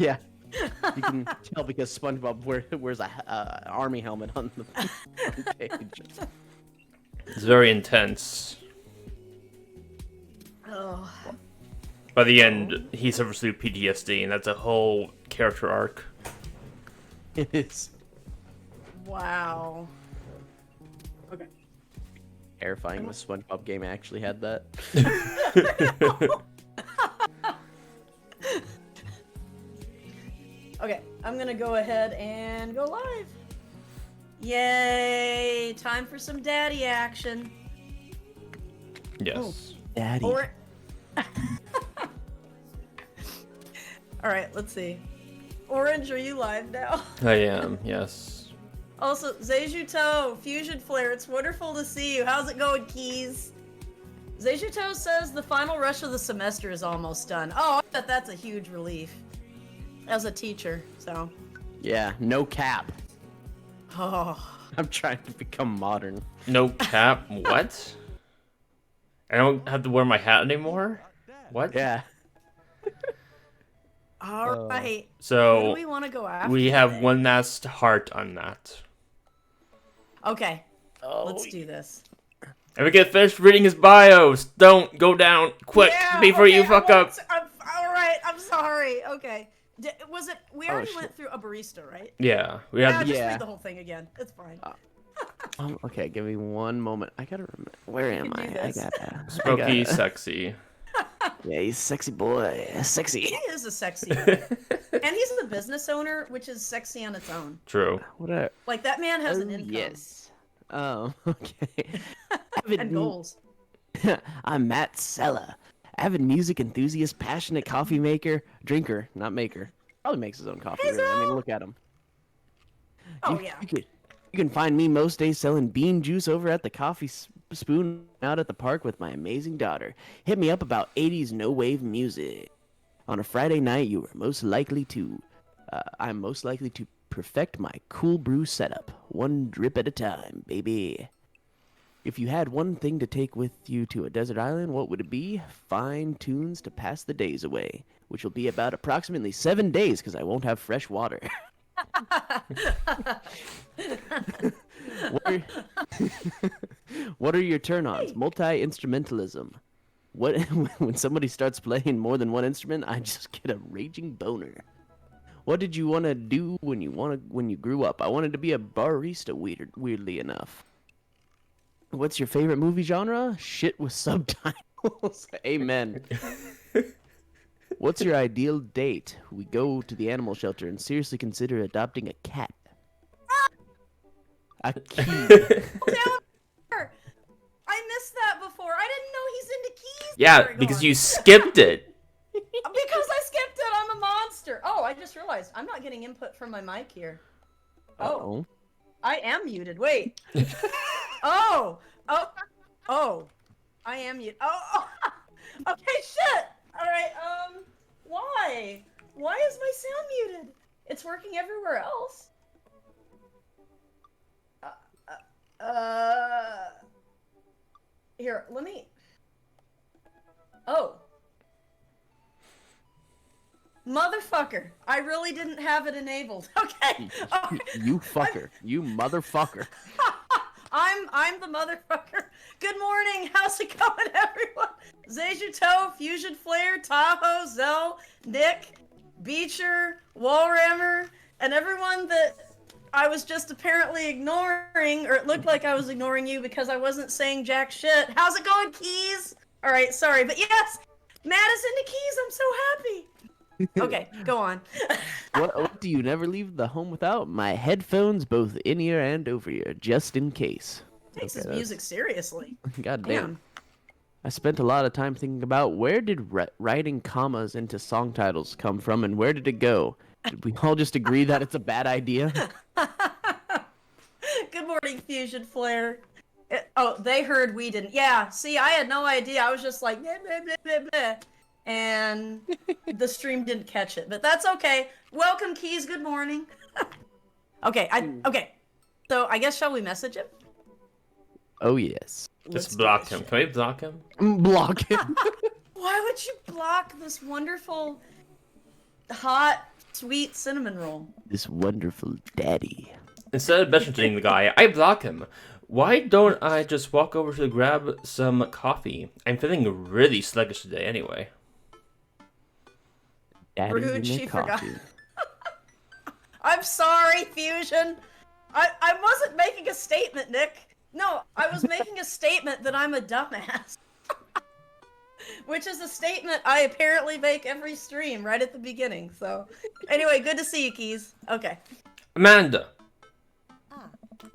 Yeah, you can tell because SpongeBob wears a army helmet on the front page. It's very intense. Oh. By the end, he suffers through PTSD, and that's a whole character arc. It is Wow. Okay. terrifying. The SpongeBob game actually had that. Okay, I'm gonna go ahead and go live. Yay! Time for some daddy action. Yes. Daddy. Or... Alright, let's see. Orange, are you live now? I am, yes. Also, Zejuto, Fusion Flare, it's wonderful to see you. How's it going, Keys? Zejuto says the final rush of the semester is almost done. Oh, I bet that's a huge relief. As a teacher, so. Yeah, no cap. Oh. I'm trying to become modern. No cap? What? I don't have to wear my hat anymore? What? Yeah. Alright. Who So, do we want to go after? we have today? one last heart on that. Okay, Oh, let's do this. And we get finished reading his bios. Don't go down quick Yeah, before okay, you fuck up. Alright, I'm sorry. Okay. Was it? We already shit. went through a barista, right? Yeah, we Yeah, have. just Yeah. read the whole thing again. It's fine. okay, give me one moment. I gotta remember. Where am can I? do I this. gotta. Smoky, sexy. Yeah, he's sexy boy. Sexy. He is a sexy boy. And he's a business owner, which is sexy on its own. True. What a. Like, that man has an Oh, income. yes. Oh, okay. And goals. I'm Matt Sella, avid music enthusiast, passionate coffee maker, drinker, not maker. Probably makes his own coffee. Hey, Really. I mean, Zal! look at him. Oh, you, yeah. You can find me most days selling bean juice over at the coffee spoon out at the park with my amazing daughter. Hit me up about 80s no wave music. On a Friday night, you are most likely to. I'm most likely to perfect my cool brew setup, one drip at a time, baby. If you had one thing to take with you to a desert island, what would it be? Fine tunes to pass the days away, which will be about approximately 7 days because I won't have fresh water. what, are, what are your turn-ons? Multi-instrumentalism. What when somebody starts playing more than one instrument, I just get a raging boner. What did you want to do when you grew up? I wanted to be a barista. Weirdly enough. What's your favorite movie genre? Shit with subtitles. Amen. What's your ideal date? We go to the animal shelter and seriously consider adopting a cat. A key. I missed that before. I didn't know he's into keys. Yeah, Sorry, go because on. you skipped it. Because I skipped it. I'm a monster. Oh, I just realized I'm not getting input from my mic here. Oh, Uh-oh. I am muted. Wait. Oh. I am muted. Oh. Okay, shit. All right. Why? Why is my sound muted? It's working everywhere else. Here, let me. Oh. Motherfucker. I really didn't have it enabled. Okay. You fucker. You motherfucker. I'm the motherfucker. Good morning. How's it going, everyone? Zejuto, Fusion Flare, Tahoe, Zell, Nick, Beecher, Wallrammer, and everyone that I was just apparently ignoring, or it looked like I was ignoring you because I wasn't saying jack shit. How's it going, Keys? All right, sorry, but yes, Matt is into Keys. I'm so happy. Okay, go on. What do you never leave the home without? My headphones, both in ear and over ear, just in case. Takes his Okay, music seriously. God Damn. damn. I spent a lot of time thinking about where did writing commas into song titles come from and where did it go? Did we all just agree that it's a bad idea? Good morning, Fusion Flare. Oh, they heard we didn't. Yeah, see, I had no idea. I was just like, blah, blah, blah, blah, blah. And the stream didn't catch it, but that's okay. Welcome, Keys. Good morning. Okay. So I guess shall we message him? Oh, yes. Let's Just do block this him. shit. Can we block him? Block him. Why would you block this wonderful, hot sweet cinnamon roll. This wonderful daddy. Instead of messaging the guy, I block him. Why don't I just walk over to grab some coffee? I'm feeling really sluggish today anyway. Daddy's Rude, in the she forgot. coffee. I'm sorry, Fusion. I wasn't making a statement, Nick. No, I was making a statement that I'm a dumbass. Which is a statement I apparently make every stream right at the beginning. So, anyway, good to see you, Keys. Okay. Amanda!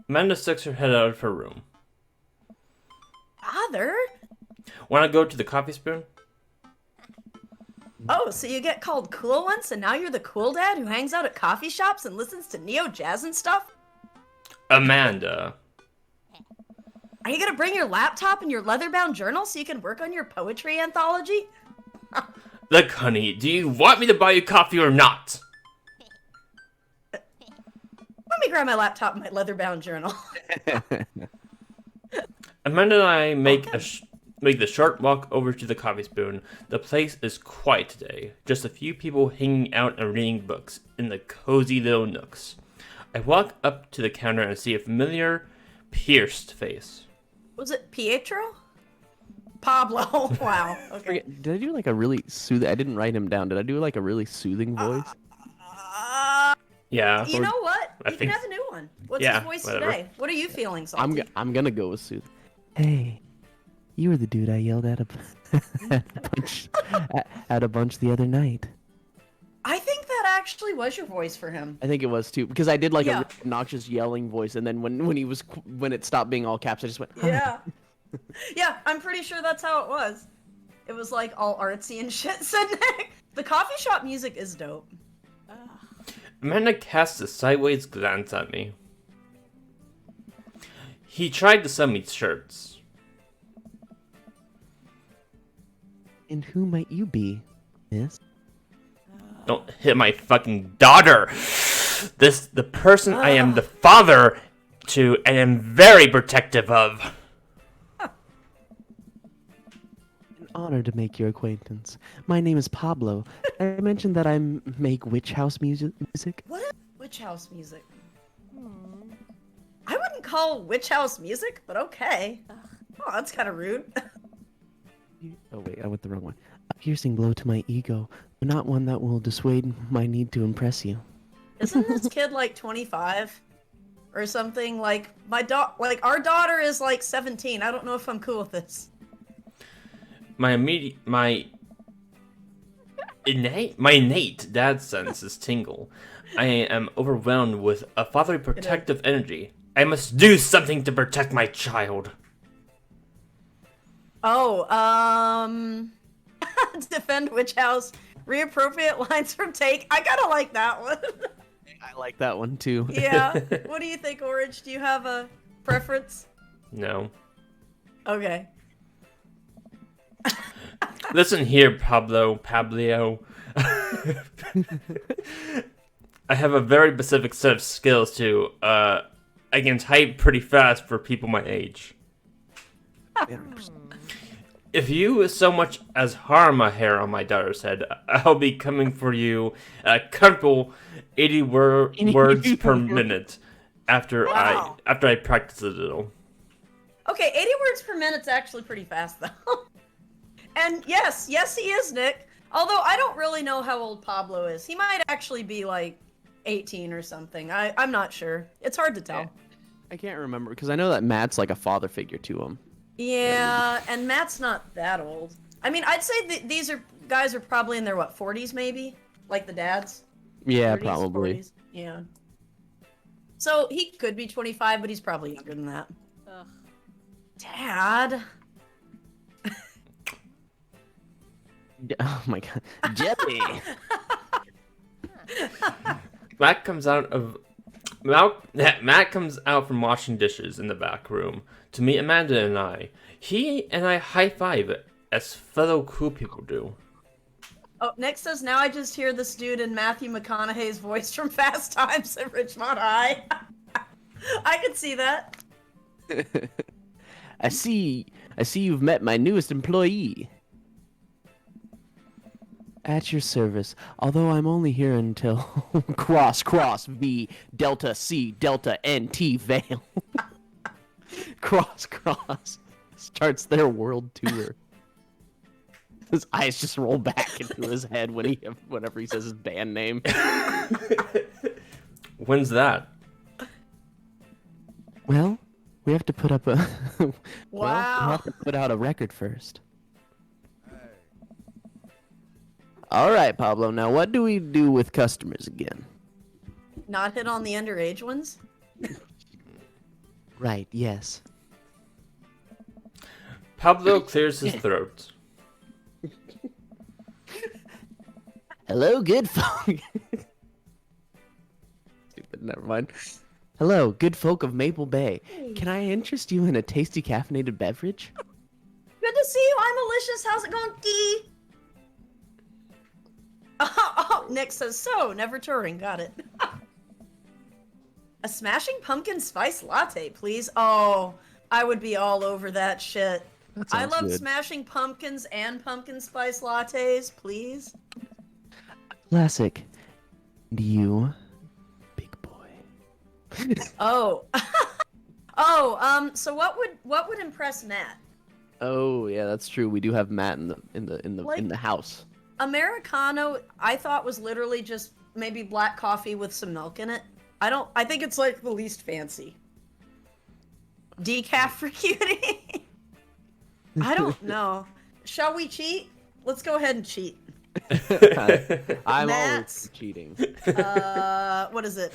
Amanda sticks her head out of her room. Father? Wanna go to the coffee spoon? Oh, so you get called cool once, and now you're the cool dad who hangs out at coffee shops and listens to neo jazz and stuff? Amanda. Are you gonna bring your laptop and your leather-bound journal so you can work on your poetry anthology? Look, honey, do you want me to buy you coffee or not? Let me grab my laptop and my leather-bound journal. Amanda and I make the short walk over to the coffee spoon. The place is quiet today. Just a few people hanging out and reading books in the cozy little nooks. I walk up to the counter and see a familiar, pierced face. Was it Pietro? Pablo. Wow. Okay. Did I do like a really soothing? I didn't write him down. Did I do like a really soothing voice? Yeah. You know what? I You can think- have a new one. What's Yeah, his voice whatever. today? What are you feeling, Salty? I'm gonna go with soothing. Hey, you were the dude I yelled at at a bunch the other night. I think that actually was your voice for him. I think it was too, because I did like Yeah. a really obnoxious yelling voice, and then when it stopped being all caps, I just went. Yeah. Yeah, I'm pretty sure that's how it was. It was like all artsy and shit, said Nick. The coffee shop music is dope. Amanda casts a sideways glance at me. He tried to sell me shirts. And who might you be, miss? Don't hit my fucking daughter! The person I am the father to and am very protective of. An honor to make your acquaintance. My name is Pablo. I mentioned that I make witch house music. What is witch house music? I wouldn't call witch house music, but okay. Oh, that's kind of rude. Oh wait, I went the wrong one. A piercing blow to my ego, but not one that will dissuade my need to impress you. Isn't this kid like 25 or something? Like our daughter is like 17. I don't know if I'm cool with this. My innate dad senses tingle. I am overwhelmed with a fatherly protective energy. I must do something to protect my child. Oh, defend witch house. Reappropriate lines from Take. I gotta like that one. I like that one too. Yeah. What do you think, Orange? Do you have a preference? No. Okay. Listen here, Pablo. I have a very specific set of skills to, I can type pretty fast for people my age. If you so much as harm a hair on my daughter's head, I'll be coming for you a comfortable 80 words per minute after Wow. I practice a little. Okay, 80 words per minute's actually pretty fast, though. And yes, he is, Nick. Although I don't really know how old Pablo is. He might actually be like 18 or something. I'm not sure. It's hard to tell. I can't remember because I know that Matt's like a father figure to him. Yeah, and Matt's not that old. I mean, I'd say these guys are probably in their 40s maybe, like the dads. Yeah, 30s, probably. 40s. Yeah. So he could be 25, but he's probably younger than that. Ugh. Dad. Oh my god, Jeppy! Matt comes out from washing dishes in the back room to meet Amanda and I. He and I high five as fellow cool people do. Oh, Nick says, now I just hear this dude in Matthew McConaughey's voice from Fast Times at Ridgemont High. I could see that. I see you've met my newest employee. At your service. Although I'm only here until cross V Delta C Delta NT Vale. Cross starts their world tour. His eyes just roll back into his head whenever he says his band name. When's that? Well, we have to put up a we Wow. have to put out a record first. All right, Pablo. Now, what do we do with customers again? Not hit on the underage ones? Right. Yes. Pablo clears his throat. Hello, good folk. Stupid. Never mind. Hello, good folk of Maple Bay. Can I interest you in a tasty caffeinated beverage? Good to see you. I'm Malicious. How's it going, Dee? Oh, Nick says so. Never touring. Got it. A smashing pumpkin spice latte, please. Oh, I would be all over that shit. That I sounds love good. smashing pumpkins and pumpkin spice lattes, please. Classic. And you, big boy. Oh. So what would impress Matt? Oh yeah, that's true. We do have Matt in Like- the house. Americano, I thought was literally just maybe black coffee with some milk in it. I think it's like the least fancy. Decaf for cutie. I don't know. Shall we cheat? Let's go ahead and cheat. I'm Matt's- always cheating. What is it?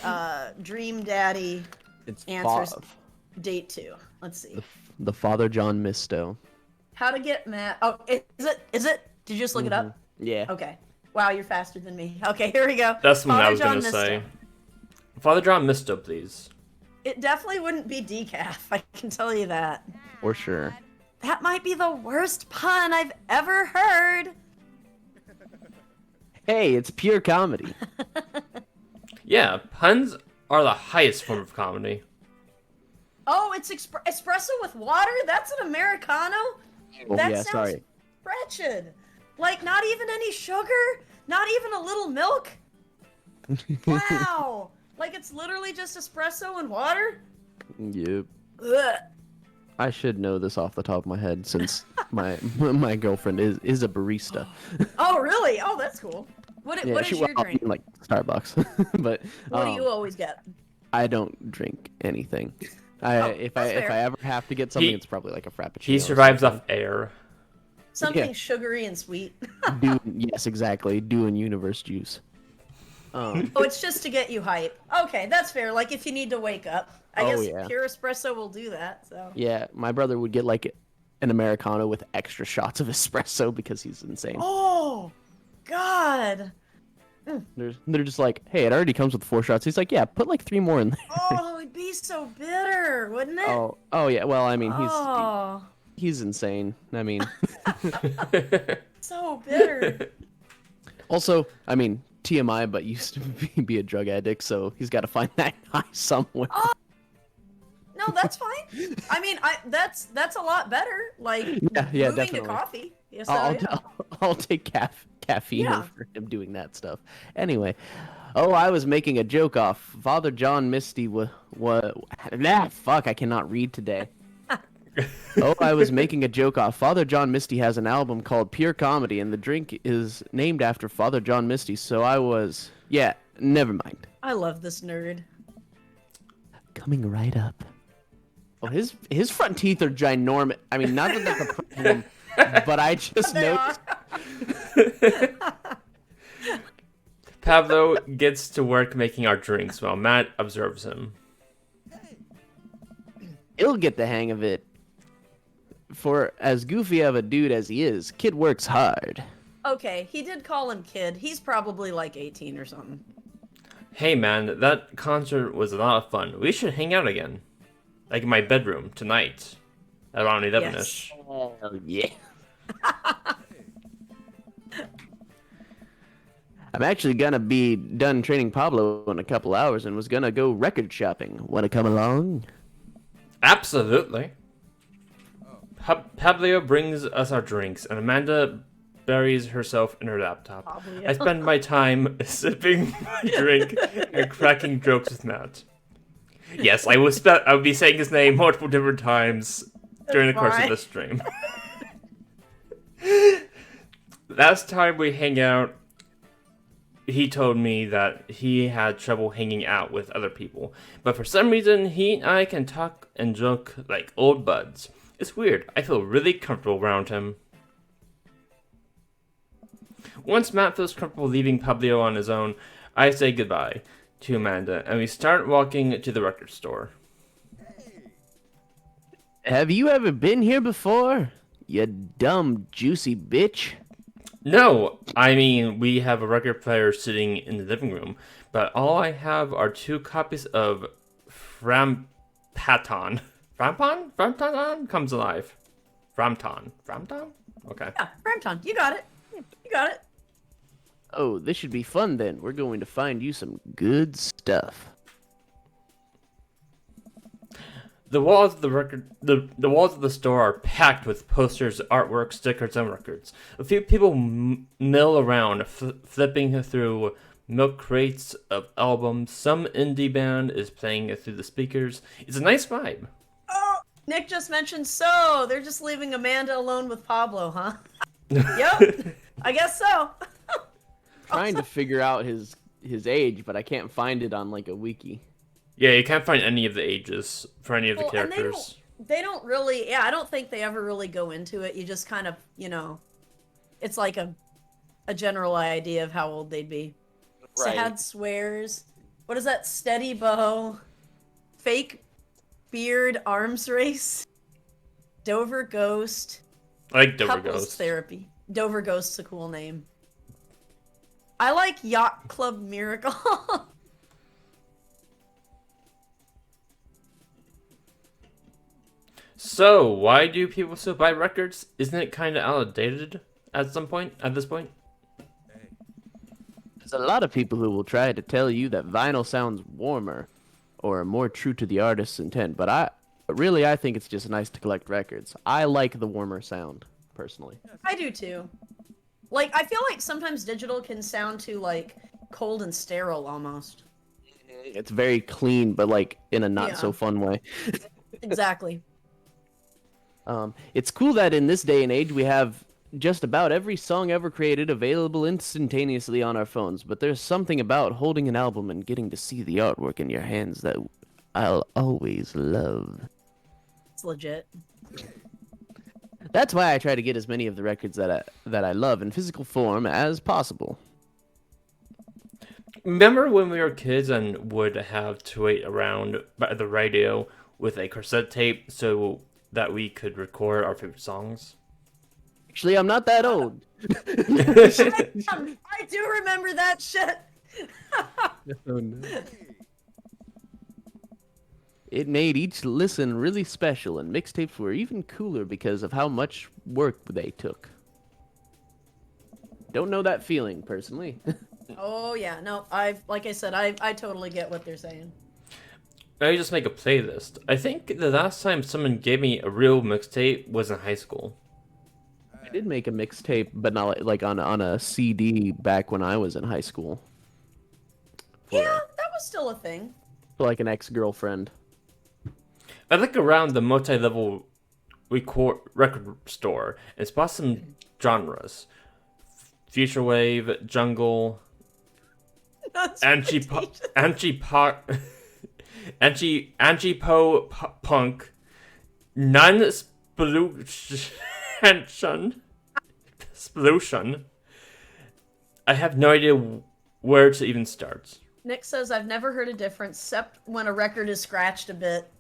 Dream Daddy It's answers date 2. Let's see. the Father John Misto. How to get Matt. Oh, is it? Did you just look it up? Yeah. Okay. Wow, you're faster than me. Okay, here we go. That's what I Father was John gonna Misto. say. Father John Misto, please. It definitely wouldn't be decaf, I can tell you that. For sure. That might be the worst pun I've ever heard. Hey, it's pure comedy. Yeah, puns are the highest form of comedy. Oh, it's espresso with water? That's an Americano? Oh, That yeah, sounds sorry. wretched. Like, not even any sugar? Not even a little milk? Wow. Like, it's literally just espresso and water? Yep. Ugh. I should know this off the top of my head since my girlfriend is a barista. Oh, really? Oh, that's cool. What is your I drink? mean, like Starbucks, but What do you always get? I don't drink anything. If I that's fair. ever have to get something, He- it's probably like a frappuccino. He or survives something. off air. Something Yeah. sugary and sweet. Yes, exactly. Doing universe juice. Oh, it's just to get you hype. Okay, that's fair. Like if you need to wake up. I Oh, guess yeah. pure espresso will do that. So. Yeah, my brother would get like an Americano with extra shots of espresso because he's insane. Oh, God. They're just like, hey, it already comes with 4 shots. He's like, yeah, put like 3 more in there. Oh, it'd be so bitter, wouldn't it? Oh yeah. Well, I mean, Oh, he's insane. I mean, so bitter. also, I mean, TMI, but used to be a drug addict, so he's got to find that high somewhere. Oh. No, that's fine. I mean, that's a lot better. Like Yeah, moving to definitely. coffee. Yes, I'll take caffeine Yeah. over him doing that stuff. Anyway, I was making a joke off Father John Misty. Fuck, I cannot read today. I was making a joke off. Father John Misty has an album called Pure Comedy, and the drink is named after Father John Misty. So yeah, never mind. I love this nerd. Coming right up. Oh, his front teeth are ginormous. I mean, not that that's a problem, but I just They noticed. are. Pablo gets to work making our drinks while Matt observes him. He'll get the hang of it. For as goofy of a dude as he is, kid works hard. Okay, he did call him kid. He's probably like 18 or something. Hey man, that concert was a lot of fun. We should hang out again. Like in my bedroom tonight. Around 11ish. Hell yeah. I'm actually gonna be done training Pablo in a couple hours and was gonna go record shopping. Wanna come along? Absolutely. Pablo brings us our drinks, and Amanda buries herself in her laptop. Probably, I spend my time sipping my drink and cracking jokes with Matt. Yes, I would be saying his name multiple different times during the course of this stream. Last time we hang out, he told me that he had trouble hanging out with other people, but for some reason, he and I can talk and joke like old buds. It's weird. I feel really comfortable around him. Once Matt feels comfortable leaving Pablo on his own, I say goodbye to Amanda, and we start walking to the record store. Have you ever been here before? You dumb, juicy bitch. No, I mean, we have a record player sitting in the living room, but all I have are 2 copies of Frampton. Frampton comes alive. Frampton? Okay. Yeah, Brampton, you got it. You got it. Oh, this should be fun then. We're going to find you some good stuff. The walls of the walls of the store are packed with posters, artwork, stickers, and records. A few people mill around, flipping through milk crates of albums. Some indie band is playing through the speakers. It's a nice vibe. Oh, Nick just mentioned so. They're just leaving Amanda alone with Pablo, huh? Yep. I guess so. Trying to figure out his age, but I can't find it on like a wiki. Yeah, you can't find any of the ages for any of the Well, and characters. they don't really, yeah, I don't think they ever really go into it. You just kind of, it's like a general idea of how old they'd be. Right. Sad swears. What is that? Steady bow. Fake beard arms race. Dover Ghost. I like Dover Couples Ghost. therapy. Dover Ghost's a cool name. I like Yacht Club Miracle. So, why do people still buy records? Isn't it kind of outdated at this point? There's a lot of people who will try to tell you that vinyl sounds warmer or more true to the artist's intent, but I think it's just nice to collect records. I like the warmer sound, personally. I do too. Like, I feel like sometimes digital can sound too, like, cold and sterile almost. It's very clean, but like in a not so fun way. Exactly. It's cool that in this day and age we have just about every song ever created available instantaneously on our phones, but there's something about holding an album and getting to see the artwork in your hands that I'll always love. It's legit. That's why I try to get as many of the records that I love in physical form as possible. Remember when we were kids and would have to wait around by the radio with a cassette tape so that we could record our favorite songs? Actually, I'm not that old. I do remember that shit. Oh, no. It made each listen really special, and mixtapes were even cooler because of how much work they took. Don't know that feeling, personally. Oh yeah, no, like I said, I totally get what they're saying. I just make a playlist. I think the last time someone gave me a real mixtape was in high school. I did make a mixtape, but not like on a CD back when I was in high school. Yeah, that was still a thing. For like an ex-girlfriend. I look around the multi-level record store and spot some genres. Future wave, jungle, anti-po-punk, non-splution. I have no idea where to even start. Nick says, I've never heard a difference except when a record is scratched a bit.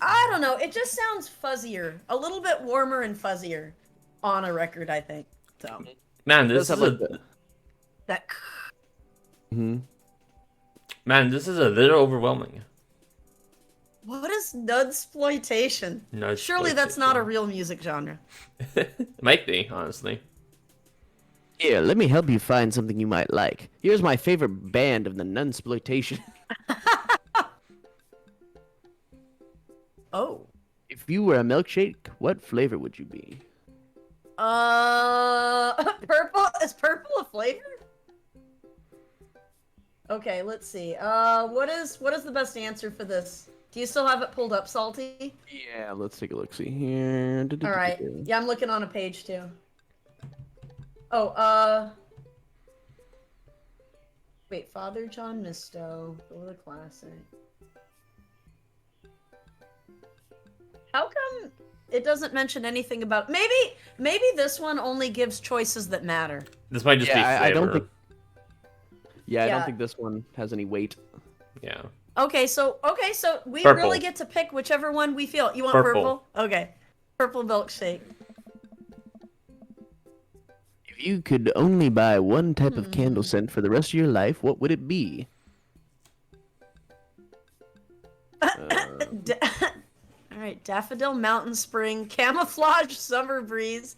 I don't know, it just sounds fuzzier. A little bit warmer and fuzzier on a record, I think. So Man, this is that Man, this is a little overwhelming. what is nudsploitation? Surely that's not a real music genre. Might be, honestly. Here, let me help you find something you might like. Here's my favorite band of the nunsploitation. Oh. If you were a milkshake, what flavor would you be? Purple is purple a flavor? Okay, let's see. What is the best answer for this? Do you still have it pulled up, Salty? Yeah, let's take a look. See here. All right. Yeah, I'm looking on a page too. Oh, wait, Father John Misto. Go to the classic. How come it doesn't mention anything about... Maybe this one only gives choices that matter. This might just be flavor. I don't think... Yeah, I Yeah. don't think this one has any weight. Yeah. Okay, so we Purple. really get to pick whichever one we feel. You want Purple. purple? Okay. Purple milkshake. If you could only buy one type of candle scent for the rest of your life, what would it be? All right, Daffodil Mountain Spring, Camouflage Summer Breeze,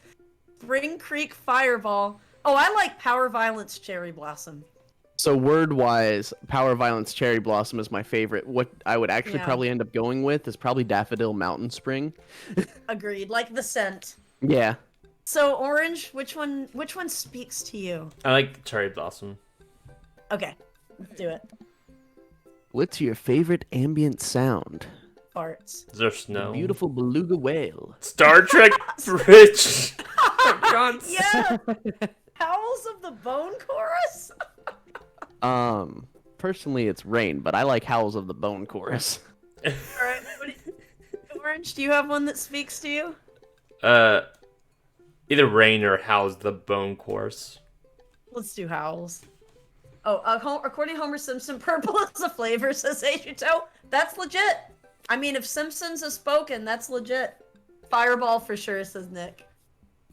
Spring Creek Fireball. Oh, I like Power Violence Cherry Blossom. So word-wise, Power Violence Cherry Blossom is my favorite. What I would actually Yeah. probably end up going with is probably Daffodil Mountain Spring. Agreed, like the scent. Yeah. So Orange, which one speaks to you? I like cherry blossom. Okay, let's do it. What's your favorite ambient sound? Farts. Is there snow? Beautiful beluga whale. Star Trek Bridge. Yeah. Howls of the Bone Chorus. Personally, it's rain, but I like Howls of the Bone chorus. All right, Orange, do you have one that speaks to you? Either Rain or Howl's the Bone Course. Let's do Howls. Oh, according to Homer Simpson, purple is a flavor, says Ajuto. That's legit. I mean, if Simpsons has spoken, that's legit. Fireball for sure, says Nick.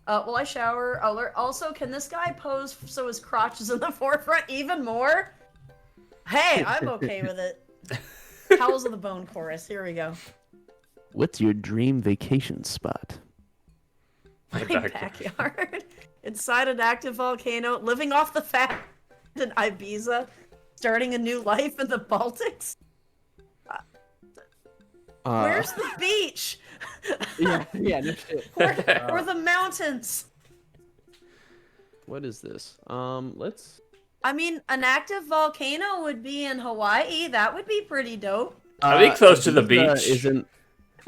Will I shower? Alert. Also, can this guy pose so his crotch is in the forefront even more? Hey, I'm okay with it. Howls of the Bone Chorus. Here we go. What's your dream vacation spot? My backyard. Inside an active volcano, living off the fat in Ibiza, starting a new life in the Baltics. Where's the beach? Yeah, no shit. or the mountains? What is this? Let's... I mean, an active volcano would be in Hawaii. That would be pretty dope. Are they close to the Ibiza beach? Isn't,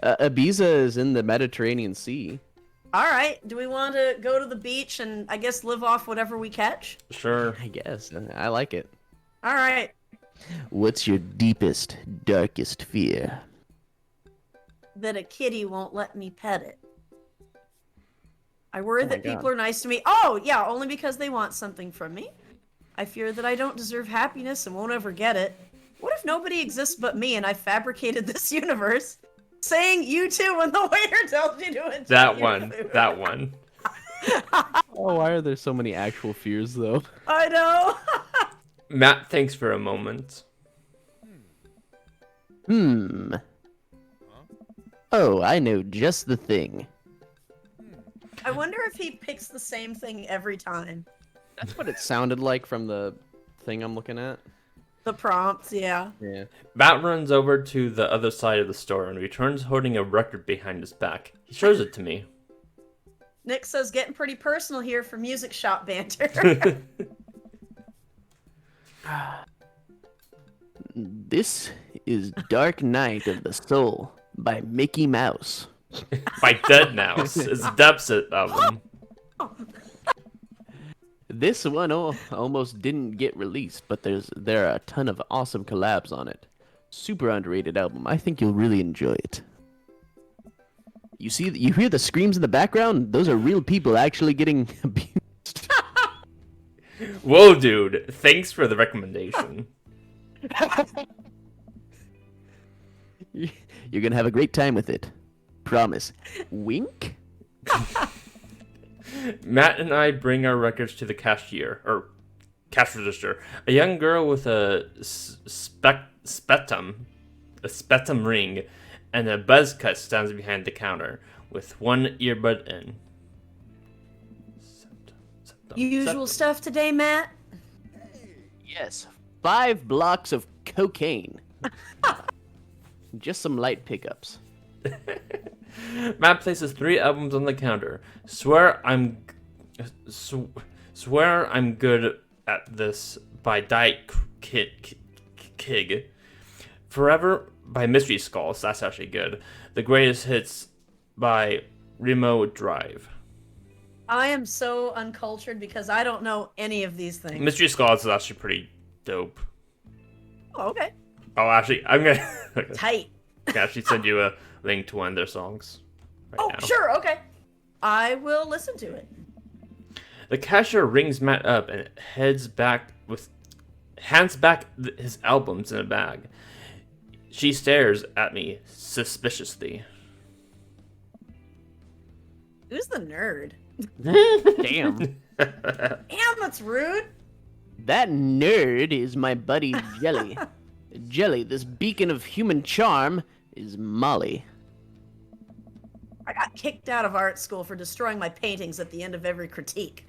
Ibiza is in the Mediterranean Sea. All right. Do we want to go to the beach and, I guess, live off whatever we catch? Sure. I guess. I like it. All right. What's your deepest, darkest fear? That a kitty won't let me pet it. I worry Oh my that people God. are nice to me. Oh, yeah, only because they want something from me. I fear that I don't deserve happiness and won't ever get it. What if nobody exists but me and I fabricated this universe? Saying you too when the waiter tells you to enjoy That your one. food. That one. Oh, why are there so many actual fears, though? I know. Matt thinks for a moment. Oh, I know just the thing. I wonder if he picks the same thing every time. That's what it sounded like from the thing I'm looking at. The prompts, yeah. Yeah. Matt runs over to the other side of the store and returns holding a record behind his back. He shows it to me. Nick says, getting pretty personal here for music shop banter. This is Dark Night of the Soul by Mickey Mouse. By Dead Mouse. It's a dubstep album. This one almost didn't get released, but there are a ton of awesome collabs on it. Super underrated album. I think you'll really enjoy it. You hear the screams in the background? Those are real people actually getting abused. Whoa, dude. Thanks for the recommendation. You're gonna have a great time with it. Promise. Wink? Matt and I bring our records to the cashier, or cash register. A young girl with a spetum ring and a buzz cut stands behind the counter with one earbud in. Usual stuff today, Matt? Yes. 5 blocks of cocaine. Just some light pickups. Matt places 3 albums on the counter. Swear I'm good at this by Diet Kig. Forever by Mystery Skulls. That's actually good. The Greatest Hits by Remo Drive. I am so uncultured because I don't know any of these things. Mystery Skulls is actually pretty dope. Oh, okay. Oh, actually, I'm gonna Tight. actually send you a link to one of their songs. Right now. Sure, okay. I will listen to it. The cashier rings Matt up and hands back his albums in a bag. She stares at me suspiciously. Who's the nerd? Damn. Damn, that's rude. That nerd is my buddy Jelly. Jelly, this beacon of human charm, is Molly. I got kicked out of art school for destroying my paintings at the end of every critique.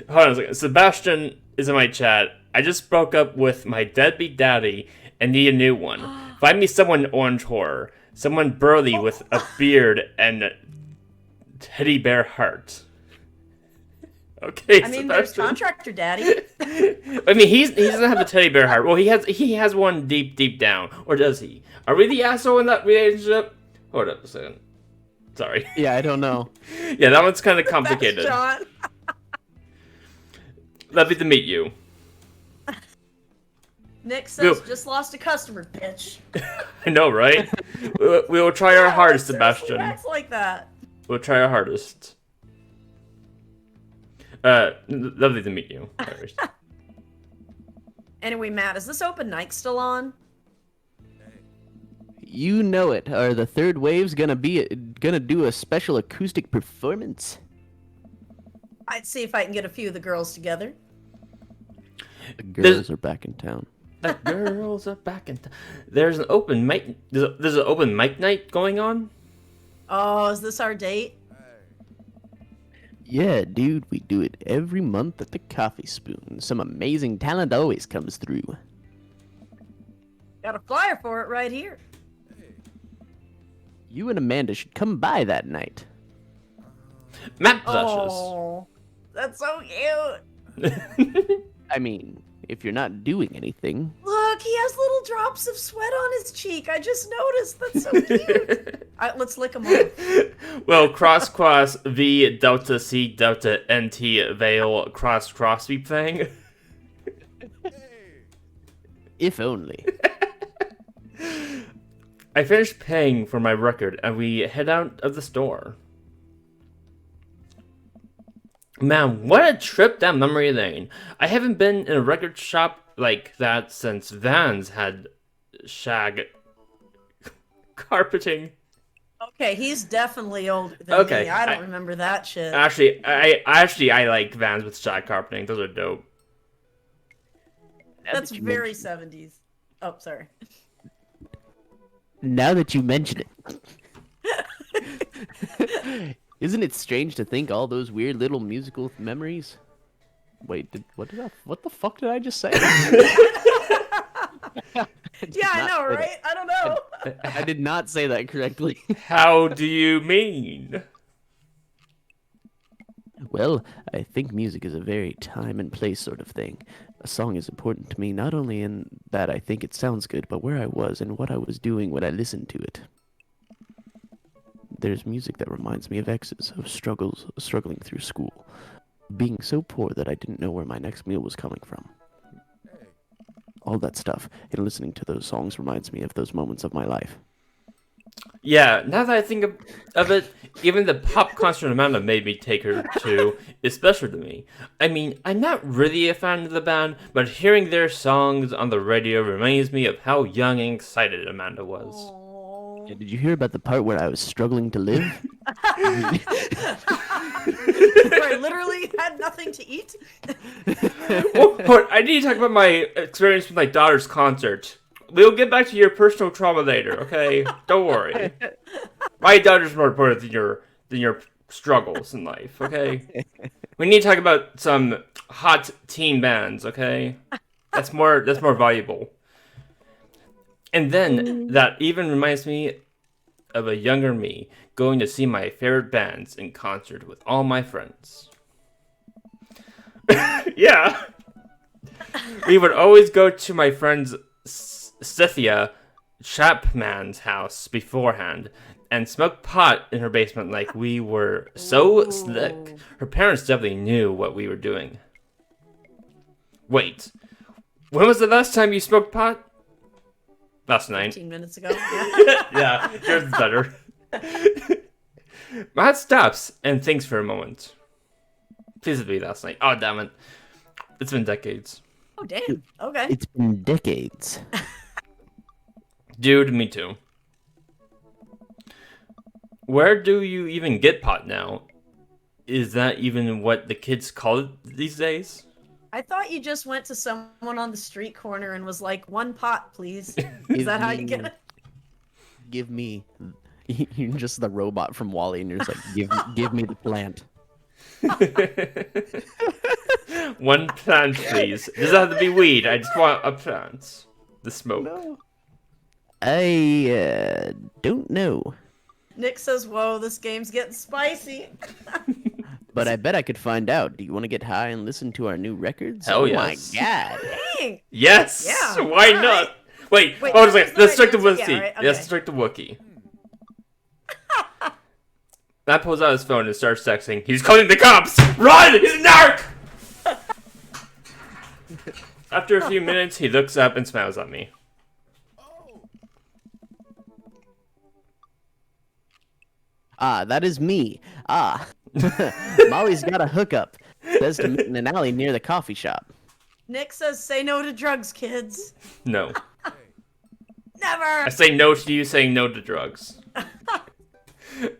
Hold on a second. Sebastian is in my chat. I just broke up with my deadbeat daddy and need a new one. Find me someone orange horror. Someone burly with a beard and teddy bear heart. Okay, I mean, Sebastian. there's contractor daddy. I mean, he doesn't have a teddy bear heart. Well, he has one deep down, or does he? Are we the asshole in that relationship? Hold up a second. Sorry. Yeah, I don't know. Yeah, that one's kind of complicated. That's John. Lovely to meet you. Nick says, just lost a customer, bitch. I know, right? we will try our hardest, Seriously, Sebastian. acts like that. We'll try our hardest. Lovely to meet you. Anyway, Matt, is this open mic still on? You know it. Are the third waves gonna do a special acoustic performance? I'd see if I can get a few of the girls together. The girls are back in town. The girls are back in town. There's an open mic. There's an open mic night going on. Oh, is this our date? Yeah, dude, we do it every month at the Coffee Spoon. Some amazing talent always comes through. Got a flyer for it right here. You and Amanda should come by that night. Matt blushes. Oh, that's so cute. I mean, if you're not doing anything. Look, he has little drops of sweat on his cheek. I just noticed. That's so cute. Let's lick him off. Well, cross V delta C delta NT veil cross sweep thing. If only. I finished paying for my record and we head out of the store. Man, what a trip down memory lane. I haven't been in a record shop like that since Vans had shag carpeting. Okay, he's definitely older than me. I don't remember that shit. Actually, I like Vans with shag carpeting. Those are dope. That's very 70s. Oh, sorry. Now that you mention it. Isn't it strange to think all those weird little musical memories? Wait, what the fuck did I just say? Yeah, I know, right? I don't know. I did not say that correctly. How do you mean? Well, I think music is a very time and place sort of thing. A song is important to me not only in that I think it sounds good, but where I was and what I was doing when I listened to it. There's music that reminds me of exes, of struggling through school, being so poor that I didn't know where my next meal was coming from. All that stuff, and listening to those songs reminds me of those moments of my life. Yeah, now that I think of it, even the pop concert Amanda made me take her to is special to me. I mean, I'm not really a fan of the band, but hearing their songs on the radio reminds me of how young and excited Amanda was. Aww. Yeah, did you hear about the part where I was struggling to live? Where I literally had nothing to eat? Well, I need to talk about my experience with my daughter's concert. We'll get back to your personal trauma later, okay? Don't worry. My daughter's more important than your struggles in life, okay? We need to talk about some hot teen bands, okay? That's more valuable. And then that even reminds me of a younger me going to see my favorite bands in concert with all my friends. Yeah. We would always go to my friend's Cynthia Chapman's house beforehand and smoke pot in her basement like we were so slick. Her parents definitely knew what we were doing. Wait, when was the last time you smoked pot? Last night. 15 minutes ago. Yeah. Yeah, yours is better. Matt stops and thinks for a moment. Please be last night. Oh, damn it. It's been decades. Oh, damn. Okay. It's been decades. Dude, me too. Where do you even get pot now? Is that even what the kids call it these days? I thought you just went to someone on the street corner and was like, 1 pot, please. Is that how you get it? Give me. You're just the robot from Wall-E, and you're just like, give me the plant. 1 plant, please. It doesn't have to be weed. I just want a plant. The smoke. No. I don't know. Nick says, whoa, this game's getting spicy. But I bet I could find out. Do you want to get high and listen to our new records? Hell oh yes. my god. Dang. Yes! Yeah, Why all not? right. Wait, Wait, hold on a that's second. the Let's right strike the answer? Wookiee. Yeah, right, Let's okay. strike the Wookiee. Matt pulls out his phone and starts texting. He's calling the cops! Run! He's a narc! After a few minutes, he looks up and smiles at me. Ah, that is me. Ah. Molly's got a hookup. Says to meet in an alley near the coffee shop. Nick says, say no to drugs, kids. No. Never. I say no to you saying no to drugs.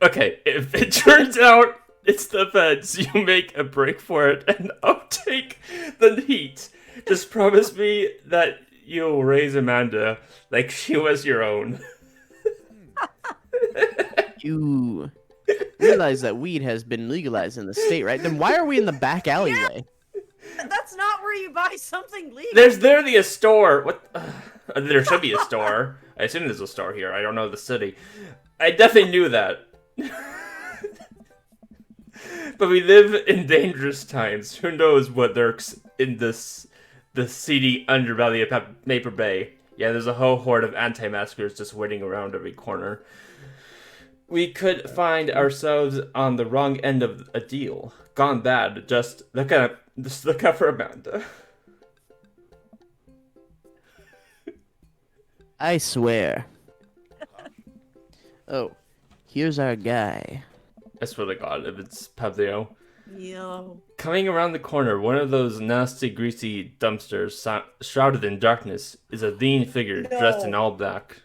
Okay, if it turns out it's the feds, you make a break for it, and I'll take the heat. Just promise me that you'll raise Amanda like she was your own. You realize that weed has been legalized in the state, right? Then why are we in the back alleyway? That's not where you buy something legal. There's literally a store. What? There should be a store. I assume there's a store here. I don't know the city. I definitely knew that. But we live in dangerous times. Who knows what lurks in the seedy underbelly of Maple Bay? Yeah, there's a whole horde of anti-maskers just waiting around every corner. We could find ourselves on the wrong end of a deal. Gone bad. Just look out for Amanda. I swear. Oh, here's our guy. I swear to God, if it's Pablo. Yo. Coming around the corner, one of those nasty, greasy dumpsters shrouded in darkness is a lean figure dressed in all black.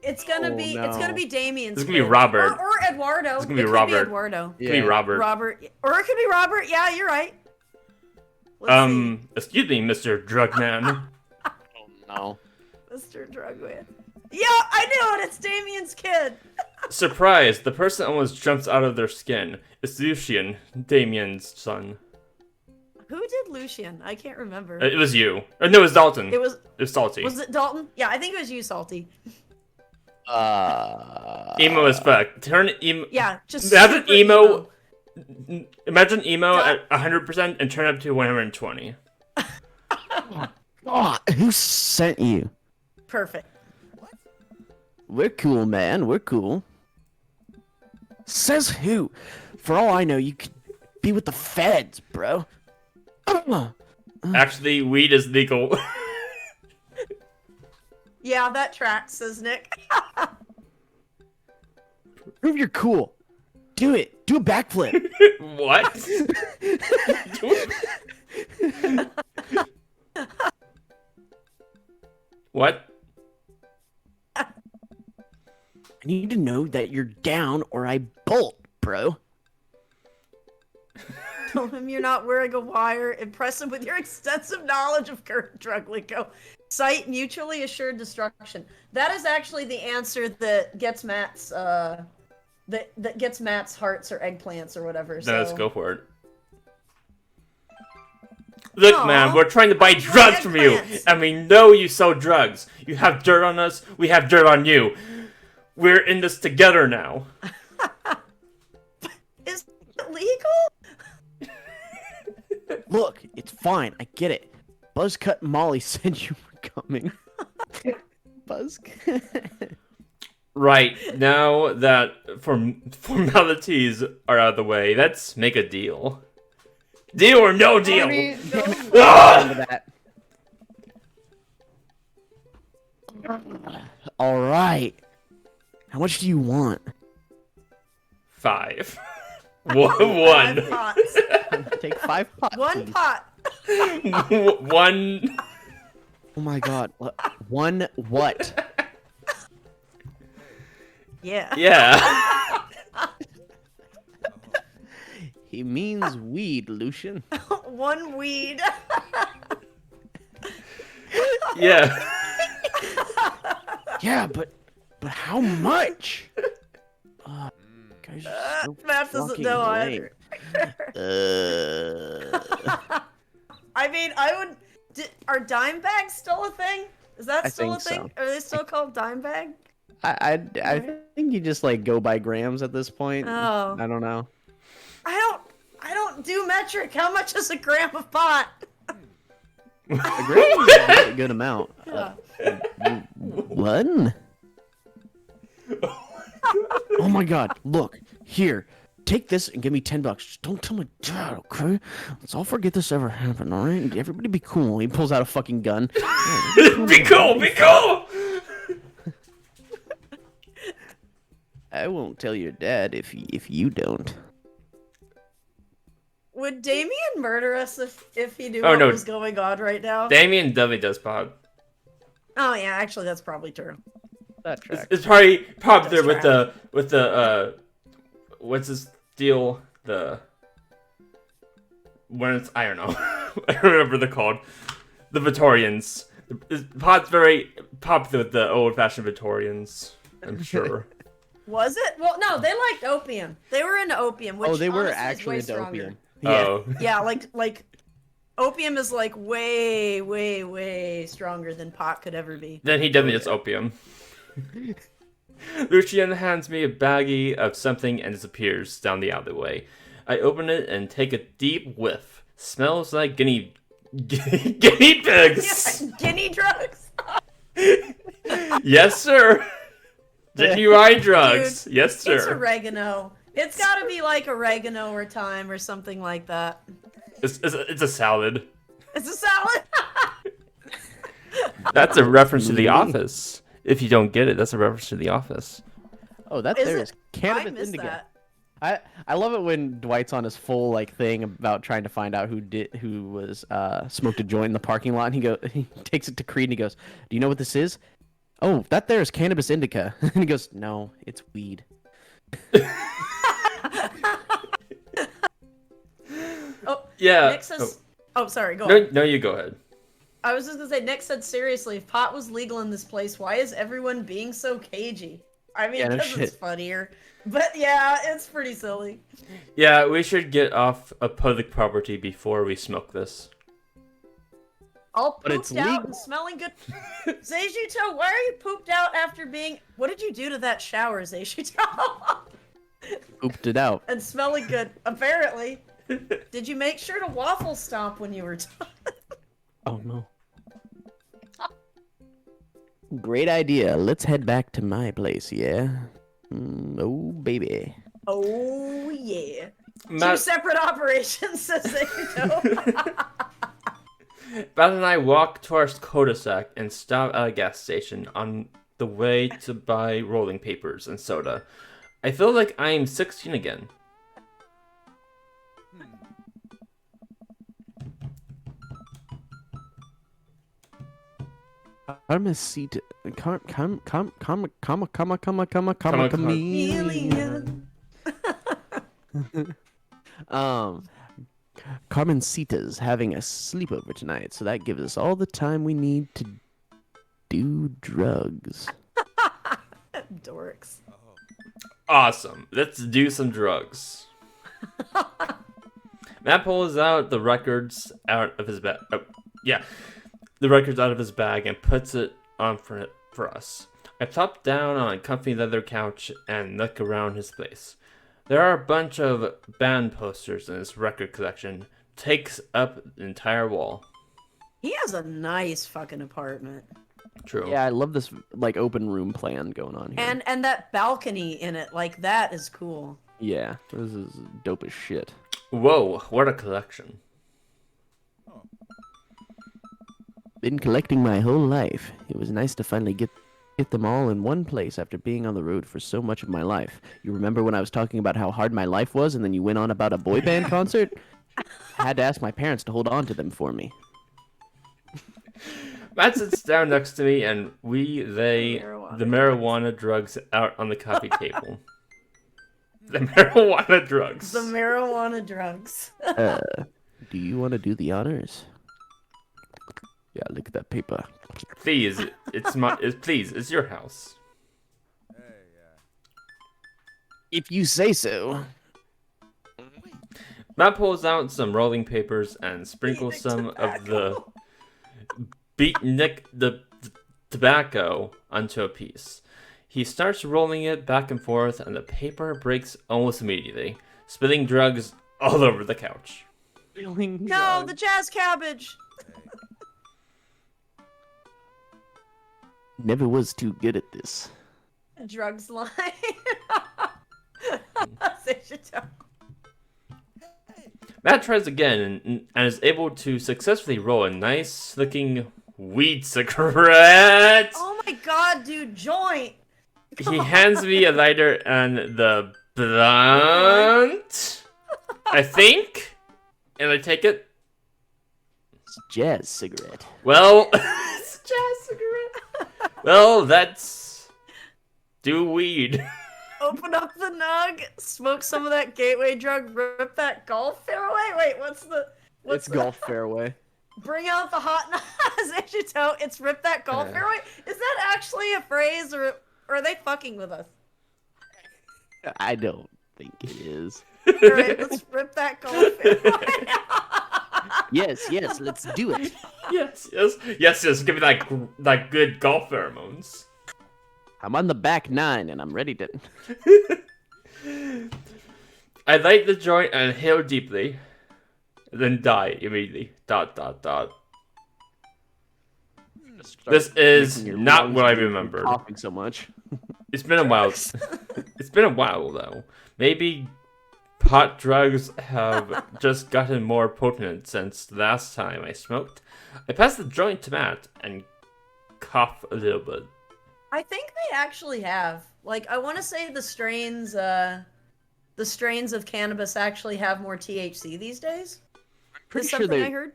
It's gonna Oh, be no. it's gonna be Damien's. This is gonna be kid. Robert. Or Eduardo. This is gonna be It could Robert. Eduardo. It could be Robert. Robert. Or it could be Robert. Yeah, you're right. Let's see. Excuse me, Mr. Drugman. Oh no. Mr. Drugman. Yeah, I knew it. It's Damien's kid. Surprise! The person almost jumps out of their skin. It's Lucian, Damien's son. Who did Lucian? I can't remember. It was you. No, it was Dalton. It was. It was Salty. Was it Dalton? Yeah, I think it was you, Salty. Emo as fuck. Turn emo. Yeah, just Imagine super emo. Imagine emo at 100% and turn up to 120. Oh, who sent you? Perfect. We're cool, man. We're cool. Says who? For all I know, you could be with the feds, bro. Actually, weed is legal. Yeah, that tracks, says Nick. Prove you're cool. Do it. Do a backflip. What? What? I need to know that you're down or I bolt, bro. Tell him you're not wearing a wire. Impress him with your extensive knowledge of current drug lingo. Cite mutually assured destruction. That is actually the answer that gets Matt's that gets Matt's hearts or eggplants or whatever. Then let's go for it. Look, man, we're trying to buy drugs from you, and we know you sell drugs. You have dirt on us, we have dirt on you. We're in this together now. Is it legal? Look, it's fine. I get it. Buzzcut Molly said you were coming. Buzzcut. Right, now that formalities are out of the way, let's make a deal. Deal or no deal? All right. How much do you want? 5. One. 5 pots. Take 5 pots. 1 pot. 1. Oh my god. One what? Yeah. Yeah. He means weed, Lucian. 1 weed. Yeah. Yeah, but how much? Guys are so Matt doesn't fucking know lame. either. I mean, are dime bags still a thing? Is that I still a think thing? so. Are they still called dime bag? I think you just like go by grams at this point. Oh. I don't know. I don't do metric. How much is a gram of pot? A gram is a good amount. Yeah. One? Oh my god, look, here. Take this and give me $10. Just don't tell my dad, okay? Let's all forget this ever happened, alright? Everybody be cool. He pulls out a fucking gun. Be cool, be cool! I won't tell your dad if you don't. Would Damien murder us if he knew Oh, what no. was going on right now? Damien definitely does pop. Oh yeah, actually that's probably true. That track. It's probably popular That's with the what's this deal? When it's, I don't know. I don't remember they're called. The Victorians. Pot's very popular with the old-fashioned Victorians, I'm sure. Was it? Well, no, they liked opium. They were into opium, which They were honestly is actually way into stronger. opium. Oh. Yeah, like opium is like way, way, way stronger than pot could ever be. Then he definitely gets opium. Lucian hands me a baggie of something and disappears down the alleyway. I open it and take a deep whiff. Smells like guinea pigs. Yeah, guinea drugs. Yes, sir. GUI drugs. Dude, yes, sir. It's oregano. It's got to be like oregano or thyme or something like that. It's a salad. It's a salad. That's a reference to The Office. If you don't get it, that's a reference to The Office. Oh, that Is there it? is cannabis I missed indica. that. I love it when Dwight's on his full like thing about trying to find out who was smoked a joint in the parking lot. And he takes it to Creed and he goes, "Do you know what this is?" "Oh, that there is cannabis indica." And he goes, "No, it's weed." Oh Yeah. Nick says. Oh, sorry. Go on. No, you go ahead. I was just gonna say. Nick said seriously, if pot was legal in this place, why is everyone being so cagey? I mean, Yeah, no because it's shit. funnier. But yeah, it's pretty silly. Yeah, we should get off of public property before we smoke this. All But it's pooped out legal. and smelling good. Zejuto, why are you pooped out after being? What did you do to that shower, Zejuto? Ooped it out. And smelling good, apparently. Did you make sure to waffle stomp when you were done? Oh no. Great idea. Let's head back to my place, yeah? Oh, baby. Oh yeah. Two Matt, separate operations, says Zejuto. Matt and I walk towards cul-de-sac and stop at a gas station on the way to buy rolling papers and soda. I feel like I'm 16 again. Carmesita. Chameleon. Carmencita's having a sleepover tonight, so that gives us all the time we need to do drugs. Dorks. Awesome. Let's do some drugs. Matt pulls out the records out of his bag. Oh, yeah, the records out of his bag and puts it on for us. I plop down on a comfy leather couch and look around his place. There are a bunch of band posters in his record collection. Takes up the entire wall. He has a nice fucking apartment. True. Yeah, I love this like open room plan going on here. And that balcony in it, like that is cool. Yeah, this is dope as shit. Whoa, what a collection. Been collecting my whole life. It was nice to finally get them all in one place after being on the road for so much of my life. You remember when I was talking about how hard my life was and then you went on about a boy band concert? I had to ask my parents to hold on to them for me. Matt sits down next to me and we lay the marijuana drugs out on the coffee table. The marijuana drugs. The marijuana drugs. Do you want to do the honors? Yeah, look at that paper. Please, it's your house. If you say so. Matt pulls out some rolling papers and sprinkles some of the the tobacco onto a piece. He starts rolling it back and forth, and the paper breaks almost immediately, spilling drugs all over the couch. No, the jazz cabbage. Never was too good at this. Drugs line. Matt tries again and is able to successfully roll a nice-looking weed cigarette. Oh my god, dude, joint. He hands me a lighter and the blunt, I think, and I take it. It's a jazz cigarette. Well, It's a jazz cigarette. well, that's do weed. Open up the nug, smoke some of that gateway drug, rip that golf fairway. Wait, what's It's golf fairway. Bring out the hot knives, it's rip that golf fairway. Is that actually a phrase, or are they fucking with us? I don't think it is. All right, let's rip that golf fairway. Yes, let's do it. Yes. Give me that good golf pheromones. I'm on the back nine and I'm ready to. I light the joint and inhale deeply, then die immediately. ... This is not what I remembered. Coughing so much. It's been a while. It's been a while though. Maybe pot drugs have just gotten more potent since the last time I smoked. I pass the joint to Matt and cough a little bit. I think they actually have. Like, I want to say the strains of cannabis actually have more THC these days. Pretty Is sure something I heard?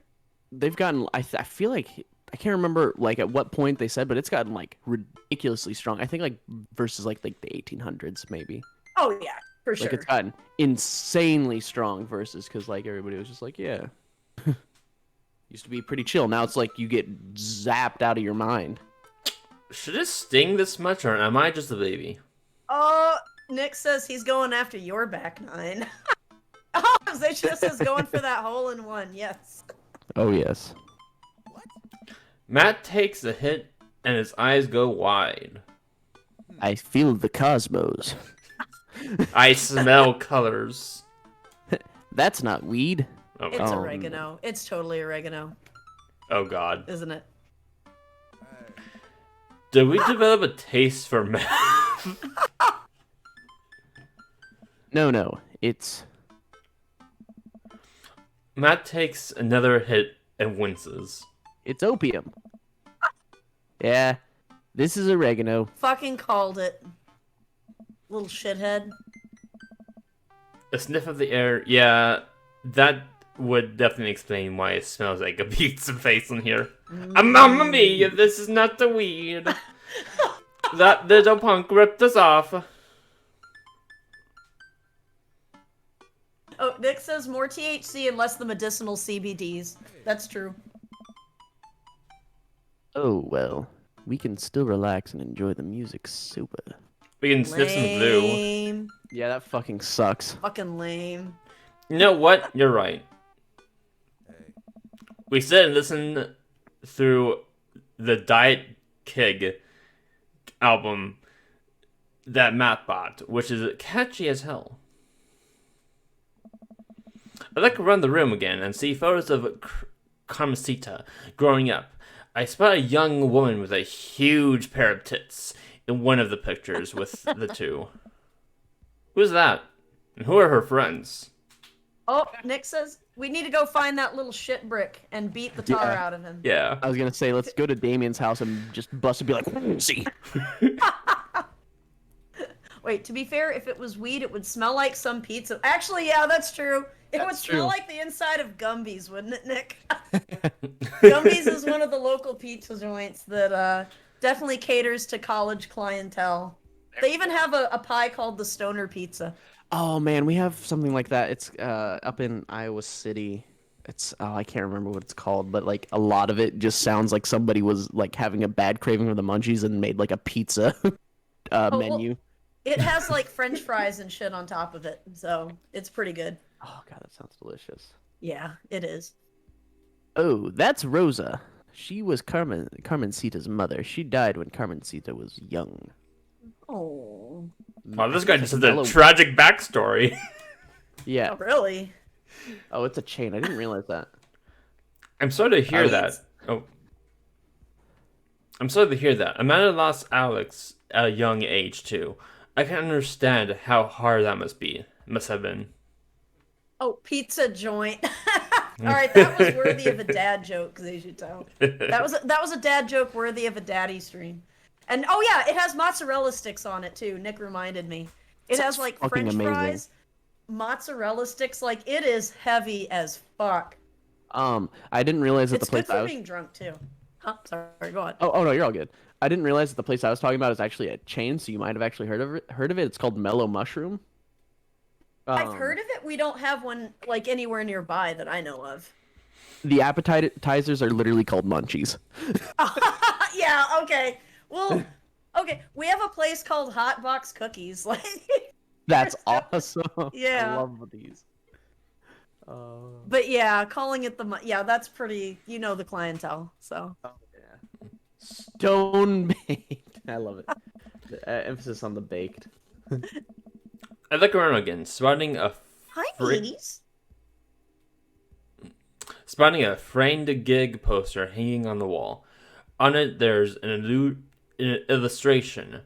they've gotten. I feel like I can't remember like at what point they said, but it's gotten like ridiculously strong. I think like versus like the 1800s maybe. Oh yeah, for sure. Like it's gotten insanely strong versus because like everybody was just like yeah. Used to be pretty chill. Now it's like you get zapped out of your mind. Should it sting this much, or am I just a baby? Oh, Nick says he's going after your back nine. Oh, Zaycha says going for that hole in one. Yes. Oh yes. Matt takes a hit, and his eyes go wide. I feel the cosmos. I smell colors. That's not weed. Oh, It's oregano. It's totally oregano, oh God. isn't it? Did we develop a taste for meth? No. It's Matt takes another hit and winces. opium. Yeah. This is oregano. Fucking called it. Little shithead. A sniff of the air. Yeah, that would definitely explain why it smells like a pizza face in here. Mamma mia, this is not the weed. That little punk ripped us off. Oh, Nick says more THC and less the medicinal CBDs. That's true. Oh well. We can still relax and enjoy the music super. We can sniff some glue. Lame. Yeah, that fucking sucks. Fucking lame. You know what? You're right. We sit and listen through the Diet Kig album that Matt bought, which is catchy as hell. I'd like to run the room again and see photos of Carmencita growing up. I spot a young woman with a huge pair of tits in one of the pictures with the two. Who's that? And who are her friends? Oh, Nick says we need to go find that little shit brick and beat the tar out of him. Yeah. I was gonna say, let's go to Damien's house and just bust and be like, see. Wait, to be fair, if it was weed, it would smell like some pizza. Actually, yeah, that's true. It would smell like the inside of Gumby's, wouldn't it, Nick? Gumby's is one of the local pizza joints that definitely caters to college clientele. They even have a pie called the Stoner Pizza. Oh man, we have something like that. It's up in Iowa City. It's I can't remember what it's called, but like a lot of it just sounds like somebody was like having a bad craving for the munchies and made like a pizza menu. Well, it has like French fries and shit on top of it, so it's pretty good. Oh god, that sounds delicious. Yeah, it is. Oh, that's Rosa. She was Carmencita's mother. She died when Carmencita was young. Oh. Wow, this guy just has a tragic backstory. Yeah. Oh, really? Oh, it's a chain. I didn't realize that. I'm sorry to hear that. Oh. I'm sorry to hear that. Amanda lost Alex at a young age, too. I can understand how hard that must have been. Oh, pizza joint. All right, that was worthy of a dad joke, as you should tell. That was a dad joke worthy of a daddy stream. And oh yeah, it has mozzarella sticks on it too. Nick reminded me. It has like French fries, mozzarella sticks. Like it is heavy as fuck. I didn't realize that the place It's good for being drunk too. Huh? Sorry, go on. Oh no, you're all good. I didn't realize that the place I was talking about is actually a chain, so you might have actually heard of it. It's called Mellow Mushroom. I've heard of it. We don't have one like anywhere nearby that I know of. The appetizers are literally called munchies. Yeah. Okay. Well. Okay. We have a place called Hot Box Cookies. Like. That's awesome. Yeah. I love these. But yeah, calling it that's pretty. You know the clientele. So. Oh, yeah. Stone baked. I love it. The emphasis on the baked. I look around again, spotting a framed gig poster hanging on the wall. On it, there's an illustration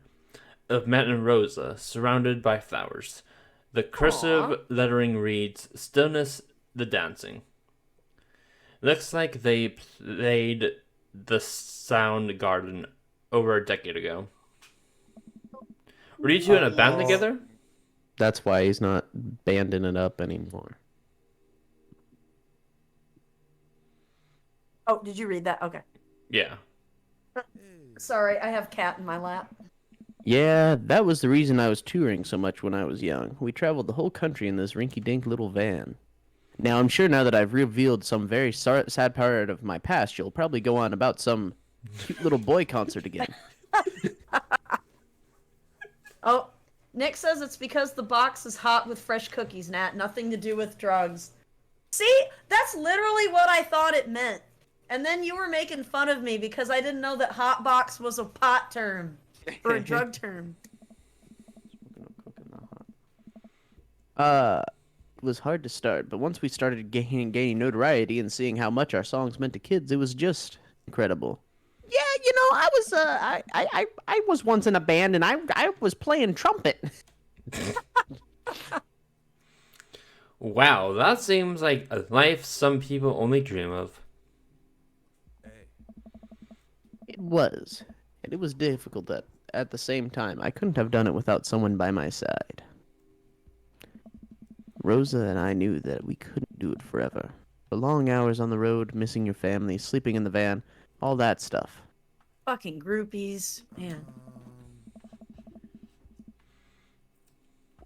of Matt and Rosa surrounded by flowers. The cursive lettering reads, "Stillness, the dancing." Looks like they played the Soundgarden over a decade ago. Were you two in a band together? That's why he's not banding it up anymore. Oh, did you read that? Okay. Yeah. Sorry, I have cat in my lap. Yeah, that was the reason I was touring so much when I was young. We traveled the whole country in this rinky-dink little van. Now, I'm sure now that I've revealed some very sad part of my past, you'll probably go on about some cute little boy concert again. Oh, Nick says it's because the box is hot with fresh cookies, Nat. Nothing to do with drugs. See? That's literally what I thought it meant. And then you were making fun of me because I didn't know that hot box was a pot term. Or a drug term. It was hard to start, but once we started gaining notoriety and seeing how much our songs meant to kids, it was just incredible. Yeah, you know, I was once in a band and I was playing trumpet. Wow, that seems like a life some people only dream of. It was. And it was difficult at the same time. I couldn't have done it without someone by my side. Rosa and I knew that we couldn't do it forever. The long hours on the road, missing your family, sleeping in the van, all that stuff. Fucking groupies, man.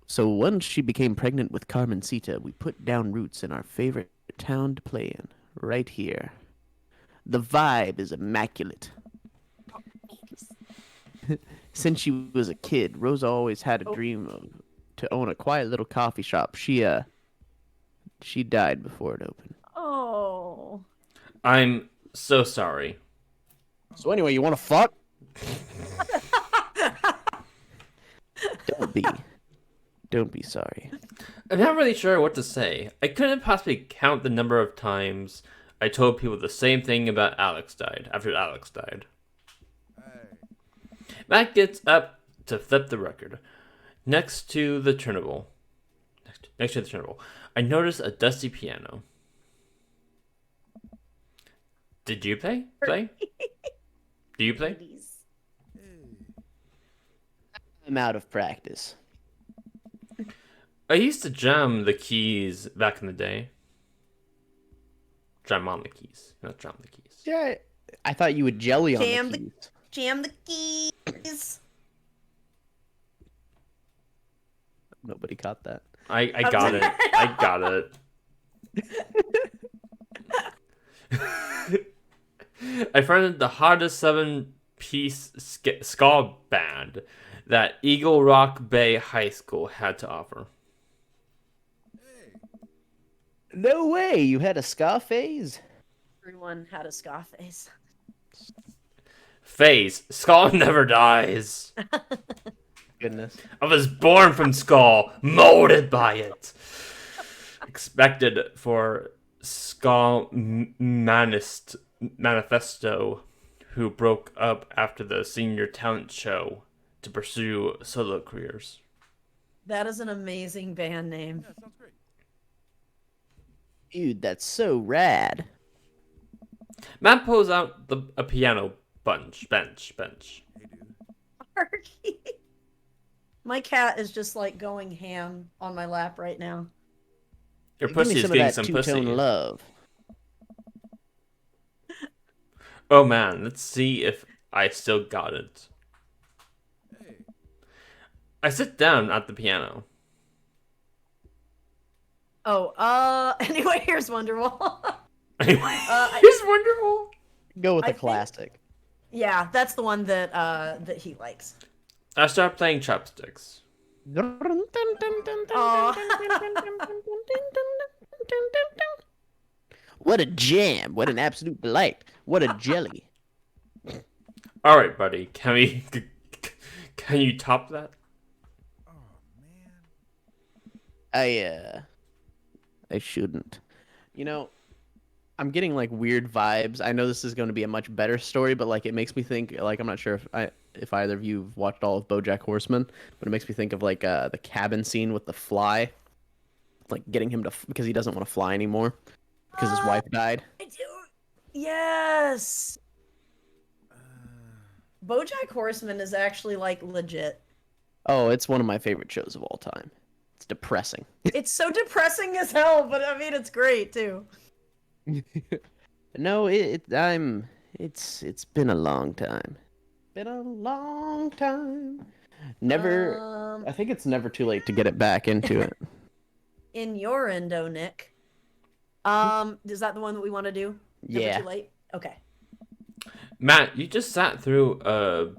So once she became pregnant with Carmencita, we put down roots in our favorite town to play in, right here. The vibe is immaculate. Since she was a kid, Rosa always had a dream to own a quiet little coffee shop. She died before it opened. Oh. I'm so sorry. So anyway, you want to fuck? Don't be. Don't be sorry. I'm not really sure what to say. I couldn't possibly count the number of times I told people the same thing about Alex died after Alex died. Matt gets up to flip the record. Next to the turntable. Next to the turntable. I notice a dusty piano. Did you play? Do you play? I'm out of practice. I used to jam the keys back in the day. Jam on the keys, not jam the keys. Yeah, I thought you would jelly on Jam the the- keys. Jam the keys. Nobody caught that. I got it. I got it. I found the hottest 7-piece ska band that Eagle Rock Bay High School had to offer. No way! You had a ska phase? Everyone had a ska face. Phase. Ska never dies. Goodness. I was born from ska, molded by it. Expected for ska manifesto, who broke up after the senior talent show to pursue solo careers. That is an amazing band name. Yeah, sounds great. Dude, that's so rad. Matt pulls out a piano bench. Hey, dude. Arky. My cat is just like going ham on my lap right now. Your Give me pussy is some of getting that some two-tone pussy. love. Oh man, let's see if I still got it. Hey. I sit down at the piano. Oh, anyway, here's Wonderwall. Anyway, Uh, it's wonderful. Go with I the think- classic. Yeah, that's the one that that he likes. I start playing chopsticks. What a jam! What an absolute delight! What a jelly! All right, buddy. Can you top that? Oh, man. I shouldn't. You know, I'm getting like weird vibes. I know this is going to be a much better story, but like it makes me think like I'm not sure if either of you have watched all of BoJack Horseman, but it makes me think of like the cabin scene with the fly, like getting him to because he doesn't want to fly anymore because his wife died. I do. Yes. BoJack Horseman is actually like legit. Oh, it's one of my favorite shows of all time. It's depressing. It's so depressing as hell, but I mean it's great too. No, it's been a long time. Been a long time. Never I think it's never too late to get it back into it. In your endo, Nick. Is that the one that we want to do? Never Yeah. too late? Okay. Matt, you just sat through a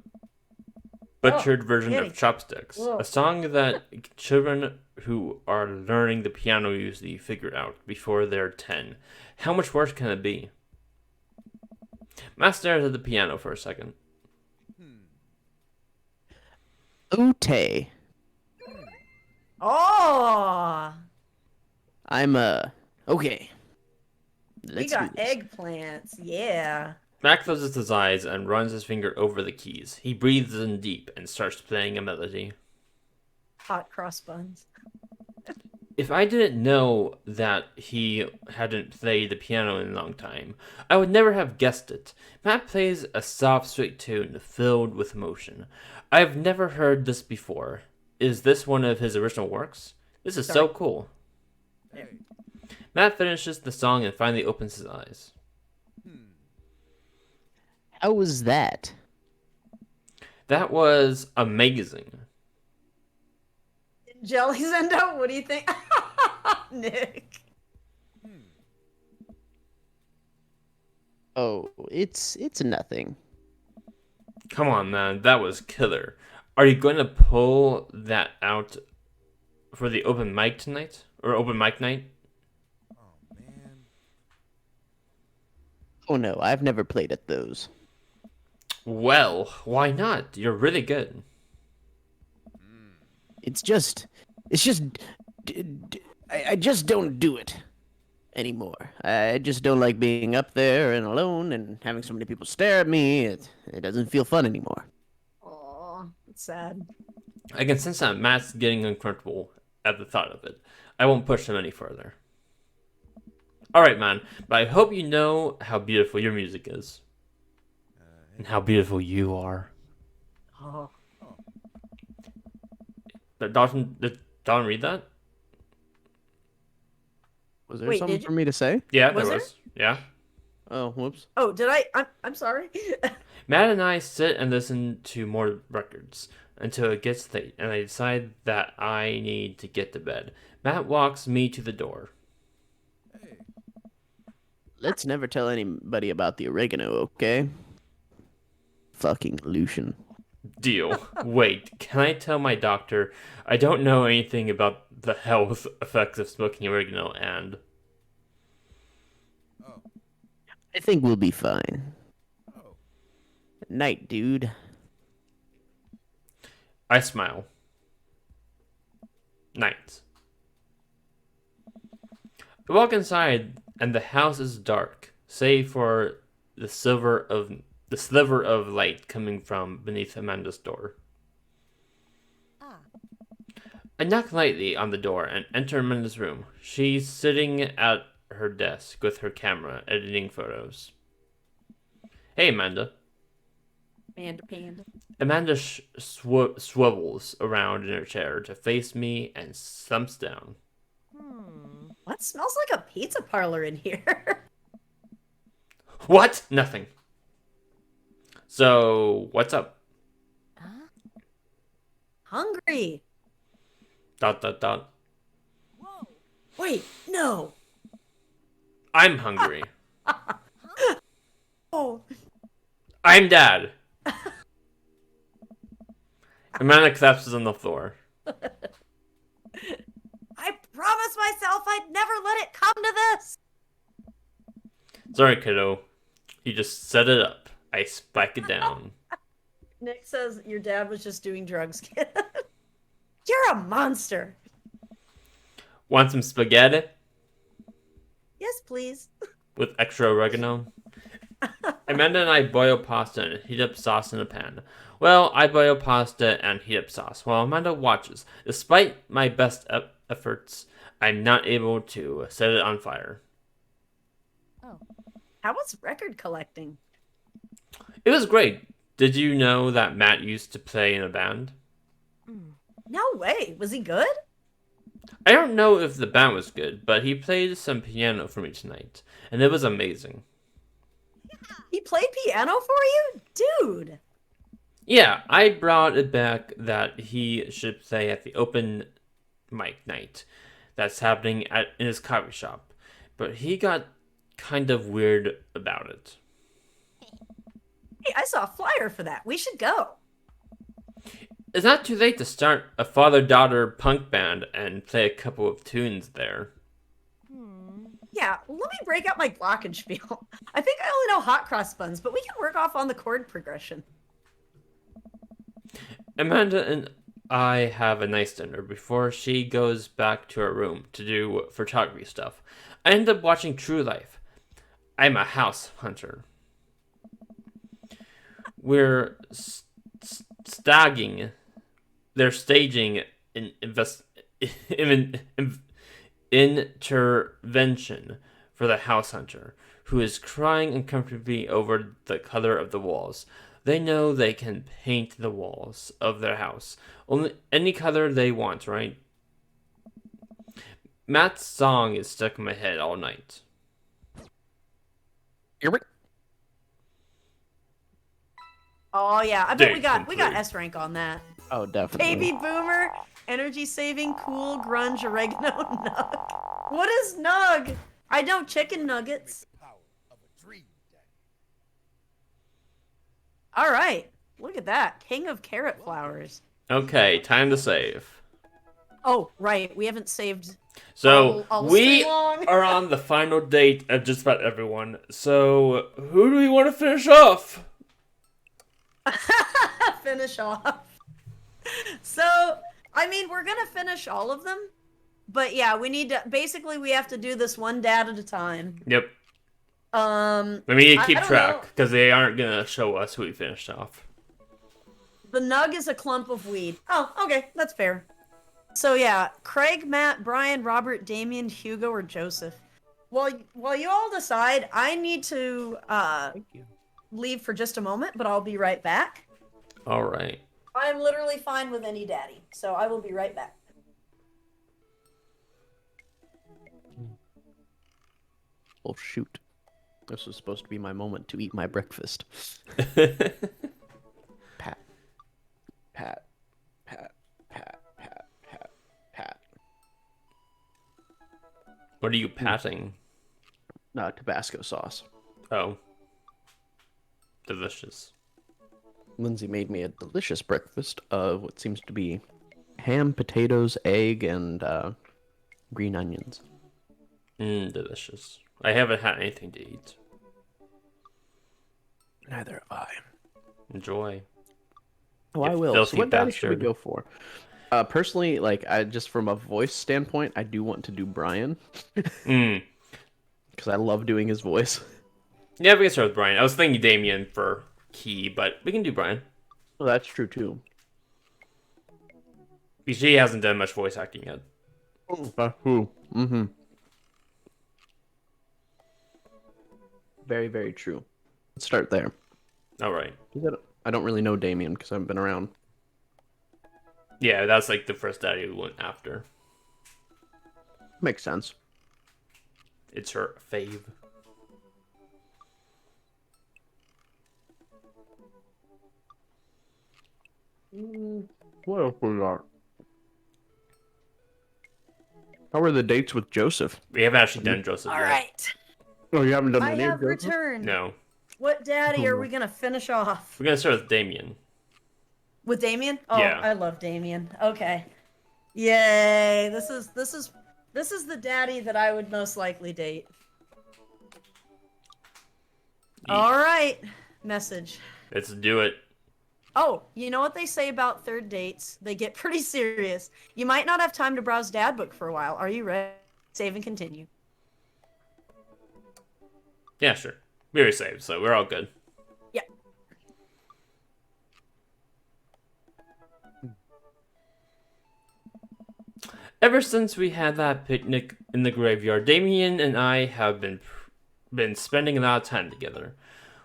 butchered version Kitty. of Chopsticks, Whoa. a song that children who are learning the piano usually figure out before they're 10. How much worse can it be? Matt stares at the piano for a second. Ute. Oh, I'm okay. we Let's got do this. eggplants. Yeah. Matt closes his eyes and runs his finger over the keys. He breathes in deep and starts playing a melody. Hot cross buns. If I didn't know that he hadn't played the piano in a long time, I would never have guessed it. Matt plays a soft, sweet tune filled with emotion. I've never heard this before. Is this one of his original works? This is so cool. Hey. Matt finishes the song and finally opens his eyes. How was that? That was amazing. Jelly Zendo, what do you think? Nick. Oh, it's nothing. Come on, man, that was killer. Are you going to pull that out for the open mic tonight? Or open mic night? Oh, man. Oh no, I've never played at those. Well, why not? You're really good. It's just, it's just, I just don't do it anymore. I just don't like being up there and alone and having so many people stare at me. It doesn't feel fun anymore. Aw, it's sad. I can sense that Matt's getting uncomfortable at the thought of it. I won't push him any further. Alright, man, but I hope you know how beautiful your music is. And how beautiful you are. Oh. Did Dalton read that? Was there Wait, something did you- for me to say? Yeah, Was there there? was. Yeah. Oh, whoops. Oh, did I? I'm sorry. Matt and I sit and listen to more records until it gets late, and I decide that I need to get to bed. Matt walks me to the door. Hey, Let's never tell anybody about the oregano, okay? Fucking Lucian. Deal. Wait, can I tell my doctor I don't know anything about the health effects of smoking oregano and... oh, I think we'll be fine. oh. Night, dude. I smile. Night. I walk inside, and the house is dark, save for the sliver of light coming from beneath Amanda's door. I knock lightly on the door and enter Amanda's room. She's sitting at her desk with her camera, editing photos. Hey, Amanda. Panda. Amanda swivels around in her chair to face me and slumps down. What smells like a pizza parlor in here? What? Nothing. So, what's up? Hungry. ... Wait, no. I'm hungry. Oh, I'm Dad. Amanda collapses on the floor. I promised myself I'd never let it come to this. Sorry, kiddo. You just set it up. I spike it down. Nick says your dad was just doing drugs, kid. You're a monster. Want some spaghetti Yes, please. with extra oregano? Amanda and I boil pasta and heat up sauce in a pan. Well, I boil pasta and heat up sauce while Amanda watches. Despite my best efforts, I'm not able to set it on fire. How was record collecting? It was great. Did you know that Matt used to play in a band? No way. Was he good? I don't know if the band was good, but he played some piano for me tonight, and it was amazing. He played piano for you? Dude. Yeah, I brought it back that he should play at the open mic night that's happening in his coffee shop, but he got kind of weird about it. Hey, I saw a flyer for that. We should go. It's not too late to start a father-daughter punk band and play a couple of tunes there. Yeah, let me break out my glockenspiel. I think I only know hot cross buns, but we can work off on the chord progression. Amanda and I have a nice dinner before she goes back to her room to do photography stuff. I end up watching True Life. I'm a house hunter. We're they're staging an intervention for the house hunter, who is crying uncomfortably over the color of the walls. They know they can paint the walls of their house only any color they want, right? Matt's song is stuck in my head all night. Oh yeah, I bet we got Complete. S rank on that. Oh, definitely. Baby boomer, energy saving, cool, grunge, oregano, nug. What is nug? I know chicken nuggets. Power of a dream, Daddy. All right, look at that, king of carrot flowers. Okay, time to save. Oh, right. We haven't saved. So All the we stream long. are on the final date of just about everyone. So who do we want to finish off? Finish off. So, I mean, we're gonna finish all of them, but yeah, we need to. Basically, we have to do this one dad at a time. Yep. We We need to keep I don't track know. because they aren't gonna show us who we finished off. The nug is a clump of weed. Oh, okay, that's fair. So yeah, Craig, Matt, Brian, Robert, Damien, Hugo, or Joseph. While you all decide, I need to leave for just a moment, but I'll be right back. All right. I'm literally fine with any daddy, so I will be right back. Oh shoot. This was supposed to be my moment to eat my breakfast. Pat. Pat. Pat. Pat. Pat. Pat. Pat. What are you patting? Tabasco sauce. Oh. Delicious. Lindsay made me a delicious breakfast of what seems to be ham, potatoes, egg, and green onions. Delicious. I haven't had anything to eat. Neither have I. Enjoy. Oh, You I will. So filthy what daddy should we bastard. go for? Personally, like, I just from a voice standpoint, I do want to do Brian Mm. because I love doing his voice. Yeah, we can start with Brian. I was thinking Damien for Key, but we can do Brian. Well, that's true too. Because he hasn't done much voice acting yet. Who? Mm-hmm. Very, very true. Let's start there. All right. I don't really know Damien because I haven't been around. Yeah, that's like the first daddy we went after. Makes sense. It's her fave. What else we got? How were the dates with Joseph? We haven't actually done Joseph All yet. right, Oh, you haven't done I any have of Joseph? returned. No. What daddy Oh, are no. we gonna finish off? We're gonna start with Damien. With Damien? Oh, Yeah. I love Damien. Okay. Yay! This is the daddy that I would most likely date. All right. Message. Let's do it. Oh, you know what they say about third dates? They get pretty serious. You might not have time to browse dad book for a while. Are you ready? Save and continue. Yeah, sure. We already saved, so we're all good. Yeah. Ever since we had that picnic in the graveyard, Damien and I have been spending a lot of time together.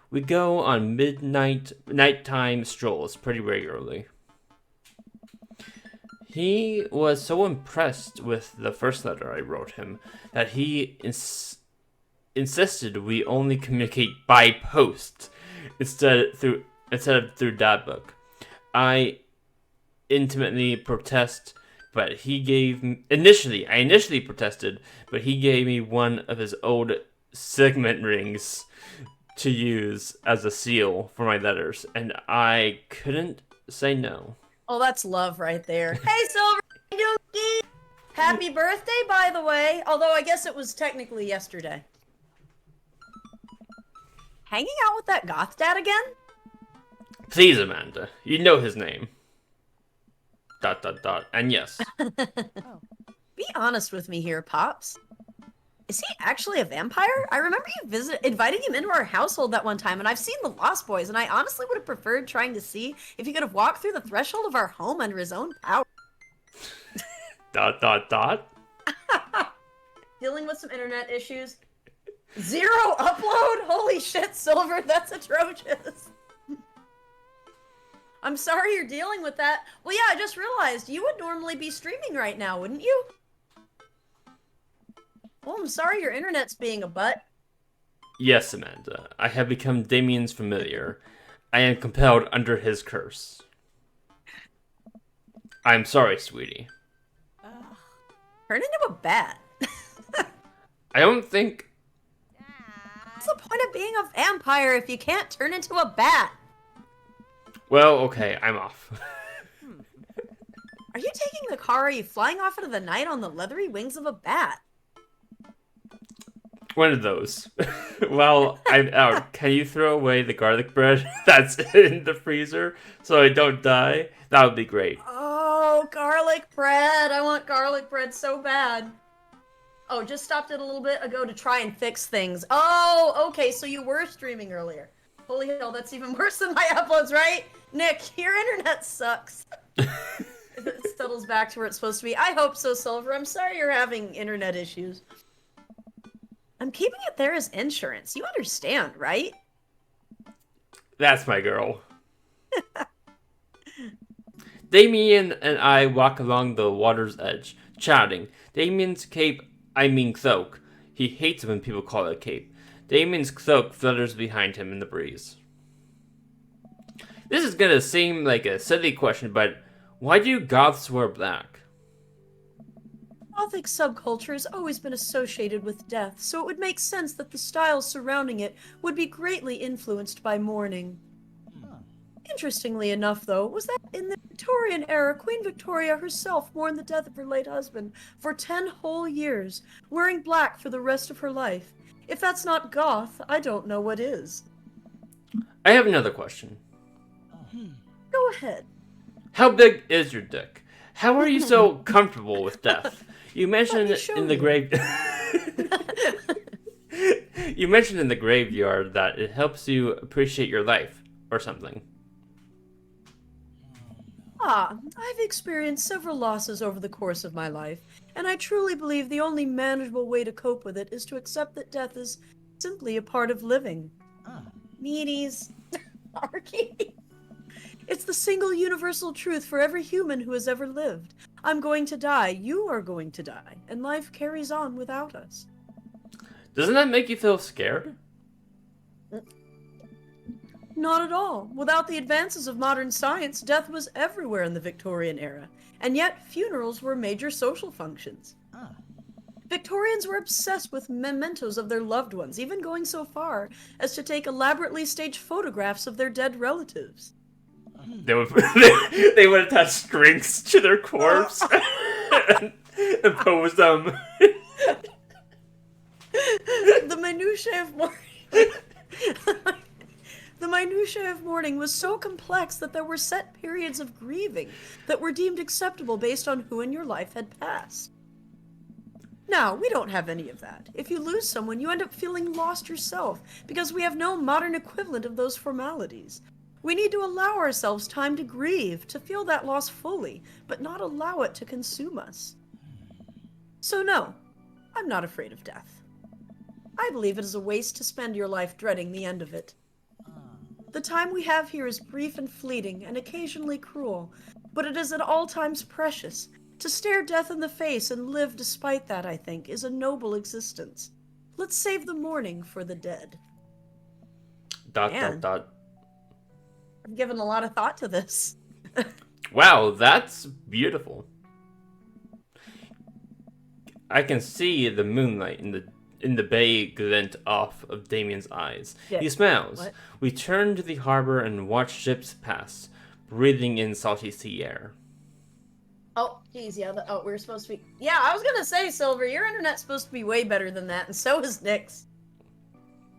We go on nighttime strolls pretty regularly. He was so impressed with the first letter I wrote him that he insisted we only communicate by post instead of through dad book. I intimately protest, but he gave I initially protested, but he gave me one of his old signet rings to use as a seal for my letters, and I couldn't say no. Oh, that's love right there. Hey, Silver! How you doing? Happy birthday, by the way. Although I guess it was technically yesterday. Hanging out with that goth dad again? Please, Amanda, you know his name. ... And yes, Be honest with me here, Pops. Is he actually a vampire? I remember you inviting him into our household that one time, and I've seen The Lost Boys, and I honestly would have preferred trying to see if he could have walked through the threshold of our home under his own power. ... Dealing with some internet issues. 0 upload? Holy shit, Silver, that's atrocious. I'm sorry you're dealing with that. Well, yeah, I just realized you would normally be streaming right now, wouldn't you? Well, I'm sorry your internet's being a butt. yes, Amanda, I have become Damien's familiar. I am compelled under his curse. I'm sorry, sweetie. Turn into a bat. I don't think... What's the point of being a vampire if you can't turn into a bat? Well, okay, I'm off. Are you taking the car? Or are you flying off into the night on the leathery wings of a bat? One of those. While I'm out, can you throw away the garlic bread that's in the freezer so I don't die? That would be great. Oh, garlic bread. I want garlic bread so bad. Oh, just stopped it a little bit ago to try and fix things. Oh, okay, so you were streaming earlier. Holy hell, that's even worse than my uploads, right? Nick, your internet sucks. It settles back to where it's supposed to be. I hope so, Silver. I'm sorry you're having internet issues. I'm keeping it there as insurance. You understand, right? That's my girl. Damien and I walk along the water's edge, chatting. Damien's cape, I mean cloak. He hates when people call it a cape. Damien's cloak flutters behind him in the breeze. This is gonna seem like a silly question, but why do goths wear black? Gothic subculture has always been associated with death, so it would make sense that the styles surrounding it would be greatly influenced by mourning. Interestingly enough, though, was that in the Victorian era, Queen Victoria herself mourned the death of her late husband for 10 whole years, wearing black for the rest of her life. If that's not goth, I don't know what is. I have another question. Go ahead. How big is your dick? How are you so comfortable with death? You mentioned Let me show in the you. grave. You mentioned in the graveyard that it helps you appreciate your life or something. I've experienced several losses over the course of my life, and I truly believe the only manageable way to cope with it is to accept that death is simply a part of living. Meaties. Arky. It's the single universal truth for every human who has ever lived. I'm going to die, you are going to die, and life carries on without us. Doesn't that make you feel scared? Not at all. Without the advances of modern science, death was everywhere in the Victorian era, and yet funerals were major social functions. Victorians were obsessed with mementos of their loved ones, even going so far as to take elaborately staged photographs of their dead relatives. They would they would attach strings to their corpse and pose them. The minutiae of mourning. The minutiae of mourning was so complex that there were set periods of grieving that were deemed acceptable based on who in your life had passed. Now, we don't have any of that. If you lose someone, you end up feeling lost yourself, because we have no modern equivalent of those formalities. We need to allow ourselves time to grieve, to feel that loss fully, but not allow it to consume us. So no, I'm not afraid of death. I believe it is a waste to spend your life dreading the end of it. The time we have here is brief and fleeting, and occasionally cruel, but it is at all times precious. To stare death in the face and live despite that, I think, is a noble existence. Let's save the mourning for the dead. ... Dot. I've given a lot of thought to this. Wow, that's beautiful. I can see the moonlight in the bay glint off of Damien's eyes. Yeah. He smiles. What? We turn to the harbor and watch ships pass, breathing in salty sea air. Oh, geez, yeah, we're supposed to be... Yeah, I was gonna say, Silver, your internet's supposed to be way better than that, and so is Nick's.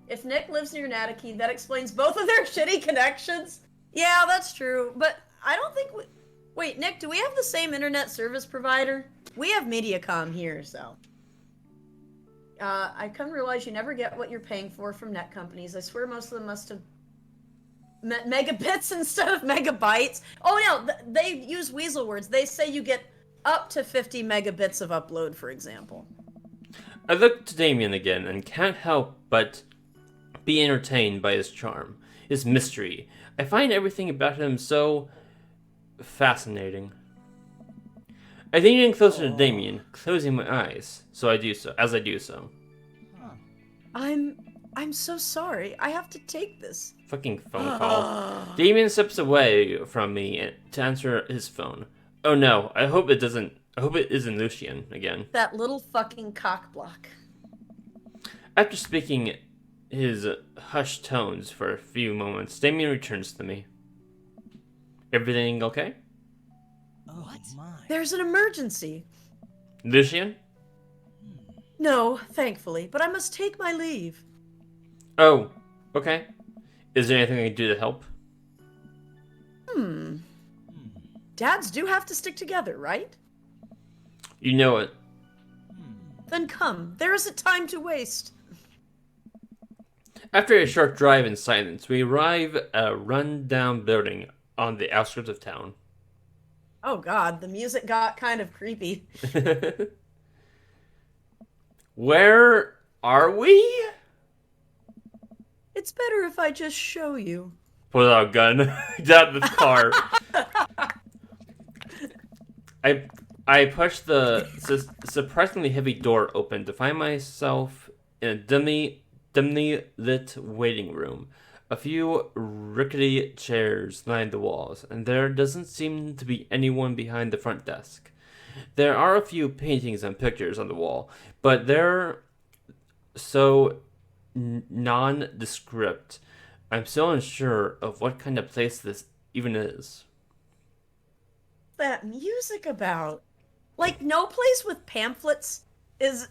If Nick lives near Nataki, that explains both of their shitty connections. Yeah, that's true, but I don't think we... Wait, Nick, do we have the same internet service provider? We have Mediacom here, so... I come to realize you never get what you're paying for from net companies. I swear most of them must have meant megabits instead of megabytes. Oh no, they use weasel words. They say you get up to 50 megabits of upload, for example. I look to Damien again and can't help but be entertained by his charm, his mystery. I find everything about him so fascinating. I lean in closer to Damien, closing my eyes, as I do so. I'm so sorry. I have to take this. Fucking phone call. Damien steps away from me to answer his phone. Oh no, I hope it isn't Lucian again. That little fucking cockblock. After speaking his hushed tones for a few moments, Damien returns to me. Everything okay? What? There's an emergency. Lucian? No, thankfully, but I must take my leave. Oh, okay. Is there anything I can do to help? Dads do have to stick together, right? You know it. Then come. There isn't time to waste. After a short drive in silence, we arrive at a run-down building on the outskirts of town. Oh god, the music got kind of creepy. Where are we? It's better if I just show you. Pull out a gun. Get out of the car. I push the surprisingly heavy door open to find myself in a dimly lit waiting room. A few rickety chairs line the walls, and there doesn't seem to be anyone behind the front desk. There are a few paintings and pictures on the wall, but they're so nondescript. I'm still unsure of what kind of place this even is. That music about? Like, no place with pamphlets is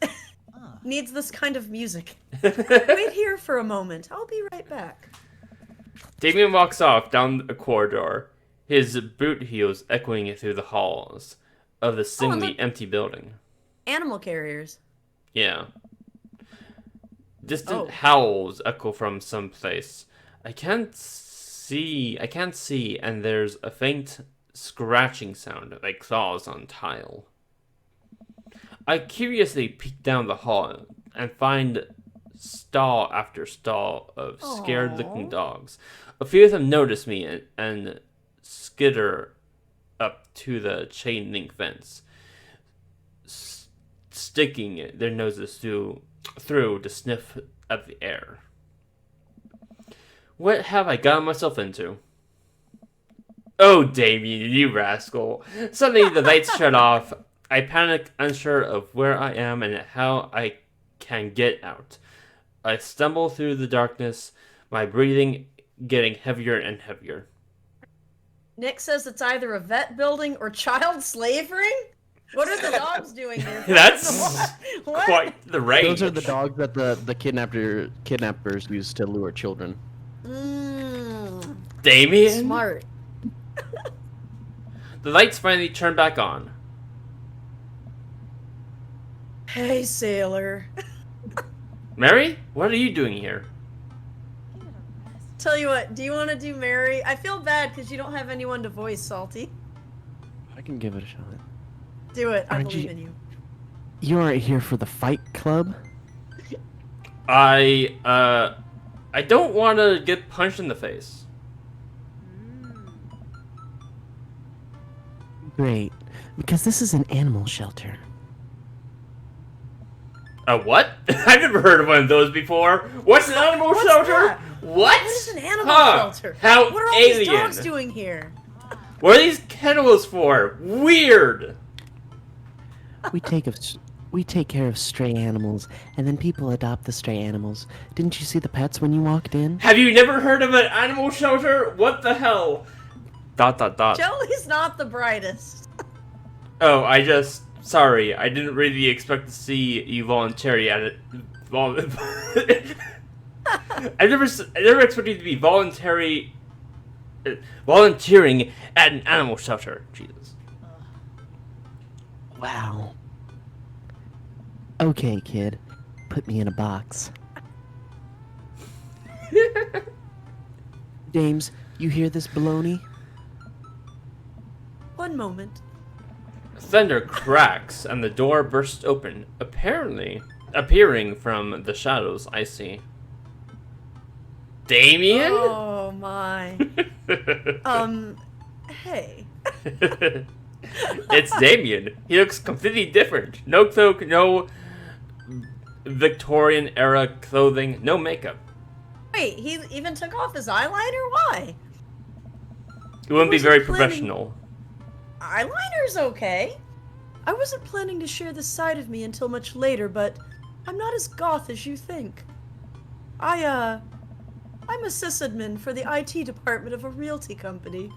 needs this kind of music. Wait here for a moment. I'll be right back. Damien walks off down a corridor, his boot heels echoing through the halls of the seemingly look. empty building. Animal carriers. Yeah. Distant howls echo from someplace. I can't see, and there's a faint scratching sound like claws on tile. I curiously peek down the hall and find stall after stall of scared-looking dogs. A few of them notice me and skitter up to the chain link fence, sticking their noses through to sniff at the air. What have I gotten myself into? Oh, Damien, you rascal. Suddenly the lights shut off. I panic, unsure of where I am and how I can get out. I stumble through the darkness, my breathing getting heavier and heavier. Nick says it's either a vet building or child slavery? What are the dogs doing here? That's What? quite the range. Those are the dogs that the kidnappers use to lure children. Damien? Smart. The lights finally turn back on. Hey, sailor. Mary, what are you doing here? Tell you what, do you want to do Mary? I feel bad because you don't have anyone to voice, Salty. I can give it a shot. Do it. I Aren't believe you- in you. You aren't here for the fight club? I don't want to get punched in the face. Great, because this is an animal shelter. A what? I've never heard of one of those before. What's an animal What's shelter? that? What? What is an animal shelter? How What are all alien? these dogs doing here? What are these kennels for? Weird. We take care of stray animals, and then people adopt the stray animals. Didn't you see the pets when you walked in? Have you never heard of an animal shelter? What the hell? ... Jelly's not the brightest. Oh, sorry, I didn't really expect to see you voluntary at it. I never expected you to be volunteering at an animal shelter. Jesus. Wow. Okay, kid. Put me in a box. James, you hear this baloney? One moment. Thunder cracks and the door bursts open, appearing from the shadows I see. Damien? Oh my. Hey. It's Damien. He looks completely different. No cloak, no Victorian era clothing, no makeup. Wait, he even took off his eyeliner? Why? It wouldn't be wasn't very planning- professional. Eyeliner's okay. I wasn't planning to share this side of me until much later, but I'm not as goth as you think. I'm a sysadmin for the IT department of a realty company.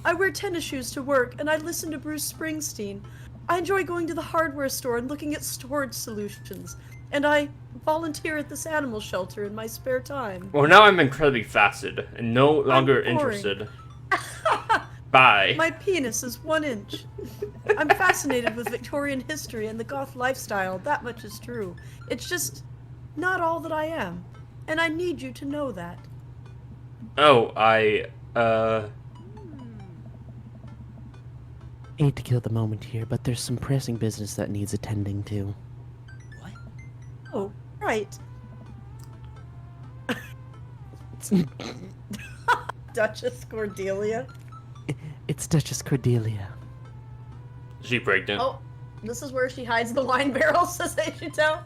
I wear tennis shoes to work, and I listen to Bruce Springsteen. I enjoy going to the hardware store and looking at storage solutions. And I volunteer at this animal shelter in my spare time. Well, now I'm incredibly fasted and no longer boring. interested. Bye. My penis is 1 inch. I'm fascinated with Victorian history and the goth lifestyle, that much is true. It's just not all that I am. And I need you to know that. Oh, Hate to kill the moment here, but there's some pressing business that needs attending to. Oh, right. Duchess Cordelia. It's Duchess Cordelia. Is she pregnant? Oh, this is where she hides the wine barrels, says Aishito.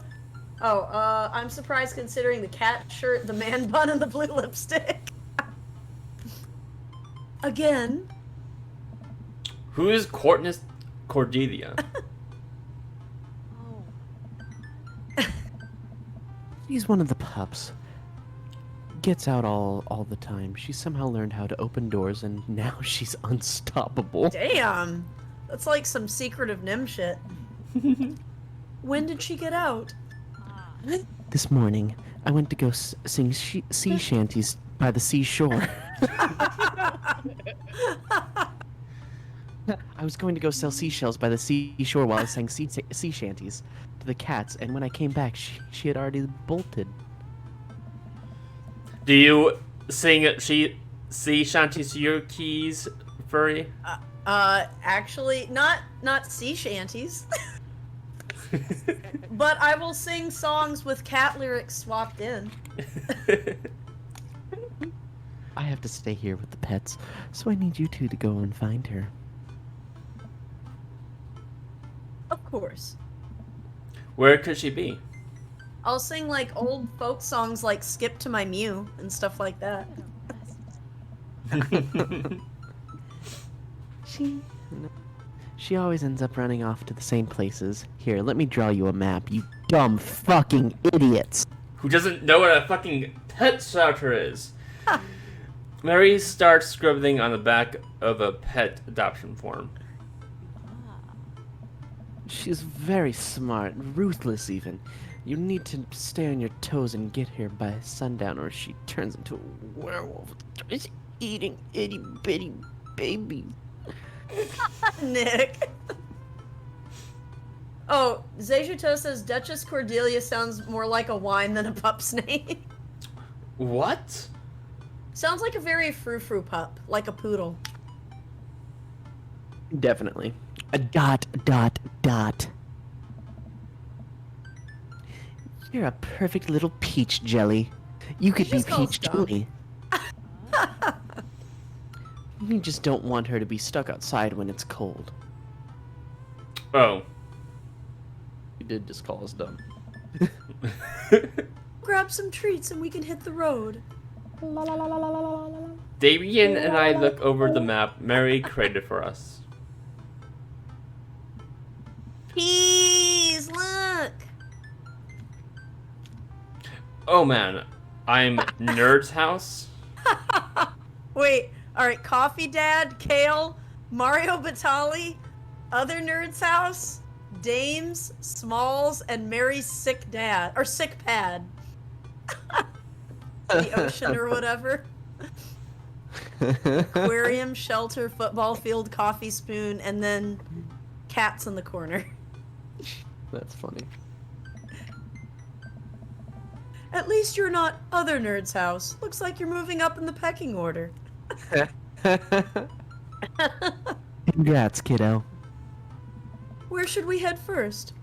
Oh, I'm surprised considering the cat shirt, the man bun, and the blue lipstick. Again. Who is Courtney Cordelia? She's one of the pups. Gets out all the time. She somehow learned how to open doors, and now she's unstoppable. Damn. That's like some Secret of Nim shit. When did she get out? This morning, I went to go sing sea shanties by the seashore. I was going to go sell seashells by the seashore while I sang sea shanties to the cats, and when I came back, she had already bolted. Do you sing sea shanties to your keys, furry? Actually, not sea shanties. But I will sing songs with cat lyrics swapped in. I have to stay here with the pets, so I need you two to go and find her. Of course. Where could she be? I'll sing like old folk songs like Skip to My Mew and stuff like that. She always ends up running off to the same places. Here, let me draw you a map, you dumb fucking idiots! Who doesn't know what a fucking pet shelter is? Mary starts scribbling on the back of a pet adoption form. She's very smart, ruthless even. You need to stay on your toes and get here by sundown, or she turns into a werewolf. Is eating itty bitty baby. Nick. Oh, Zejuto says Duchess Cordelia sounds more like a wine than a pup's name. What? Sounds like a very frou-frou pup, like a poodle. Definitely. A ... You're a perfect little peach jelly. You could be just calls peach dumb. jelly. You just don't want her to be stuck outside when it's cold. Oh. You did just call us dumb. Grab some treats and we can hit the road. Damien and I look over the map Mary created for us. Peas, look! Oh man, I'm Nerd's house. Wait, alright, Coffee Dad, Kale, Mario Batali, Other Nerd's House, Dames, Smalls, and Mary's sick dad, or sick pad. The ocean or whatever. Aquarium, shelter, football field, coffee spoon, and then cats in the corner. That's funny. At least you're not Other Nerd's house. Looks like you're moving up in the pecking order. Congrats, kiddo. Where should we head first?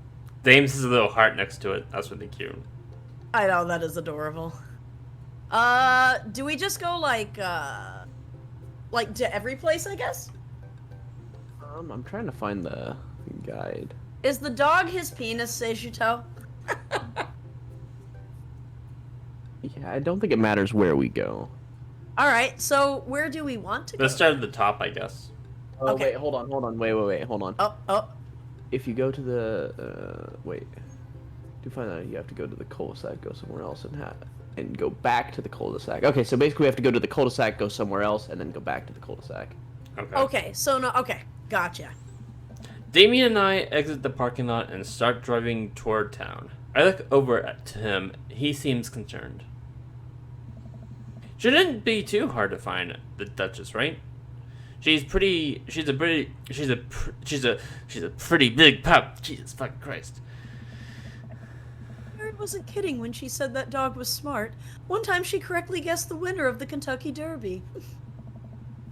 Dames has a little heart next to it. That's really cute. I know, that is adorable. Do we just go like to every place, I guess? I'm trying to find the guide. Is the dog his penis, Seishuto? Yeah, I don't think it matters where we go. Alright, so where do we want to go? Let's start at the top, I guess. Oh, Okay. wait, hold on, wait, hold on. Oh. If you go to the, to find out, you have to go to the cul-de-sac, go somewhere else, and go back to the cul-de-sac. Okay, so basically we have to go to the cul-de-sac, go somewhere else, and then go back to the cul-de-sac. Okay, so no. Okay, gotcha. Damien and I exit the parking lot and start driving toward town. I look over to him. He seems concerned. Shouldn't be too hard to find the Duchess, right? She's pretty. She's a pretty big pup. Jesus fucking Christ. Mary wasn't kidding when she said that dog was smart. One time she correctly guessed the winner of the Kentucky Derby.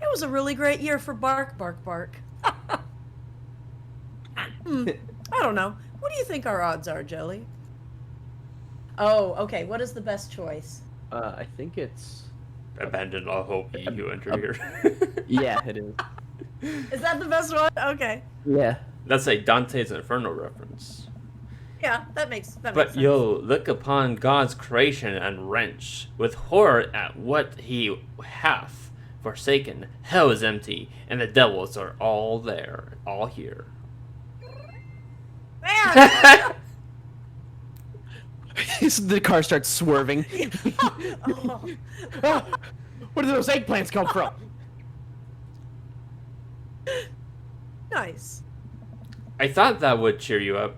It was a really great year for Bark, Bark, Bark. I don't know. What do you think our odds are, Jelly? Oh, okay. What is the best choice? I think it's... Abandon all hope, ye who enter here. Yeah, it is. Is that the best one? Okay. Yeah. That's a Dante's Inferno reference. Yeah, that makes But sense. yo, look upon God's creation and wrench with horror at what he hath forsaken. Hell is empty, and the devils are all there, all here. Man! The car starts swerving. Oh. Ah, where did those eggplants come from? Nice. I thought that would cheer you up.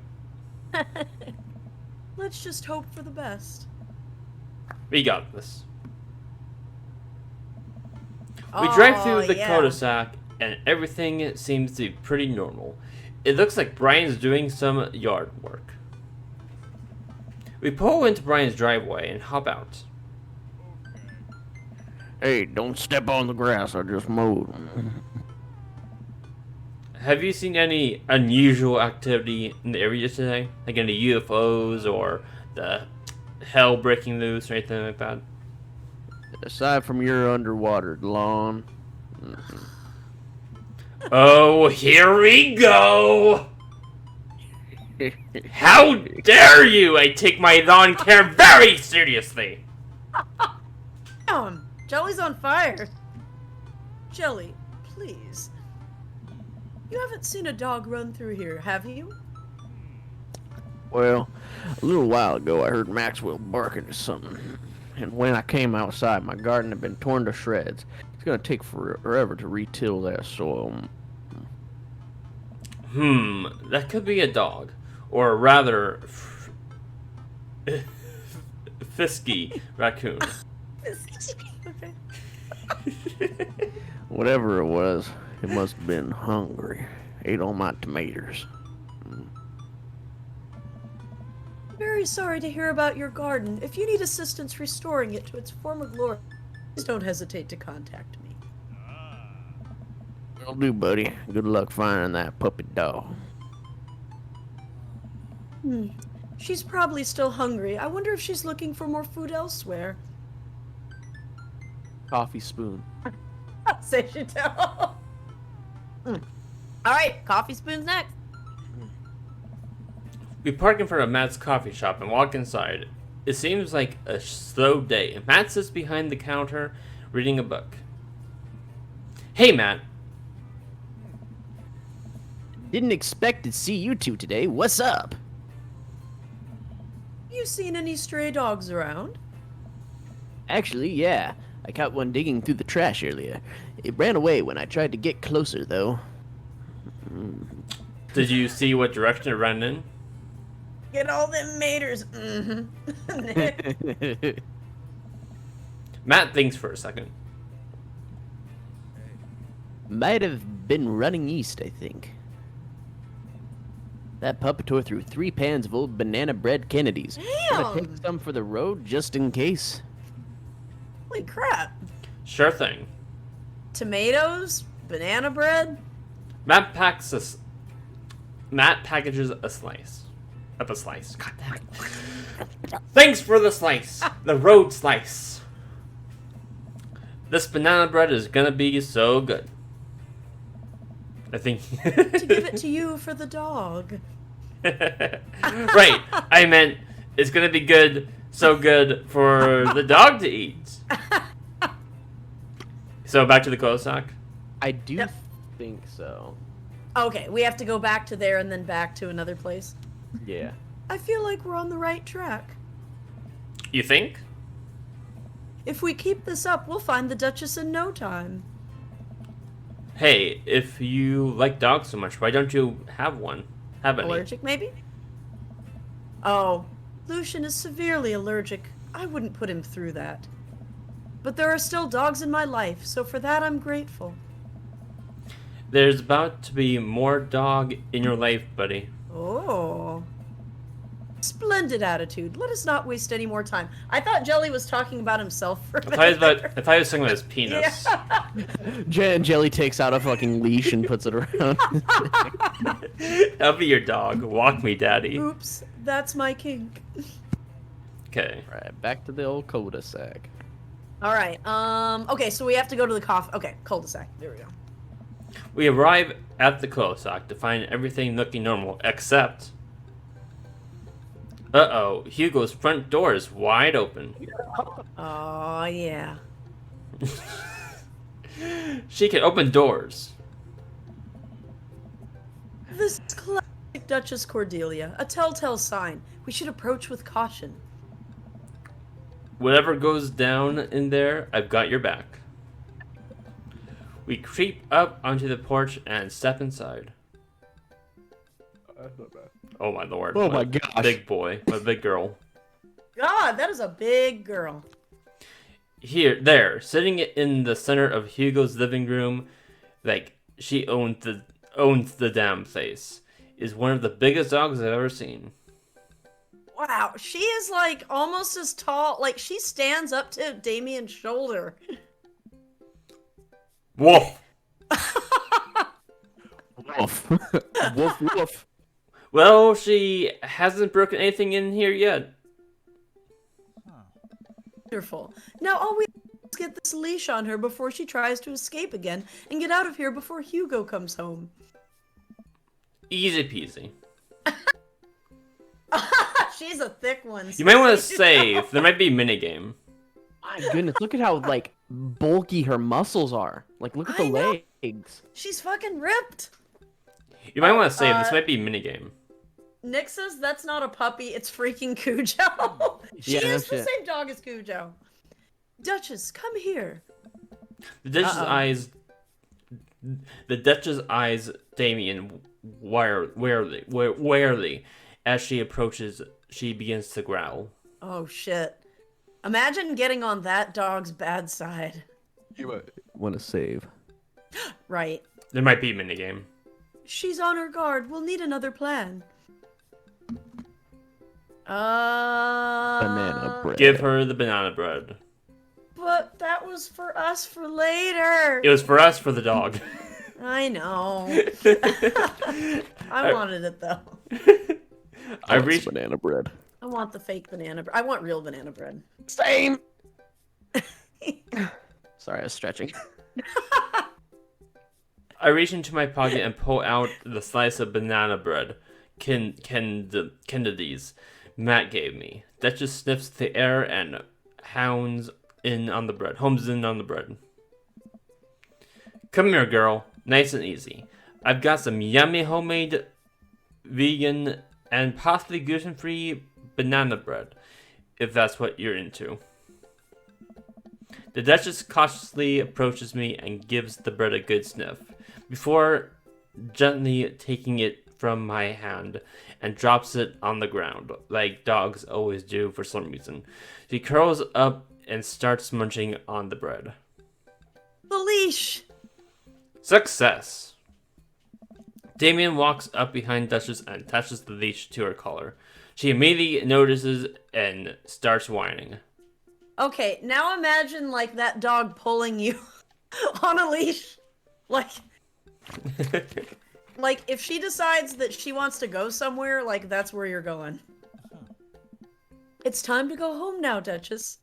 Let's just hope for the best. We got this. We drive through the cul-de-sac, and everything seems to be pretty normal. It looks like Brian's doing some yard work. We pull into Brian's driveway and hop out. Hey, don't step on the grass. I just mowed. Have you seen any unusual activity in the area today? Like any UFOs or the hell breaking loose or anything like that? Aside from your underwatered lawn. Oh, here we go! How dare you! I take my lawn care very seriously! Jelly's on fire. Jelly, please. You haven't seen a dog run through here, have you? Well, a little while ago I heard Maxwell barking at something. And when I came outside, my garden had been torn to shreds. It's gonna take forever to retill that soil. That could be a dog. Or rather, fisky raccoon. Okay. Whatever it was, it must have been hungry. Ate all my tomatoes. Very sorry to hear about your garden. If you need assistance restoring it to its former glory, please don't hesitate to contact me. Will do, buddy. Good luck finding that puppy dog. She's probably still hungry. I wonder if she's looking for more food elsewhere. Coffee spoon. Say she tell. Alright, coffee spoon's next. We park in front of Matt's coffee shop and walk inside. It seems like a slow day. Matt sits behind the counter reading a book. Hey, Matt. Didn't expect to see you two today. What's up? You seen any stray dogs around? Actually, yeah. I caught one digging through the trash earlier. It ran away when I tried to get closer, though. Did you see what direction it ran in? Get all them maters. Matt thinks for a second. Might have been running east, I think. That puppy tore through 3 pans of old banana bread Kennedys. Gonna take some for the road just in case. Holy crap. Sure thing. Tomatoes? Banana bread? Matt packages a slice. Up a slice. God damn it. Thanks for the slice. The road slice. This banana bread is gonna be so good. I think. To give it to you for the dog. Right. I meant it's gonna be good, so good for the dog to eat. So back to the cul-de-sac. I do Yep. think so. Okay, we have to go back to there and then back to another place. Yeah. I feel like we're on the right track. You think? If we keep this up, we'll find the Duchess in no time. Hey, if you like dogs so much, why don't you have one? Have any? Allergic, maybe? Oh, Lucian is severely allergic. I wouldn't put him through that. But there are still dogs in my life, so for that I'm grateful. There's about to be more dog in your life, buddy. Oh. Splendid attitude. Let us not waste any more time. I thought Jelly was talking about himself for a minute. If I was talking about his penis. Jelly takes out a fucking leash and puts it around. I'll be your dog. Walk me, daddy. Oops, that's my kink. Okay. Right, back to the old cul-de-sac. All right. Okay, so we have to go to the coffee. Okay, cul-de-sac. There we go. We arrive at the cul-de-sac to find everything looking normal, except... Uh-oh, Hugo's front door is wide open. Oh, yeah. She can open doors. This is classic Duchess Cordelia, a telltale sign. We should approach with caution. Whatever goes down in there, I've got your back. We creep up onto the porch and step inside. Oh my lord. Oh my gosh. Big boy. My big girl. God, that is a big girl. There, sitting in the center of Hugo's living room, like she owns the damn place, is one of the biggest dogs I've ever seen. Wow, she is like almost as tall. Like she stands up to Damien's shoulder. Woof! Woof. Woof, woof. Well, she hasn't broken anything in here yet. Wonderful. Now all we have is get this leash on her before she tries to escape again and get out of here before Hugo comes home. Easy peasy. She's a thick one. You might want to save. There might be a minigame. My goodness, look at how, like, bulky her muscles are. Like, look at the I know. legs. She's fucking ripped. You might want to save. This might be a minigame. Nick says that's not a puppy, it's freaking Cujo. She Yeah, no is the shit. same dog as Cujo. Duchess, come here. The Duchess's Uh-oh. eyes. The Duchess's eyes Damien warily as she approaches. She begins to growl. Oh shit. Imagine getting on that dog's bad side. You want to save. Right. There might be a minigame. She's on her guard. We'll need another plan. Banana bread. Give her the banana bread. But that was for us for later. It was for us, for the dog. I know. I wanted it though. I reached. banana bread. I want the fake banana bread. I want real banana bread. Same. Sorry, I was stretching. I reach into my pocket and pull out the slice of banana bread Kennedy's Matt gave me. Duchess sniffs the air and homes in on the bread. Come here, girl. Nice and easy. I've got some yummy homemade vegan and possibly gluten-free banana bread, if that's what you're into. The Duchess cautiously approaches me and gives the bread a good sniff, before gently taking it from my hand and drops it on the ground, like dogs always do for some reason. She curls up and starts munching on the bread. The leash. Success! Damien walks up behind Duchess and attaches the leash to her collar. She immediately notices and starts whining. Okay, now imagine like that dog pulling you on a leash. Like if she decides that she wants to go somewhere, like that's where you're going. It's time to go home now, Duchess.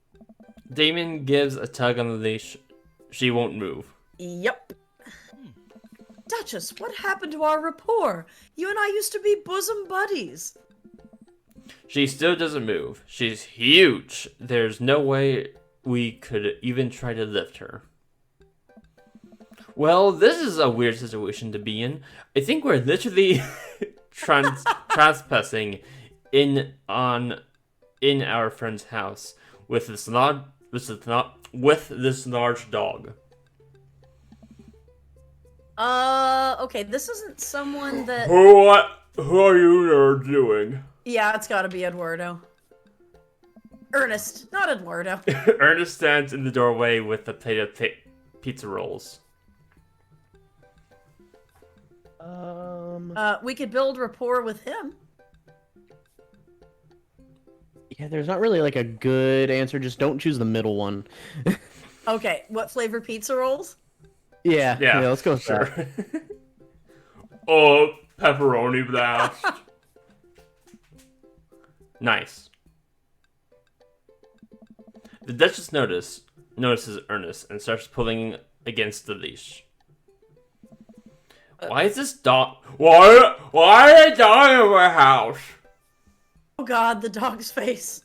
Damien gives a tug on the leash. She won't move. Yep. Duchess, what happened to our rapport? You and I used to be bosom buddies. She still doesn't move. She's huge. There's no way we could even try to lift her. Well, this is a weird situation to be in. I think we're literally trespassing in our friend's house with this large dog. Okay, this isn't someone that... Who are you nerds doing? Yeah, it's gotta be Eduardo. Ernest, not Eduardo. Ernest stands in the doorway with a plate of pizza rolls. We could build rapport with him. Yeah, there's not really like a good answer. Just don't choose the middle one. Okay, what flavor pizza rolls? Yeah, let's go with sure. that. Oh, pepperoni blast. Nice. The Duchess notices Ernest and starts pulling against the leash. Why is this dog? Why is a dog in my house? Oh god, the dog's face.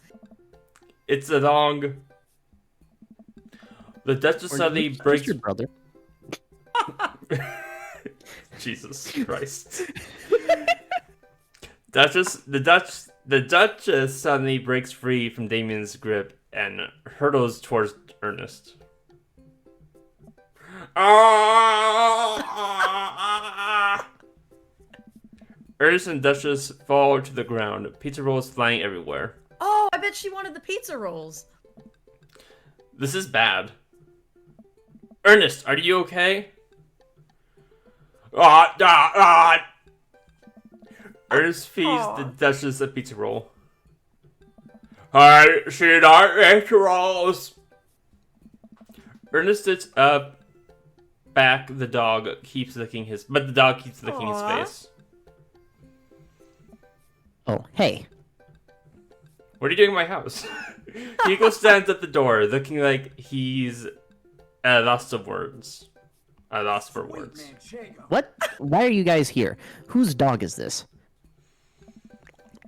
It's a dog. The Duchess suddenly breaks. Your brother. Jesus Christ. The Duchess suddenly breaks free from Damien's grip and hurtles towards Ernest. Ernest and Duchess fall to the ground, pizza rolls flying everywhere. Oh, I bet she wanted the pizza rolls. This is bad. Ernest, are you okay? Ernest feeds the Duchess a pizza roll. I see not pizza rolls. Ernest sits up. Back, the dog keeps licking his face. Oh, hey. What are you doing in my house? Hugo stands at the door, looking like he's at a loss for words. What? Why are you guys here? Whose dog is this?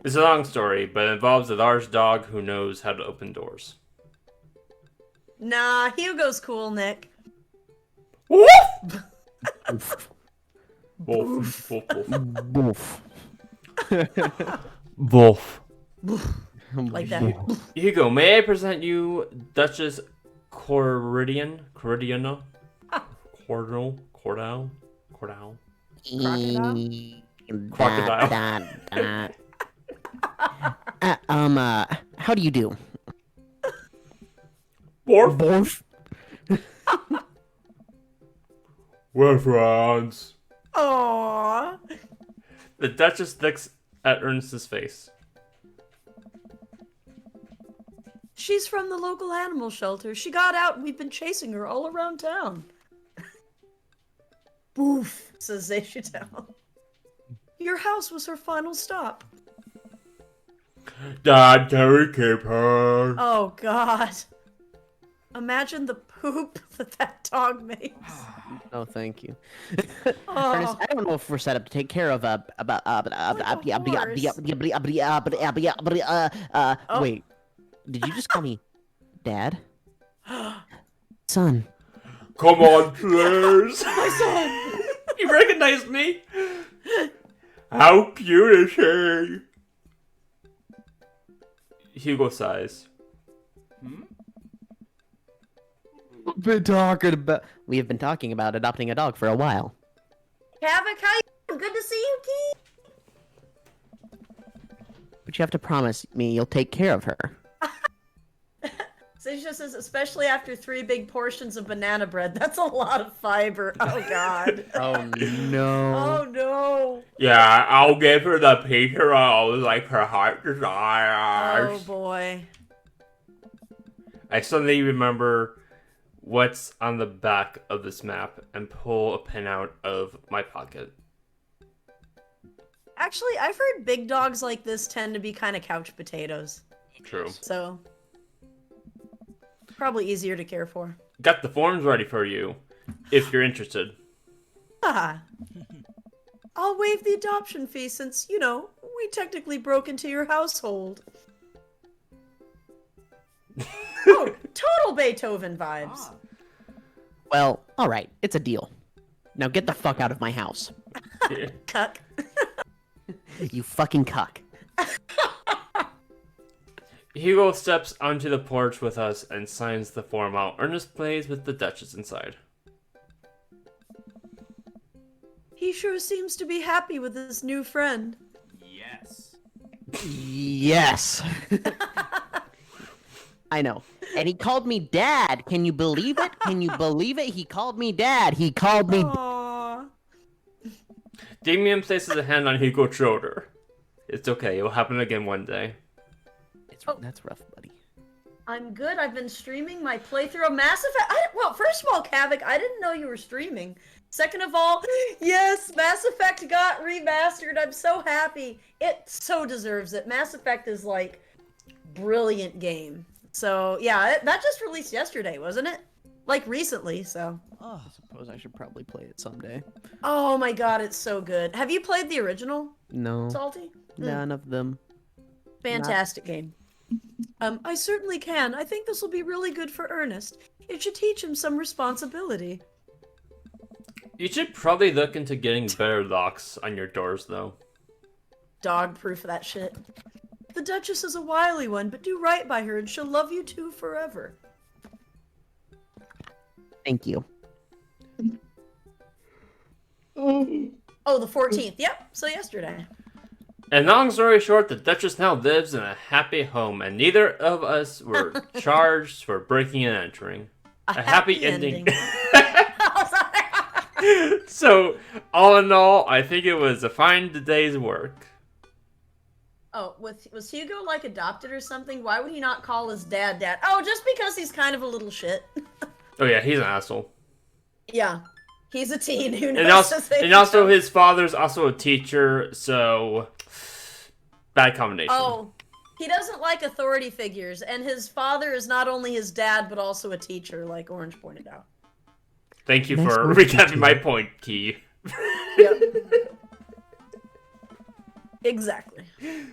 It's a long story, but it involves a large dog who knows how to open doors. Nah, Hugo's cool, Nick. Woof! Woof. Wolf. Woof. Like that. Hugo, may I present you Duchess Cordal? Crocodile? How do you do? Borf? Borf? We're friends. Aww. The Duchess looks at Ernest's face. She's from the local animal shelter. She got out and we've been chasing her all around town. Boof, says Zeshitel. Your house was her final stop. Dad, can we keep her? Oh, God. Imagine the poop that dog makes. No, thank you. Oh. Ernest, I don't know if we're set up to take care of wait. Did you just call me Dad? Son. Come on, please. My son! You recognize me? How cute is he? Hugo sighs. We have been talking about adopting a dog for a while. Havoc, how you? Good to see you, Keith. But you have to promise me you'll take care of her. Zesha says, especially after 3 big portions of banana bread. That's a lot of fiber. Oh, God. Oh, no. Oh, no. Yeah, I'll give her the pizza rolls like her heart Oh, desires. boy. I suddenly remember what's on the back of this map and pull a pen out of my pocket. Actually, I've heard big dogs like this tend to be kind of couch potatoes. True. So, probably easier to care for. Got the forms ready for you, if you're interested. Ah. I'll waive the adoption fee since, you know, we technically broke into your household. Oh, total Beethoven vibes. Well, alright, it's a deal. Now get the fuck out of my house. Cuck. You fucking cuck. Hugo steps onto the porch with us and signs the form while Ernest plays with the Duchess inside. He sure seems to be happy with his new friend. Yes. Yes. I know. And he called me dad. Can you believe it? Can you believe it? He called me dad. He called me. Aww. Damien places a hand on Hugo's shoulder. It's okay. It will happen again one day. That's rough, buddy. I'm good. I've been streaming my playthrough of Mass Effect. Well, first of all, Kavik, I didn't know you were streaming. Second of all, yes, Mass Effect got remastered. I'm so happy. It so deserves it. Mass Effect is like brilliant game. So yeah, that just released yesterday, wasn't it? Like recently. So. Oh, I suppose I should probably play it someday. Oh my god, it's so good. Have you played the original, No, Salty? none of them. Fantastic game. I certainly can. I think this will be really good for Ernest. It should teach him some responsibility. You should probably look into getting better locks on your doors, though. Dog proof of that shit. The Duchess is a wily one, but do right by her and she'll love you too forever. Thank you. Oh, the 14th. Yep, so yesterday. And long story short, the Duchess now lives in a happy home, and neither of us were charged for breaking and entering. A happy ending. So, all in all, I think it was a fine day's work. Oh, was Hugo like adopted or something? Why would he not call his dad dad? Oh, just because he's kind of a little shit. Oh yeah, he's an asshole. Yeah, he's a teen who knows. And also his father's also a teacher, so bad combination. Oh, he doesn't like authority figures, and his father is not only his dad, but also a teacher, like Orange pointed out. Thank you Nice for work, recapping teacher. my point, Key. Yep. Exactly.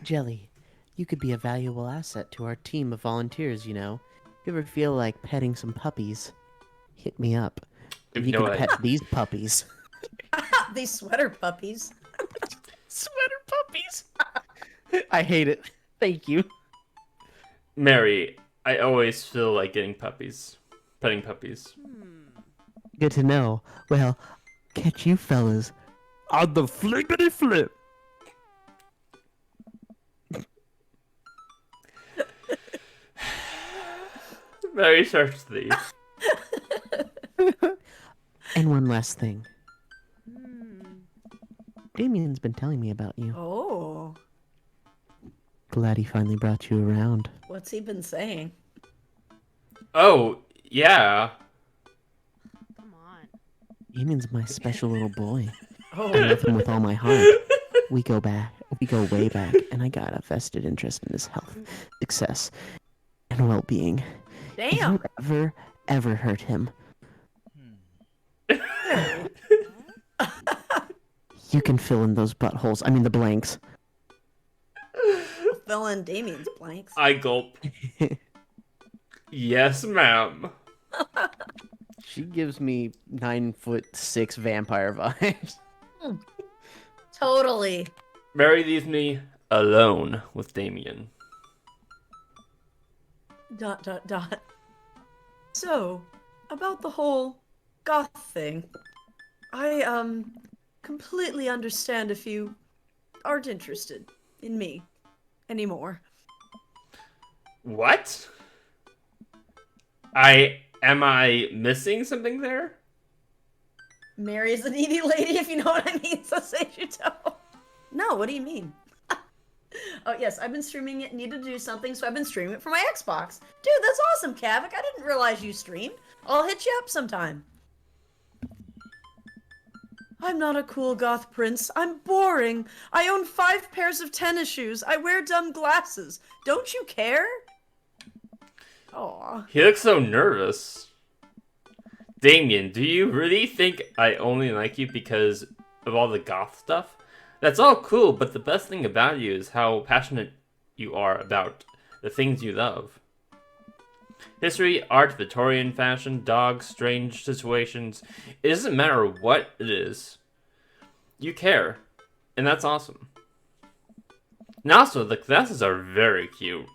Jelly, you could be a valuable asset to our team of volunteers, you know. If you ever feel like petting some puppies, hit me up. If You you know can what- pet these puppies. These sweater puppies. Sweater puppies! I hate it. Thank you. Mary, I always feel like getting puppies. Petting puppies. Good to know. Well, catch you fellas on the flippity flip. Mary starts to leave. And one last thing. Damien's been telling me about you. Oh, Glad he finally brought you around. what's he been saying? Oh, yeah. Damien's my special little boy. Oh, I love him with all my heart. We go way back, and I got a vested interest in his health, success, and well-being. If damn. you ever hurt him, you can fill in those buttholes. I mean, the blanks. Fill in Damien's blanks. I gulp. Yes, ma'am. She gives me 9'6" vampire vibes. Totally. Mary leaves me alone with Damien. ... So, about the whole goth thing, I completely understand if you aren't interested in me anymore. What? Am I missing something there? Mary is a needy lady, if you know what I mean, so say you don't. No, what do you mean? Oh, yes, I've been streaming it, needed to do something, so I've been streaming it for my Xbox. Dude, that's awesome, Kavik. I didn't realize you streamed. I'll hit you up sometime. I'm not a cool goth prince. I'm boring. I own 5 pairs of tennis shoes. I wear dumb glasses. Don't you care? Aw. He looks so nervous. Damien, do you really think I only like you because of all the goth stuff? That's all cool, but the best thing about you is how passionate you are about the things you love. History, art, Victorian fashion, dogs, strange situations. It doesn't matter what it is. You care. And that's awesome. And also, the glasses are very cute.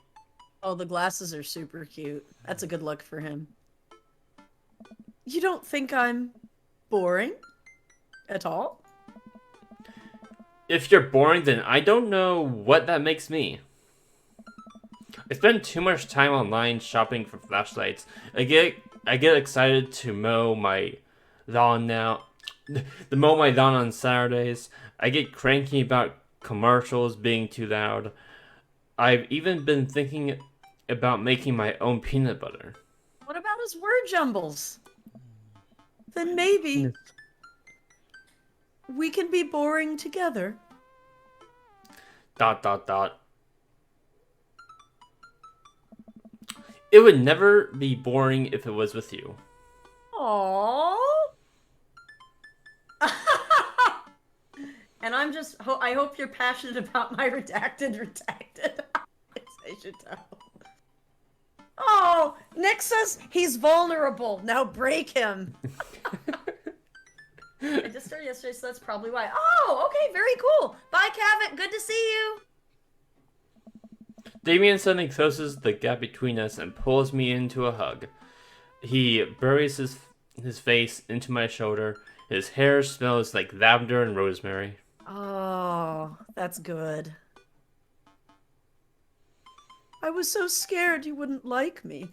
Oh, the glasses are super cute. That's a good look for him. You don't think I'm boring? At all? If you're boring, then I don't know what that makes me. I spend too much time online shopping for flashlights. I get excited to mow my lawn now. To mow my lawn on Saturdays. I get cranky about commercials being too loud. I've even been thinking about making my own peanut butter. What about his word jumbles? Then maybe we can be boring together. ... It would never be boring if it was with you. Aww. And I'm just, I hope you're passionate about my redacted. I should tell. Oh, Nick says he's vulnerable. Now break him. I just started yesterday, so that's probably why. Oh, okay, very cool. Bye, Cavett. Good to see you. Damien suddenly closes the gap between us and pulls me into a hug. He buries his face into my shoulder. His hair smells like lavender and rosemary. Oh, that's good. I was so scared you wouldn't like me.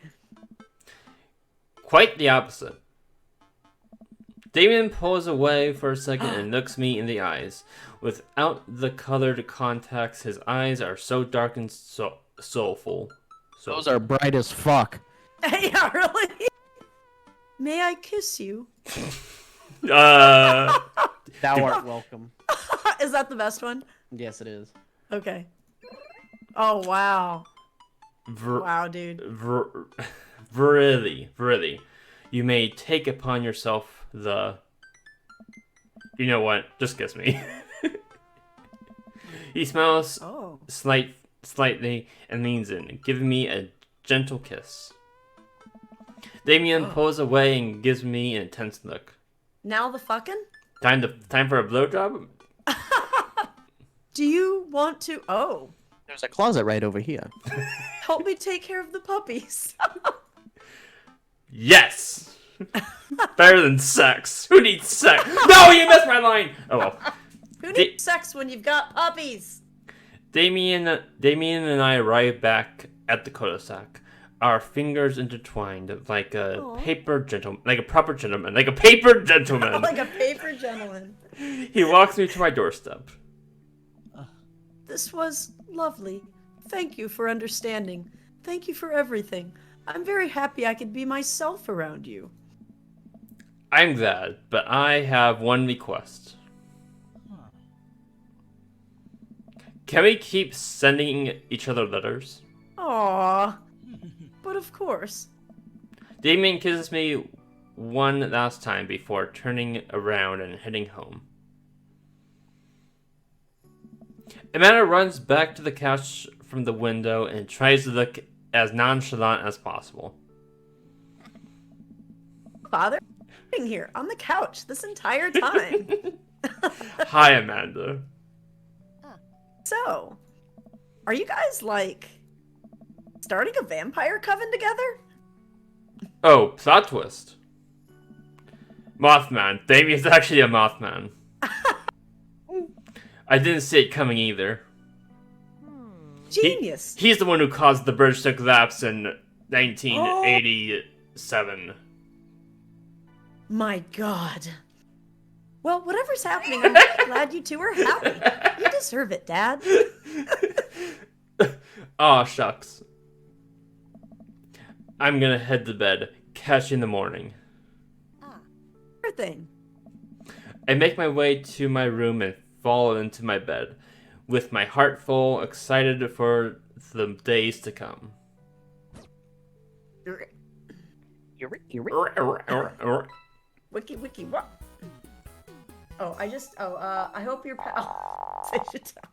Quite the opposite. Damien pulls away for a second and looks me in the eyes. Without the colored contacts, his eyes are so dark and soulful. Those are bright as fuck. Yeah, really? May I kiss you? Thou art welcome. Is that the best one? Yes, it is. Okay. Oh, wow. Wow, dude. Really. You may take upon yourself the... You know what? Just kiss me. He smiles slightly and leans in, giving me a gentle kiss. Damien pulls away and gives me an intense look. Now the fucking? Time for a blowjob? Do you want to... Oh. There's a closet right over here. Help me take care of the puppies. Yes! Better than sex. Who needs sex? No, you missed my line! Oh well. Who needs sex when you've got puppies? Damien and I arrive back at the cul-de-sac. Our fingers intertwined like a proper gentleman. Like a paper gentleman. He walks me to my doorstep. This was lovely. Thank you for understanding. Thank you for everything. I'm very happy I could be myself around you. I'm glad, but I have one request. Can we keep sending each other letters? Aww. But of course. Damien kisses me one last time before turning around and heading home. Amanda runs back to the couch from the window and tries to look as nonchalant as possible. Father here on the couch this entire time. Hi, Amanda. So, are you guys, like, starting a vampire coven together? Oh, plot twist. Mothman. Damien's actually a Mothman. I didn't see it coming either. Genius. He's the one who caused the bridge to collapse in 1987. My god. Well, whatever's happening, I'm glad you two are happy. You deserve it, Dad. Aw, shucks. I'm gonna head to bed. Catch you in the morning. Sure thing. I make my way to my room and fall into my bed, with my heart full, excited for the days to come. Wiki, what? Oh, I hope you're say shit down.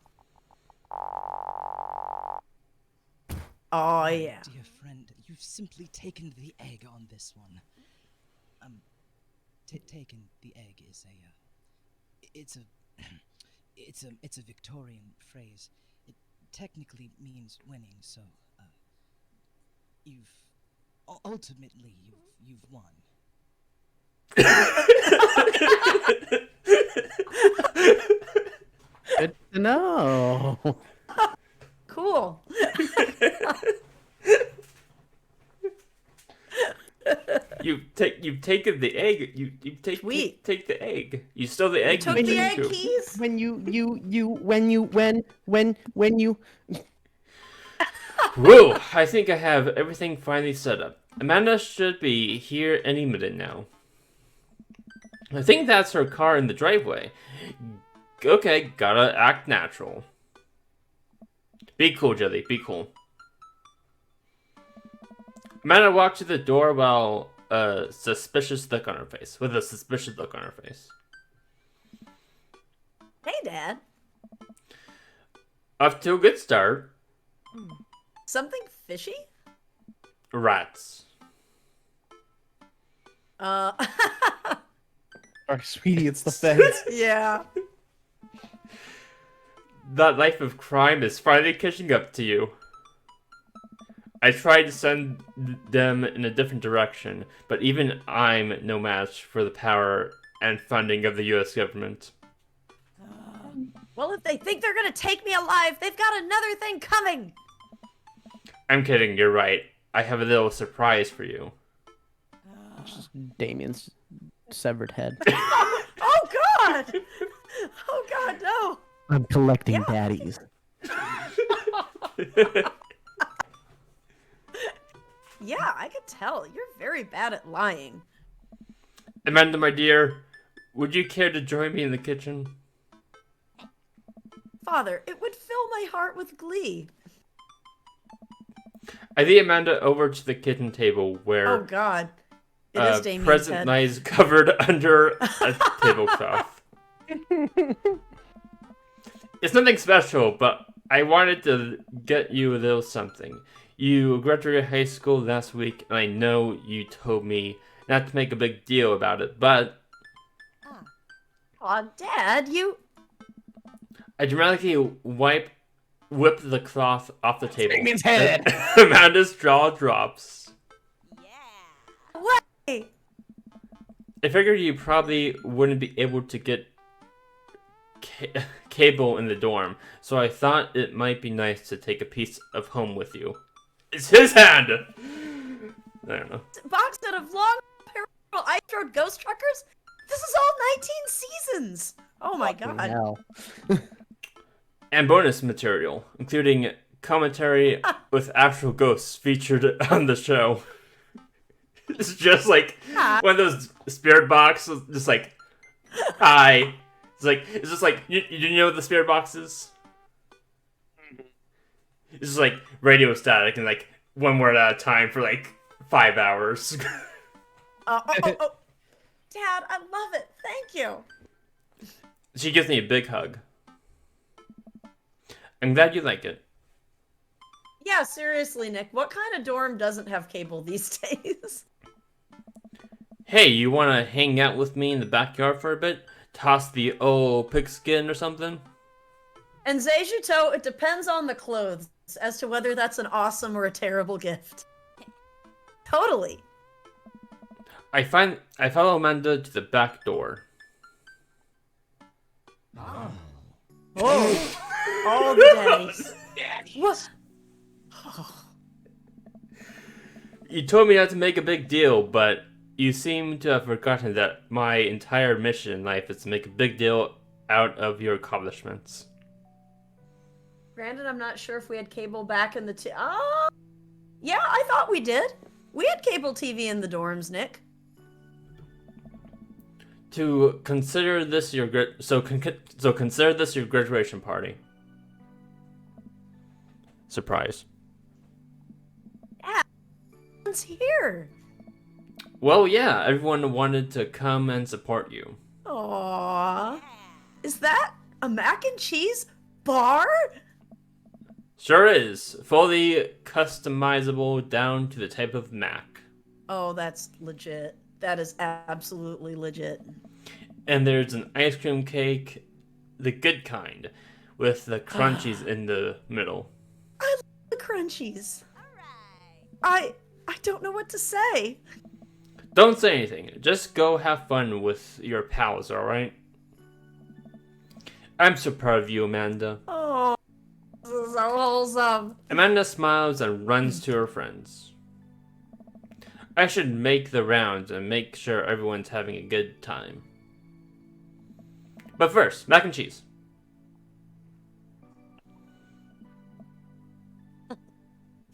Oh, yeah. Dear friend, you've simply taken the egg on this one. Taken the egg is it's a Victorian phrase. It technically means winning, so, ultimately, you've won. Good. No. Cool. You've taken the egg. You Sweet. take the egg. You stole the egg. Took and the took egg it. keys. When you. Whoa! I think I have everything finally set up. Amanda should be here any minute now. I think that's her car in the driveway. Okay, gotta act natural. Be cool, Jelly. Be cool. Amanda walked to the door while with a suspicious look on her face. Hey, Dad. Off to a good start. Something fishy? Rats. Our sweetie, it's the feds. Yeah. That life of crime is finally catching up to you. I tried to send them in a different direction, but even I'm no match for the power and funding of the US government. Well, if they think they're gonna take me alive, they've got another thing coming. I'm kidding, you're right. I have a little surprise for you. Damien's severed head. Oh God! Oh God, no! I'm collecting Yeah. daddies. Yeah, I could tell. You're very bad at lying. Amanda, my dear, would you care to join me in the kitchen? Father, it would fill my heart with glee. I lead Amanda over to the kitchen table where Oh God. It is Damien's present head. lies covered under a tablecloth. It's nothing special, but I wanted to get you a little something. You graduated high school last week, and I know you told me not to make a big deal about it, but Aw, Dad, you... I dramatically whipped the cloth off the table. Damien's head! Amanda's jaw drops. Hey! I figured you probably wouldn't be able to get cable in the dorm, so I thought it might be nice to take a piece of home with you. It's his hand! I don't know. Box set of long parallel ice-road ghost truckers? This is all 19 seasons! Oh my God. Hell. And bonus material, including commentary with actual ghosts featured on the show. It's just like one of those spirit boxes, just like, hi. It's just like, you know what the spirit box is? It's just like radio static and like one word at a time for like 5 hours. Oh. Dad, I love it. Thank you. She gives me a big hug. I'm glad you like it. Yeah, seriously, Nick, what kind of dorm doesn't have cable these days? Hey, you want to hang out with me in the backyard for a bit? Toss the old pigskin or something? And Zaijuto, it depends on the clothes as to whether that's an awesome or a terrible gift. Totally. I follow Amanda to the back door. Oh. All the daddies. What? You told me not to make a big deal, but you seem to have forgotten that my entire mission in life is to make a big deal out of your accomplishments. Granted, I'm not sure if we had cable back in the... yeah, I thought we did. We had cable TV in the dorms, Nick. To consider this your consider this your graduation party. Surprise. Yeah, everyone's here. Well, yeah, everyone wanted to come and support you. Aww. Is that a mac and cheese bar? Sure is. Fully customizable down to the type of Mac. Oh, that's legit. That is absolutely legit. And there's an ice cream cake, the good kind, with the crunchies in the middle. I love the crunchies. I don't know what to say. Don't say anything. Just go have fun with your pals, alright? I'm so proud of you, Amanda. Oh, this is so wholesome. Amanda smiles and runs to her friends. I should make the rounds and make sure everyone's having a good time. But first, mac and cheese.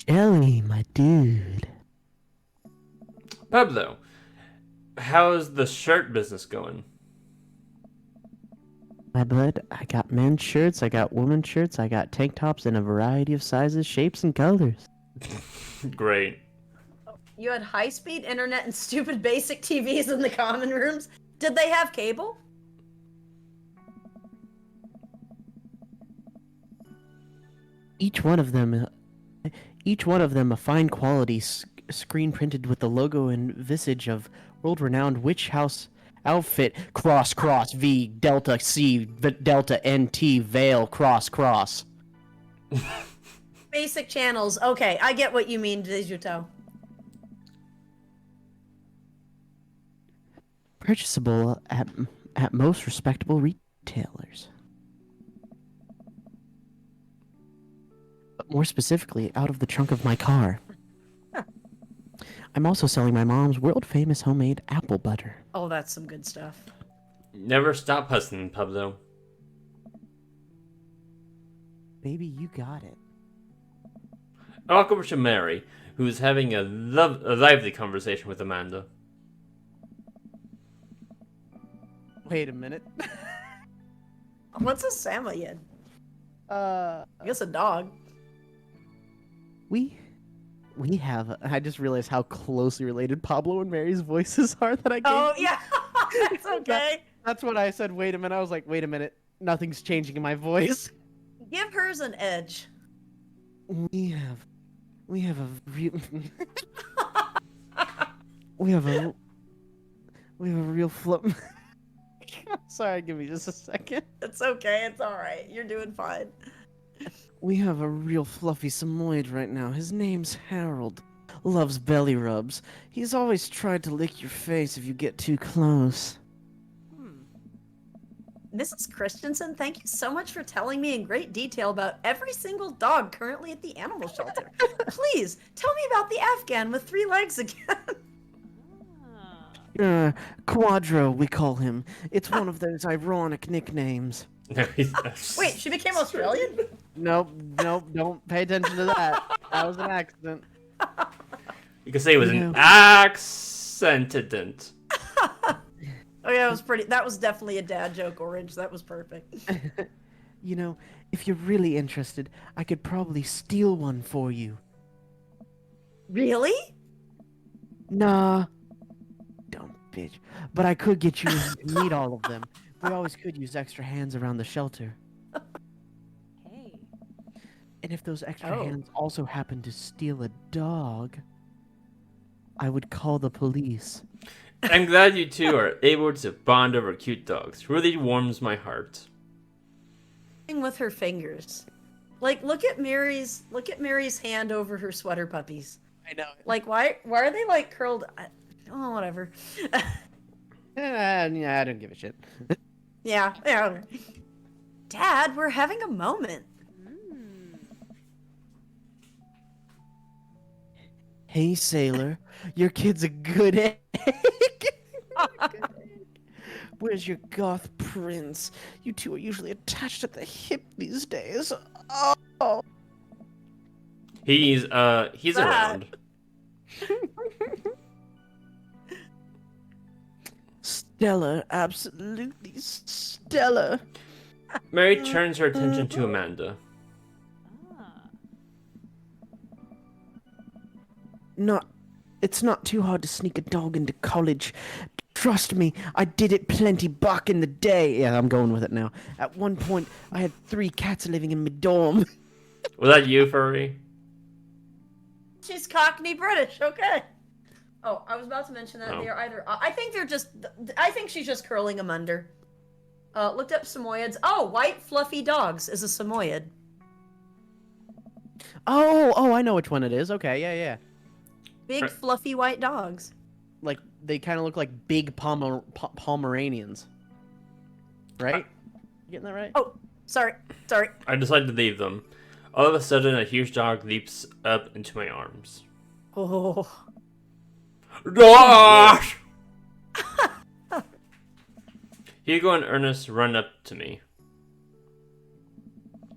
Jelly, my dude. Pablo, how's the shirt business going? My bud, I got men's shirts, I got women's shirts, I got tank tops in a variety of sizes, shapes, and colors. Great. You had high-speed internet and stupid basic TVs in the common rooms. Did they have cable? Each one of them a fine quality screen printed with the logo and visage of world-renowned witch house outfit cross V Delta C Delta NT Veil cross. Basic channels. Okay, I get what you mean, Dejuto. Purchasable at most respectable retailers. But more specifically, out of the trunk of my car. I'm also selling my mom's world-famous homemade apple butter. Oh, that's some good stuff. Never stop hustling, Pablo. Baby, you got it. I walk over to Mary, who's having a lively conversation with Amanda. Wait a minute. What's a Samoyed? I guess a dog. We have. I just realized how closely related Pablo and Mary's voices are that I gave. Oh, yeah. That's okay. That's what I said. Wait a minute. I was like, wait a minute. Nothing's changing in my voice. Give hers an edge. We have a real. we have a real flip. Sorry, give me just a second. It's okay. It's all right. You're doing fine. We have a real fluffy Samoyed right now. His name's Harold. Loves belly rubs. He's always tried to lick your face if you get too close. Mrs. Christensen, thank you so much for telling me in great detail about every single dog currently at the animal shelter. Please, tell me about the Afghan with 3 legs again. Quadro, we call him. It's one of those ironic nicknames. Wait, she became Australian? Nope, don't pay attention to that. That was an accident. You could say it was an accident. Oh yeah, it was pretty. That was definitely a dad joke, Orange. That was perfect. You know, if you're really interested, I could probably steal one for you. Really? Nah. Don't bitch. But I could get you to meet all of them. We always could use extra hands around the shelter. Hey. And if those extra Oh. hands also happen to steal a dog, I would call the police. I'm glad you two are able to bond over cute dogs. Really warms my heart. With her fingers, like look at Mary's hand over her sweater puppies. I know. Like why are they like curled? Oh, whatever. Yeah, I don't give a shit. Yeah. Dad, we're having a moment. Hey, sailor, your kid's a good egg. Where's your goth prince? You two are usually attached at the hip these days. Oh. He's around. Stellar, absolutely stellar. Mary turns her attention to Amanda. It's not too hard to sneak a dog into college. Trust me, I did it plenty back in the day. Yeah, I'm going with it now. At one point, I had 3 cats living in my dorm. Was that you, Furry? She's Cockney British. Okay. Oh, I was about to mention that Oh. they're either. I think she's just curling them under. Looked up Samoyeds. Oh, white fluffy dogs is a Samoyed. Oh, I know which one it is. Okay, yeah. Big fluffy white dogs. Like, they kind of look like big Pomeranians. Right? Getting that right? Oh, sorry. I decide to leave them. All of a sudden, a huge dog leaps up into my arms. Oh. Gosh! Hugo and Ernest run up to me.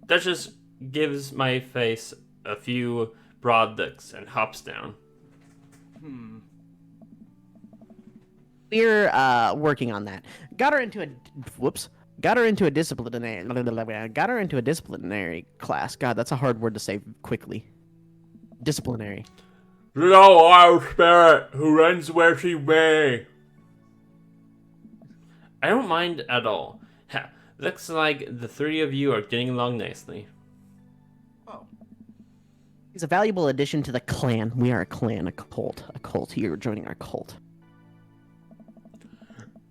Duchess gives my face a few broad licks and hops down. We're working on that. Got her into a disciplinary class. God, that's a hard word to say quickly. Disciplinary. No, our spirit who runs where she may. I don't mind at all. Ha, looks like the three of you are getting along nicely. He's a valuable addition to the clan. We are a clan, a cult. You're joining our cult.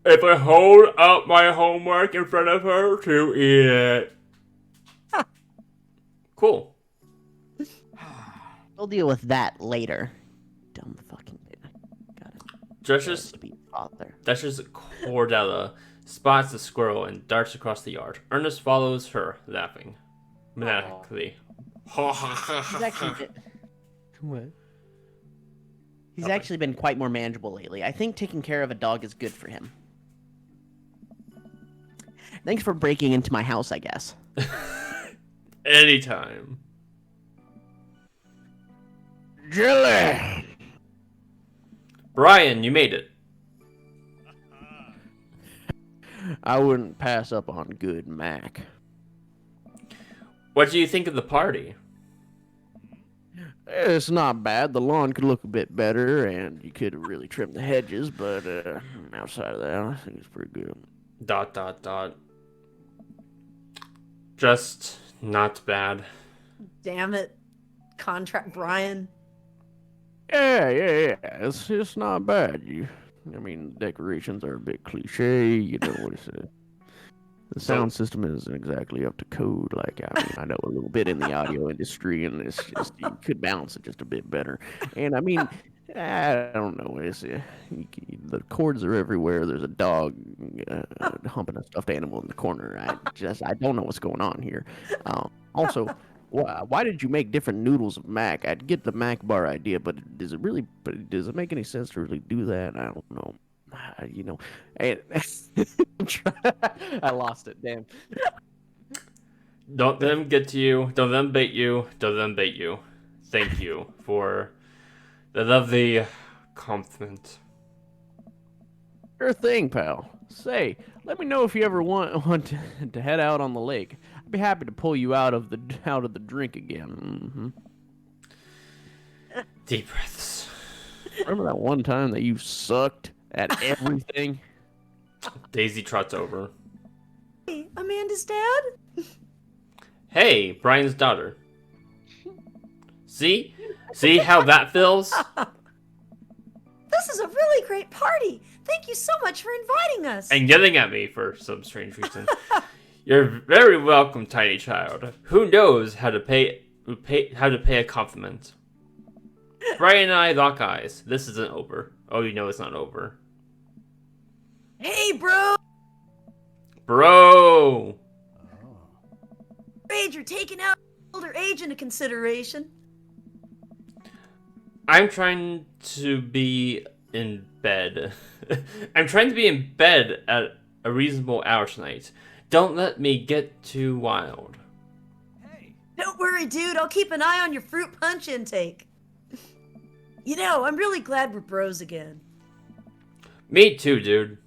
If I hold up my homework in front of her to eat it. Cool. We'll deal with that later. Dumb fucking thing. Got it. Duchess Father. Cordella spots the squirrel and darts across the yard. Ernest follows her, laughing maniacally. He's actually what? He's actually been quite more manageable lately. I think taking care of a dog is good for him. Thanks for breaking into my house, I guess. Anytime. Jelly! Brian, you made it. I wouldn't pass up on good Mac. What do you think of the party? It's not bad. The lawn could look a bit better, and you could really trim the hedges, but outside of that, I think it's pretty good. ... Just not bad. Damn it. Contract Brian. Yeah. It's not bad. I mean, decorations are a bit cliche. You know what it says. The sound system isn't exactly up to code. Like, I mean, I know a little bit in the audio industry, and it's just you could balance it just a bit better. And I mean, I don't know. The chords are everywhere. There's a dog humping a stuffed animal in the corner. I don't know what's going on here. Also, why did you make different noodles of mac? I'd get the mac bar idea, but does it make any sense to really do that? I don't know. I lost it. Damn. Don't let them get to you. Don't let them bait you. Don't let them bait you. Thank you for the lovely compliment. Sure thing, pal. Say, let me know if you ever want to head out on the lake. I'd be happy to pull you out of the drink again. Mm-hmm. Deep breaths. Remember that one time that you sucked at everything? Daisy trots over. Hey, Amanda's dad? Hey, Brian's daughter. See how that feels? This is a really great party. Thank you so much for inviting us. And yelling at me for some strange reason. You're very welcome, tiny child. Who knows how to pay a compliment? Brian and I lock eyes. This isn't over. Oh, you know it's not over. Hey, bro. Bro. Age, you're taking out older age into consideration. I'm trying to be in bed. I'm trying to be in bed at a reasonable hour tonight. Don't let me get too wild. Hey. Don't worry, dude. I'll keep an eye on your fruit punch intake. You know, I'm really glad we're bros again. Me too, dude.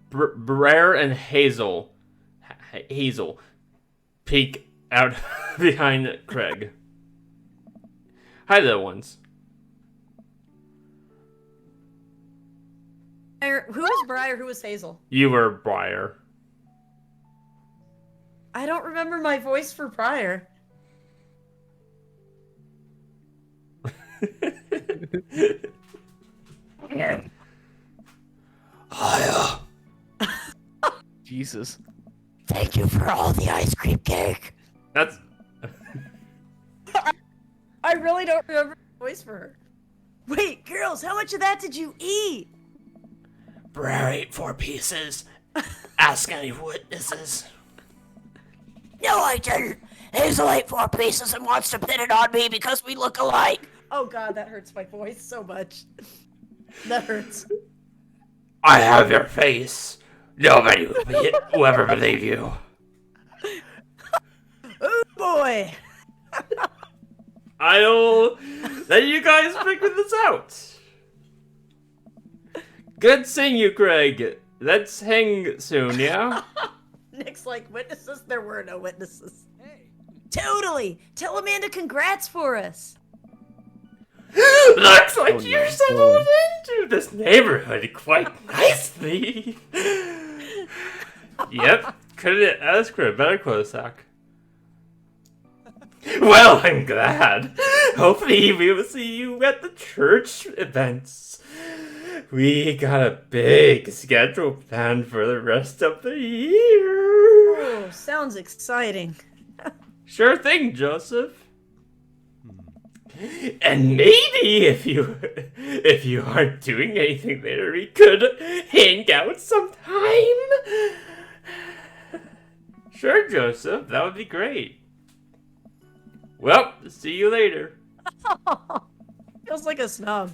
Brer and Hazel peek out behind Craig. Hi, little ones. Who was Briar? Who was Hazel? You were Briar. I don't remember my voice for Briar. Hiya. Jesus. Thank you for all the ice cream cake. That's. I really don't remember my voice for her. Wait, girls, how much of that did you eat? Briar ate 4 pieces, Ask any witnesses. No, I didn't. Hazel ate 4 pieces and wants to pin it on me because we look alike. Oh god, that hurts my voice so much. That hurts. I have your face. Nobody will ever believe you. Oh boy. I'll let you guys figure this out. Good seeing you, Craig. Let's hang soon, yeah? Nick's like, witnesses? There were no witnesses. Hey, Totally! Tell Amanda congrats for us! Looks like Oh, you no. settled into this neighborhood quite nicely. Yep, couldn't ask for a better cul-de-sac. Well, I'm glad. Hopefully we will see you at the church events. We got a big schedule planned for the rest of the year. Oh, sounds exciting. Sure thing, Joseph. And maybe if you aren't doing anything later, we could hang out sometime. Sure, Joseph, that would be great. Well, see you later. Feels like a snub.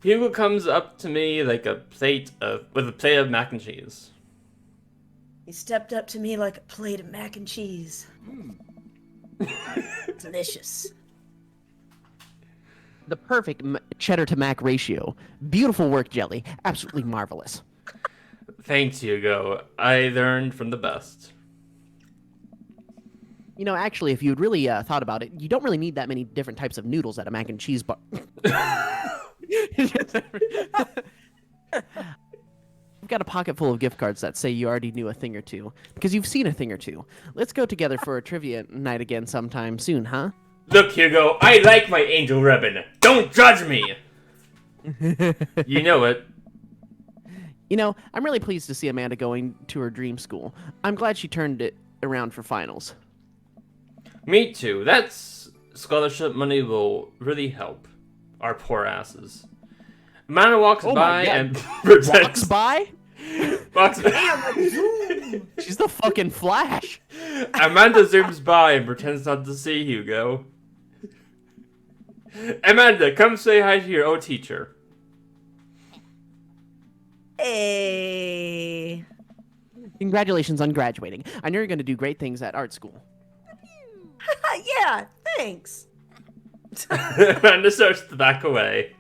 Hugo comes up to me like with a plate of mac and cheese. He stepped up to me like a plate of mac and cheese. Delicious. The perfect cheddar to mac ratio. Beautiful work, Jelly. Absolutely marvelous. Thanks, Hugo. I learned from the best. You know, actually, if you'd really thought about it, you don't really need that many different types of noodles at a mac and cheese bar. I've got a pocket full of gift cards that say you already knew a thing or two, because you've seen a thing or two. Let's go together for a trivia night again sometime soon, huh? Look, Hugo, I like my angel ribbon. Don't judge me. You know it. You know, I'm really pleased to see Amanda going to her dream school. I'm glad she turned it around for finals. Me too. That scholarship money will really help our poor asses. Amanda walks Oh by my God. and Walks pretends. by? Walks She's the fucking Flash. Amanda zooms by and pretends not to see Hugo. Amanda, come say hi to your old teacher. Hey. Congratulations on graduating. I know you're going to do great things at art school. Yeah, thanks. Amanda starts to back away.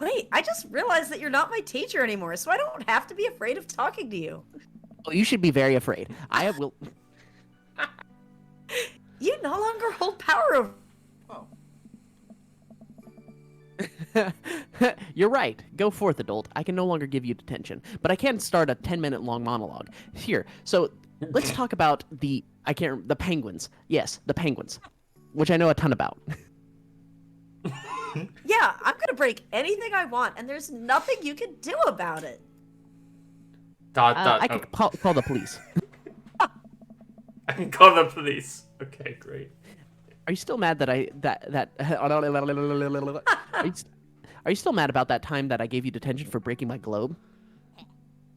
Wait, I just realized that you're not my teacher anymore, so I don't have to be afraid of talking to you. Oh, you should be very afraid. I will. You no longer hold power over. You're right. Go forth, adult. I can no longer give you detention, but I can start a 10-minute long monologue. Here, so let's talk about the penguins. Yes, the penguins, which I know a ton about. Yeah, I'm gonna break anything I want, and there's nothing you can do about it. I could call the police. I can call the police. Okay, great. Are you still mad that Are you still mad about that time that I gave you detention for breaking my globe?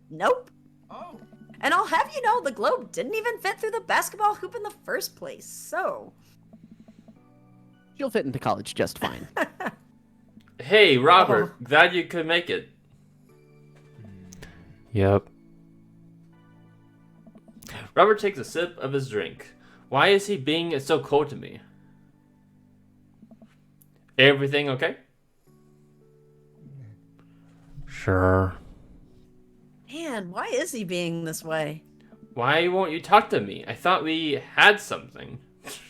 Nope. oh, And I'll have you know the globe didn't even fit through the basketball hoop in the first place, so. She'll fit into college just fine. Hey, Robert. Glad you could make it. Yep. Robert takes a sip of his drink. Why is he being so cold to me? Everything okay? Sure. Man, why is he being this way? Why won't you talk to me? I thought we had something.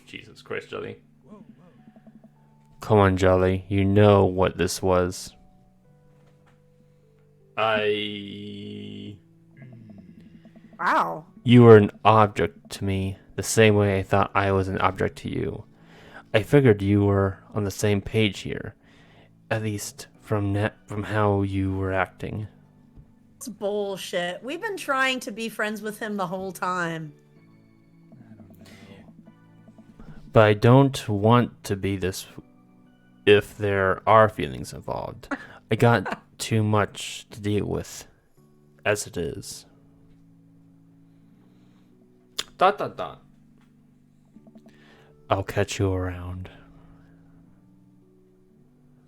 Jesus Christ, Jelly. Come on, Jelly. You know what this was. Wow. You were an object to me, the same way I thought I was an object to you. I figured you were on the same page here, at least from how you were acting. It's bullshit. We've been trying to be friends with him the whole time. But I don't want to be this if there are feelings involved. I got too much to deal with. as it is. Dot dot dot. I'll catch you around.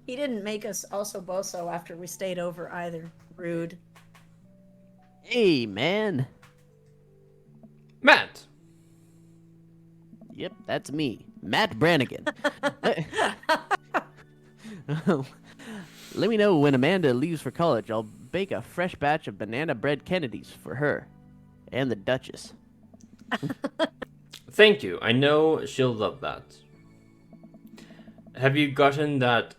He didn't make us also boso after we stayed over either. Rude. Hey, man. Matt! Yep, that's me, Matt Brannigan. Let me know when Amanda leaves for college. I'll bake a fresh batch of banana bread Kennedys for her and the Duchess. Thank you. I know she'll love that. Have you gotten that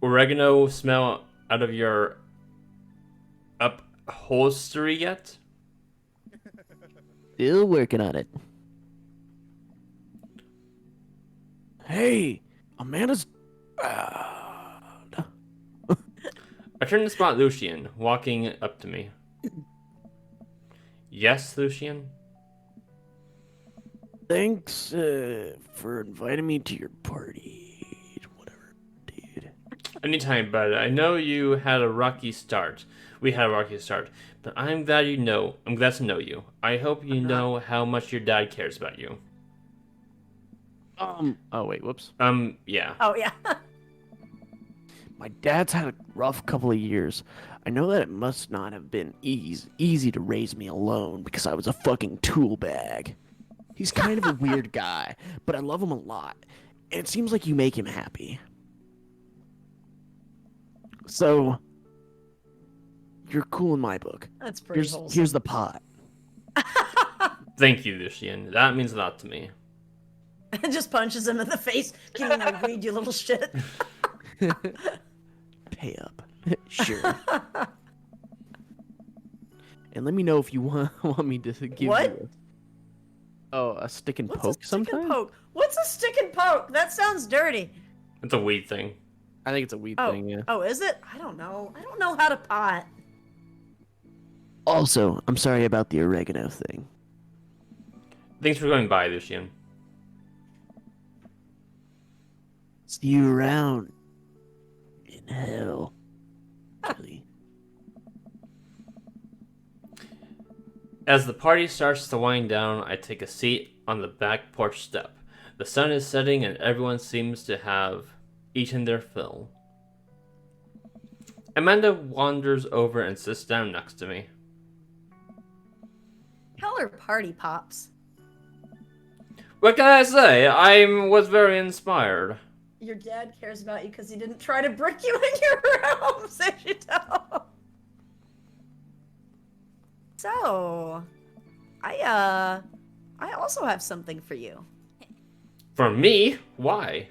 oregano smell out of your upholstery yet? Still working on it. Hey, Amanda's. I turn to spot Lucian walking up to me. Yes, Lucian? Thanks for inviting me to your party. Whatever, dude. Anytime, bud. I know you had a rocky start. We had a rocky start. But I'm glad to know you. I hope you know how much your dad cares about you. Oh, wait, whoops. Yeah. Oh, yeah. My dad's had a rough couple of years. I know that it must not have been easy to raise me alone because I was a fucking tool bag. He's kind of a weird guy, but I love him a lot. And it seems like you make him happy. So, you're cool in my book. That's pretty Here's wholesome. here's the pot. Thank you, Lucian. That means a lot to me. Just punches him in the face. Give him a weed, you little shit. Pay up. Sure. And let me know if you want me to give What? you a stick and What's poke a stick sometime? and poke? What's a stick and poke? That sounds dirty. It's a weed thing. I think it's a weed Oh, thing, yeah. oh, is it? I don't know. I don't know how to pot. Also, I'm sorry about the oregano thing. Thanks for going by, Lucian. See you around in hell, Kelly. As the party starts to wind down, I take a seat on the back porch step. The sun is setting and everyone seems to have eaten their fill. Amanda wanders over and sits down next to me. Heller party pops. What can I say? I was very inspired. Your dad cares about you because he didn't try to brick you in your room, Sagittarius. So, I also have something for you. For me? Why?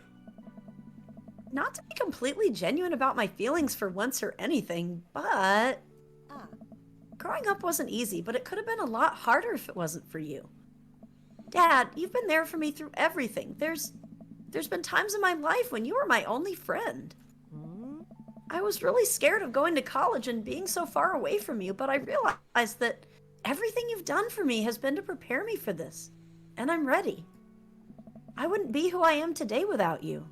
Not to be completely genuine about my feelings for once or anything, but growing up wasn't easy, but it could have been a lot harder if it wasn't for you. Dad, you've been there for me through everything. There's been times in my life when you were my only friend. I was really scared of going to college and being so far away from you, but I realized that everything you've done for me has been to prepare me for this, and I'm ready. I wouldn't be who I am today without you.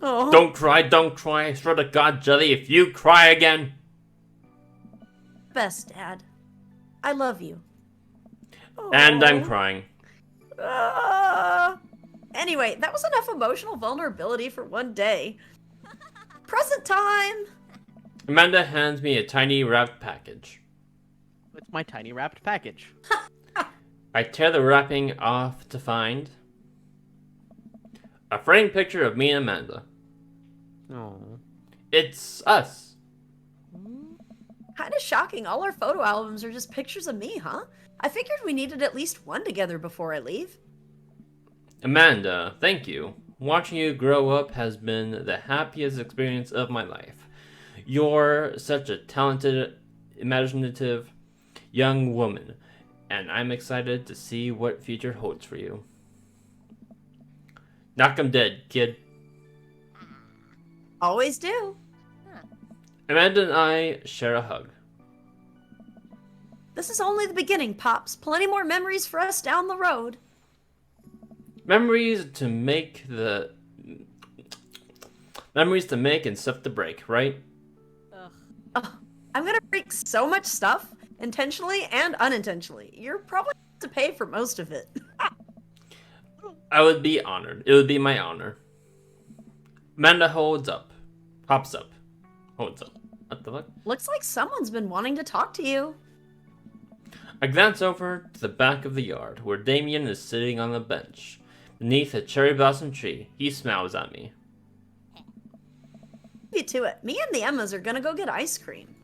Oh. Don't cry, don't cry. I swear to God, Jelly, if you cry again. Best, Dad. I love you. And I'm Oh. crying. Anyway, that was enough emotional vulnerability for one day. Present time! Amanda hands me a tiny wrapped package. It's my tiny wrapped package. I tear the wrapping off to find a framed picture of me and Amanda. Oh. It's us. Kinda shocking, all our photo albums are just pictures of me, huh? I figured we needed at least one together before I leave. Amanda, thank you. Watching you grow up has been the happiest experience of my life. You're such a talented, imaginative young woman, and I'm excited to see what future holds for you. Knock 'em dead, kid. Always do. Amanda and I share a hug. This is only the beginning, Pops. Plenty more memories for us down the road. Memories to make and stuff to break, right? Oh, I'm gonna break so much stuff, intentionally and unintentionally. You're probably going to pay for most of it. I would be honored. It would be my honor. Amanda holds up. Hops up. Holds up. What the fuck? Looks like someone's been wanting to talk to you. I glance over to the back of the yard, where Damien is sitting on a bench. Beneath a cherry blossom tree, he smiles at me. You to it. Me and the Emmas are gonna go get ice cream.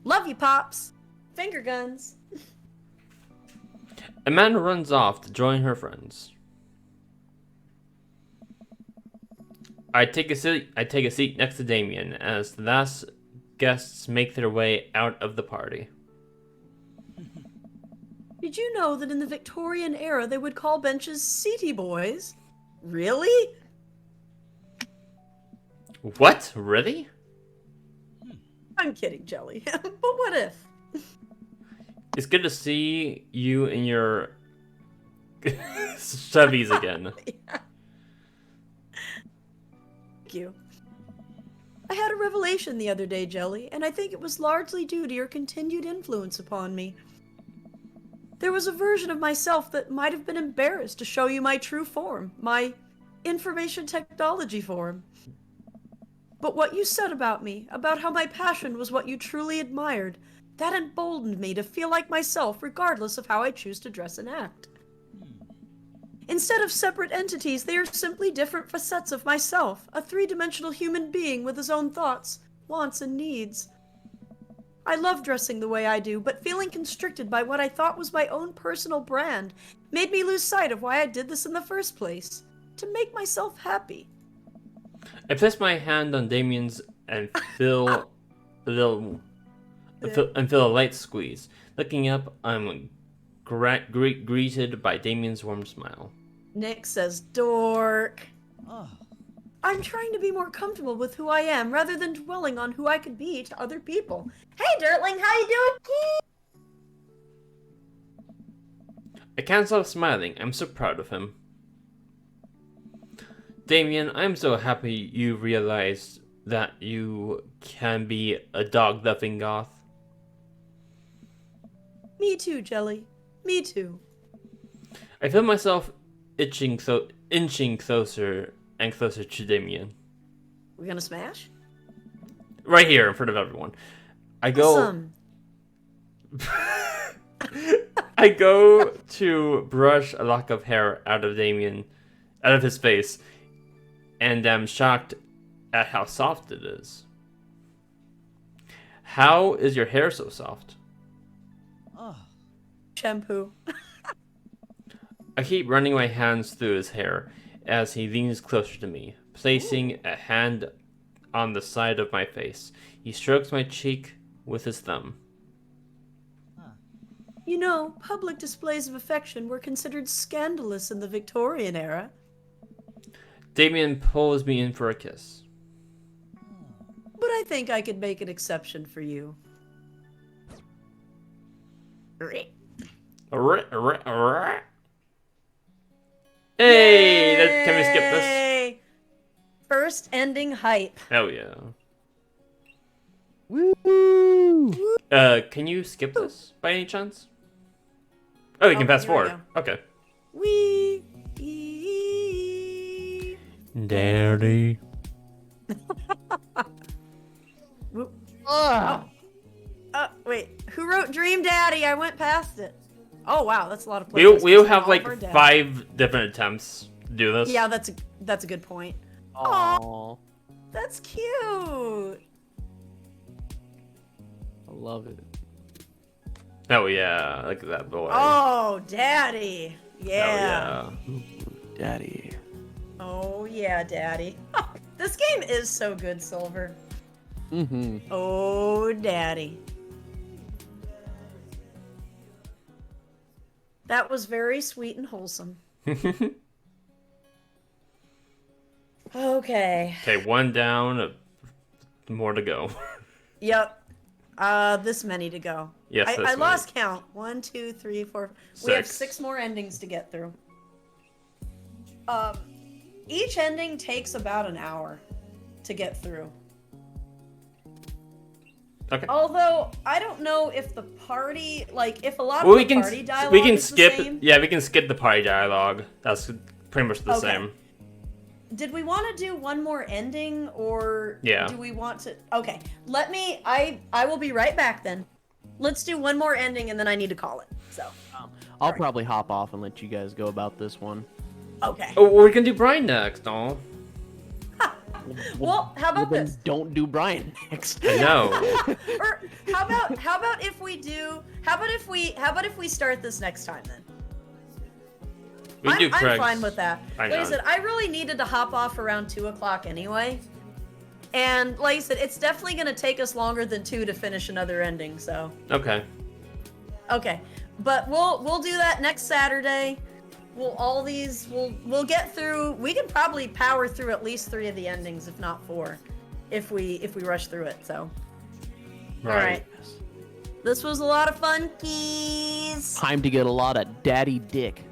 Love you, Pops. Finger guns. Amanda runs off to join her friends. I take a seat next to Damien as the last guests make their way out of the party. Did you know that in the Victorian era they would call benches seaty boys? Really? What? Really? I'm kidding, Jelly. But what if? It's good to see you in your Chevys again. Yeah. Thank you. I had a revelation the other day, Jelly, and I think it was largely due to your continued influence upon me. There was a version of myself that might have been embarrassed to show you my true form, my information technology form. But what you said about me, about how my passion was what you truly admired, that emboldened me to feel like myself regardless of how I choose to dress and act. Instead of separate entities, they are simply different facets of myself, a three-dimensional human being with his own thoughts, wants, and needs. I love dressing the way I do, but feeling constricted by what I thought was my own personal brand made me lose sight of why I did this in the first place. To make myself happy. I place my hand on Damien's and feel a light squeeze. Looking up, I'm greeted by Damien's warm smile. Nick says, dork. Oh, I'm trying to be more comfortable with who I am rather than dwelling on who I could be to other people. Hey, Dirtling, how you doing? I can't stop smiling. I'm so proud of him. Damien, I'm so happy you realized that you can be a dog-loving goth. Me too, Jelly. Me too. I feel myself inching closer and closer to Damien. We gonna smash? Right here in front of everyone. I go. Awesome. I go to brush a lock of hair out of his face, and I'm shocked at how soft it is. How is your hair so soft? oh, Shampoo. I keep running my hands through his hair as he leans closer to me, placing a hand on the side of my face. He strokes my cheek with his thumb. You know, public displays of affection were considered scandalous in the Victorian era. Damien pulls me in for a kiss. But I think I could make an exception for you. Hey, can we skip this? Yay! First ending hype. Hell yeah. Woo! Can you skip this by any chance? Oh, you can Oh, fast here we forward. Okay. Wee. Daddy. Whoop. Ah! Wait. Who wrote Dream Daddy? I went past it. Oh wow, that's a lot of places. We'll have like 5 different attempts to do this. Yeah, that's a good point. Aww. That's cute. I love it. Oh yeah, look at that boy. Oh, Daddy. Yeah. Oh yeah. Daddy. Oh yeah, Daddy. This game is so good, Silver. Mm-hmm. Oh, Daddy. That was very sweet and wholesome. Okay. Okay, 1 down, more to go. Yep. This many to go. Yes, I this many. lost count. 1, 2, 3, 4. We have 6. 6 more endings to get through. Each ending takes about an hour to get through. Okay. Although I don't know if the party, like, if a lot Well, of the party dialogue we can is skip. the same. Yeah, we can skip the party dialogue. That's pretty much the Okay. same. Did we want to do one more ending, or Yeah. do we want to? Okay, let me. I will be right back then. Let's do one more ending, and then I need to call it. So. I'll probably hop off and let you guys go about this one. Okay. Oh, we're gonna do Brian next. Oh, Well, how about then this? don't do Brian next. I know. Or how about if we do? How about if we start this next time then? We can do I'm Craig's. fine with that. I Like I know. said, I really needed to hop off around 2 o'clock anyway. And like I said, it's definitely going to take us longer than 2 to finish another ending, so. Okay. Okay. But we'll do that next Saturday. We'll get through. We can probably power through at least 3 of the endings, if not 4, if we rush through it, so. Right. All right. This was a lot of fun, keys. Time to get a lot of daddy dick.